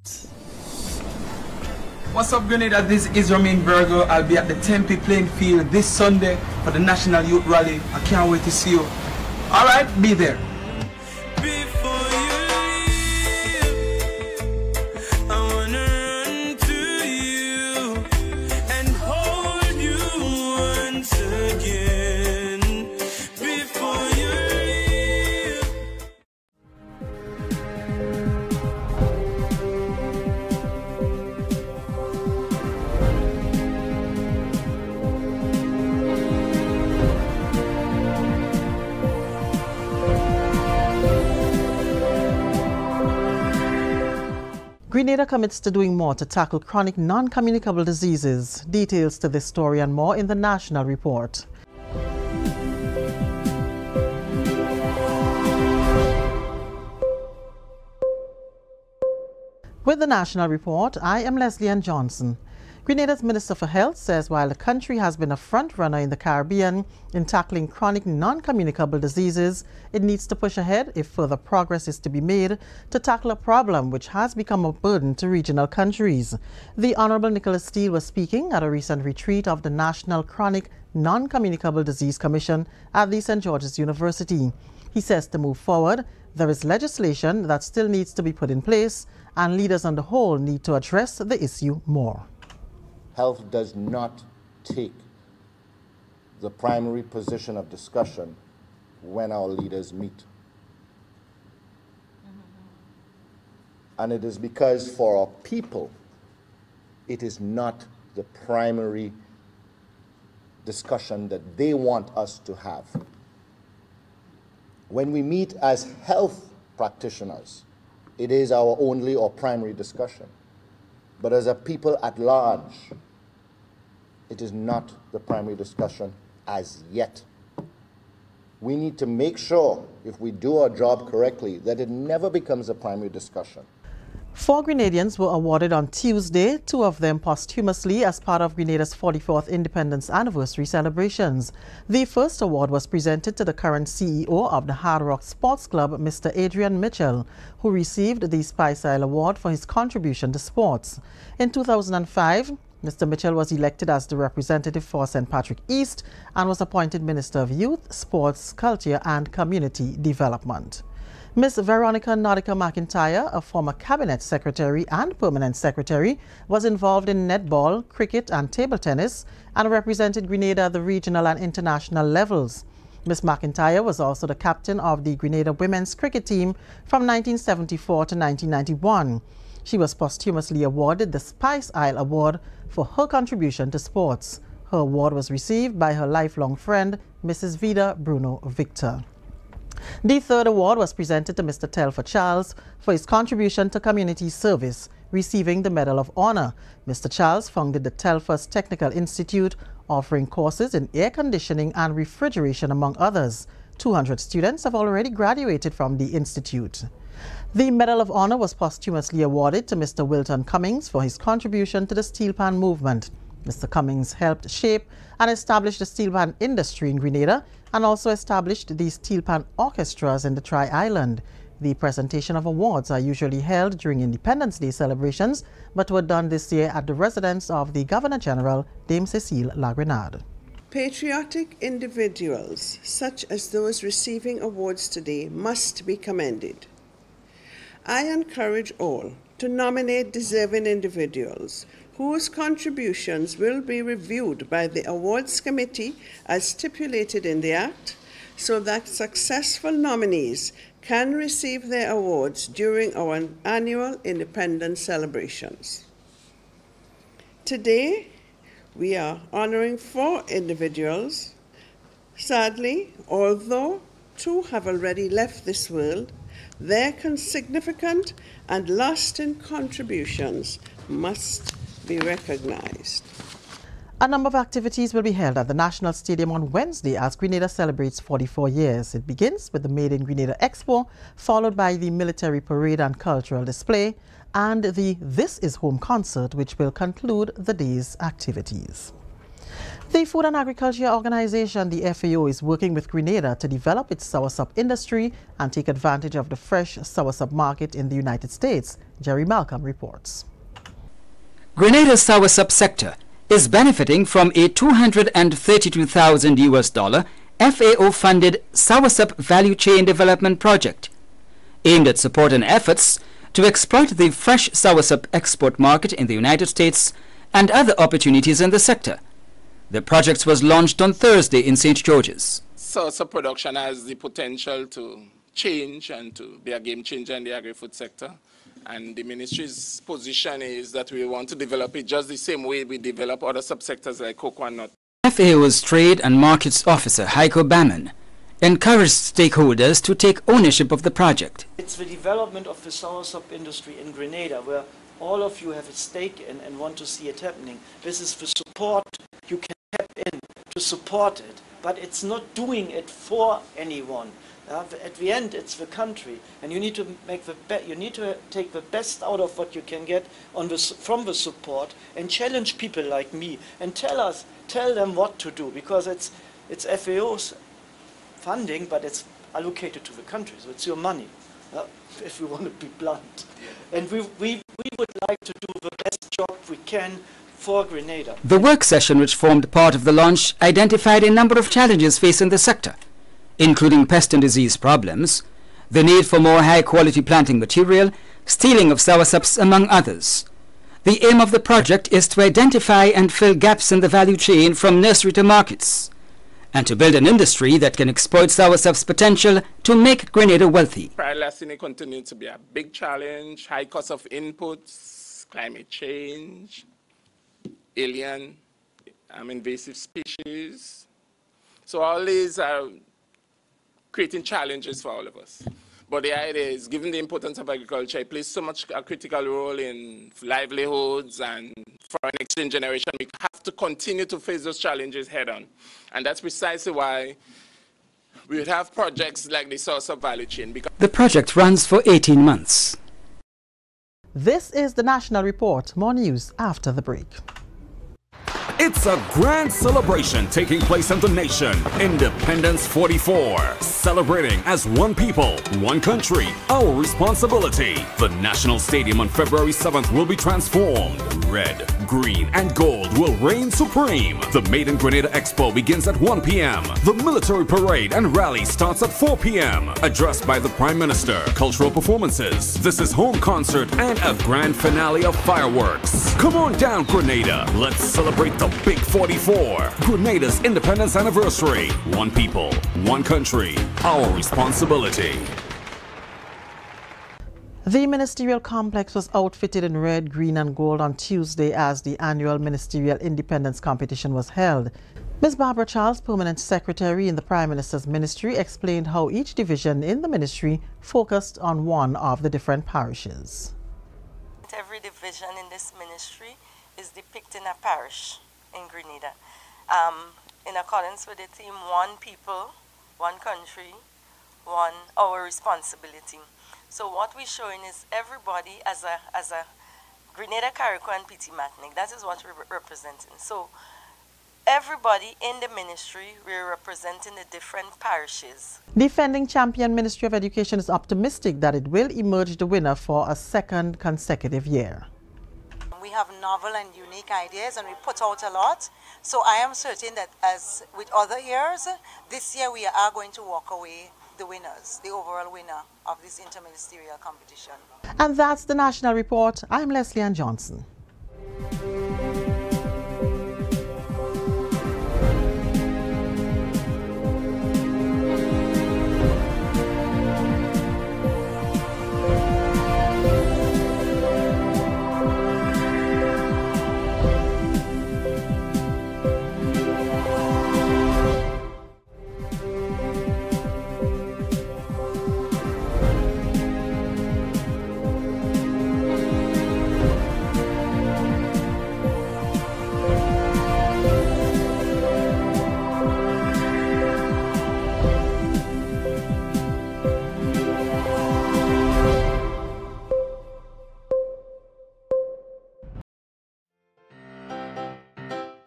What's up, Grenada? This is Romain Virgo. I'll be at the Tempe playing field this Sunday for the National Youth Rally. I can't wait to see you. All right, be there. Grenada commits to doing more to tackle chronic non-communicable diseases. Details to this story and more in the National Report. With the National Report, I am Leslie Ann Johnson. Grenada's Minister for Health says while the country has been a front-runner in the Caribbean in tackling chronic non-communicable diseases, it needs to push ahead if further progress is to be made to tackle a problem which has become a burden to regional countries. The Honourable Nicholas Steele was speaking at a recent retreat of the National Chronic Non-Communicable Disease Commission at the St. George's University. He says to move forward, there is legislation that still needs to be put in place, and leaders on the whole need to address the issue more. Health does not take the primary position of discussion when our leaders meet. And it is because for our people, it is not the primary discussion that they want us to have. When we meet as health practitioners, it is our only or primary discussion. But as a people at large, it is not the primary discussion as yet. We need to make sure, if we do our job correctly, that it never becomes a primary discussion. 4 Grenadians were awarded on Tuesday, 2 of them posthumously as part of Grenada's 44th Independence Anniversary celebrations. The first award was presented to the current CEO of the Hard Rock Sports Club, Mr. Adrian Mitchell, who received the Spice Isle Award for his contribution to sports. In 2005, Mr. Mitchell was elected as the representative for St. Patrick East and was appointed Minister of Youth, Sports, Culture and Community Development. Ms. Veronica Nautica McIntyre, a former cabinet secretary and permanent secretary, was involved in netball, cricket and table tennis and represented Grenada at the regional and international levels. Ms. McIntyre was also the captain of the Grenada women's cricket team from 1974 to 1991. She was posthumously awarded the Spice Isle Award for her contribution to sports. Her award was received by her lifelong friend, Mrs. Vida Bruno Victor. The third award was presented to Mr. Telfer Charles for his contribution to community service, receiving the Medal of Honor. Mr. Charles founded the Telfer's Technical Institute, offering courses in air conditioning and refrigeration, among others. 200 students have already graduated from the institute. The Medal of Honor was posthumously awarded to Mr. Wilton Cummings for his contribution to the steel pan movement. Mr. Cummings helped shape and establish the steel pan industry in Grenada and also established the steel pan orchestras in the Tri-Island. The presentation of awards are usually held during Independence Day celebrations, but were done this year at the residence of the Governor-General, Dame Cecile Lagrenade. Patriotic individuals, such as those receiving awards today, must be commended. I encourage all to nominate deserving individuals whose contributions will be reviewed by the Awards Committee as stipulated in the Act, so that successful nominees can receive their awards during our annual Independence celebrations. Today, we are honoring 4 individuals. Sadly, although 2 have already left this world, their significant and lasting contributions must be recognized. A number of activities will be held at the National Stadium on Wednesday as Grenada celebrates 44 years. It begins with the Made in Grenada Expo, followed by the military parade and cultural display, and the This Is Home concert, which will conclude the day's activities. The Food and Agriculture Organization, the FAO, is working with Grenada to develop its soursop industry and take advantage of the fresh soursop market in the United States. Jerry Malcolm reports. Grenada's soursop sector is benefiting from a $232,000 FAO-funded soursop value chain development project aimed at supporting efforts to exploit the fresh soursop export market in the United States and other opportunities in the sector. The project was launched on Thursday in St. George's. Soursop production has the potential to change and to be a game changer in the agri-food sector. And the ministry's position is that we want to develop it just the same way we develop other subsectors like cocoa and nut. FAO's Trade and Markets Officer, Heiko Baman, encouraged stakeholders to take ownership of the project. It's the development of the soursop industry in Grenada, where all of you have a stake in and want to see it happening. This is the support you can tap in to support it, but it's not doing it for anyone. At the end, it's the country, and you need to make you need to take the best out of what you can get from the support, and challenge people like me, and tell them what to do, because it's FAO's funding, but it's allocated to the country, so it's your money, if we want to be blunt. And we would like to do the best job we can for Grenada. The work session, which formed part of the launch, identified a number of challenges facing the sector, including pest and disease problems, the need for more high-quality planting material, stealing of soursops, among others. The aim of the project is to identify and fill gaps in the value chain from nursery to markets, and to build an industry that can exploit soursop's potential to make Grenada wealthy. Price continues to be a big challenge, high cost of inputs, climate change, alien, invasive species. So all these are creating challenges for all of us. But the idea is, given the importance of agriculture, it plays so much a critical role in livelihoods and foreign exchange generation. We have to continue to face those challenges head on. And that's precisely why we would have projects like the soursop value chain. The project runs for 18 months. This is the National Report. More news after the break. It's a grand celebration taking place in the nation. Independence 44. Celebrating as one people, one country, our responsibility. The National Stadium on February 7th will be transformed. Red, green, and gold will reign supreme. The Made in Grenada Expo begins at 1 p.m. The military parade and rally starts at 4 p.m. Addressed by the Prime Minister. Cultural performances. This is home concert and a grand finale of fireworks. Come on down, Grenada. Let's celebrate the Big 44. Grenada's independence anniversary. One people, one country, our responsibility. The ministerial complex was outfitted in red, green and gold on Tuesday as the annual Ministerial Independence Competition was held. Ms. Barbara Charles, Permanent Secretary in the Prime Minister's Ministry, explained how each division in the ministry focused on one of the different parishes. Every division in this ministry is depicting a parish in Grenada, in accordance with the theme, one people, one country, one our responsibility. So what we're showing is everybody as a Grenada, Carriacou and Petit Martinique. That is what we're representing. So everybody in the ministry, we're representing the different parishes. Defending champion Ministry of Education is optimistic that it will emerge the winner for a second consecutive year. We have novel and unique ideas and we put out a lot. So I am certain that as with other years, this year we are going to walk away the winners, the overall winner of this interministerial competition. And that's the National Report. I'm Leslie Ann Johnson.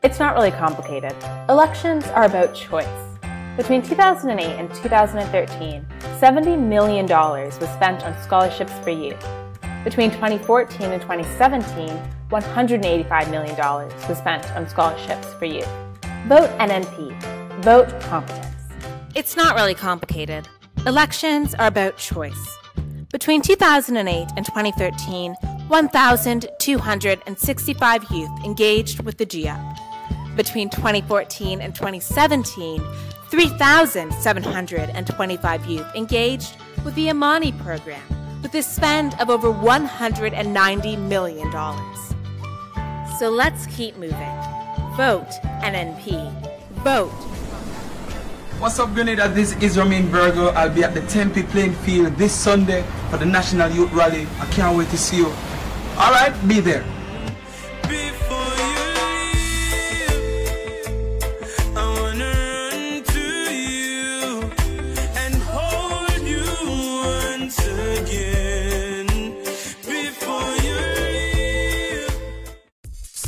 It's not really complicated. Elections are about choice. Between 2008 and 2013, $70 million was spent on scholarships for youth. Between 2014 and 2017, $185 million was spent on scholarships for youth. Vote NNP. Vote competence. It's not really complicated. Elections are about choice. Between 2008 and 2013, 1,265 youth engaged with the GIAP. Between 2014 and 2017, 3,725 youth engaged with the Amani program, with a spend of over $190 million. So let's keep moving. Vote NNP. Vote. What's up, Grenada? This is Romain Virgo. I'll be at the Tempe playing field this Sunday for the National Youth Rally. I can't wait to see you. All right, be there.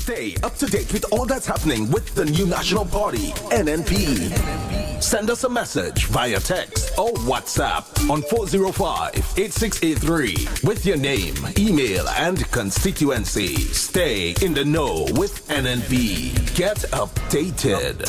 Stay up to date with all that's happening with the new national party, NNP. Send us a message via text or WhatsApp on 405-8683 with your name, email, and constituency. Stay in the know with NNP. Get updated.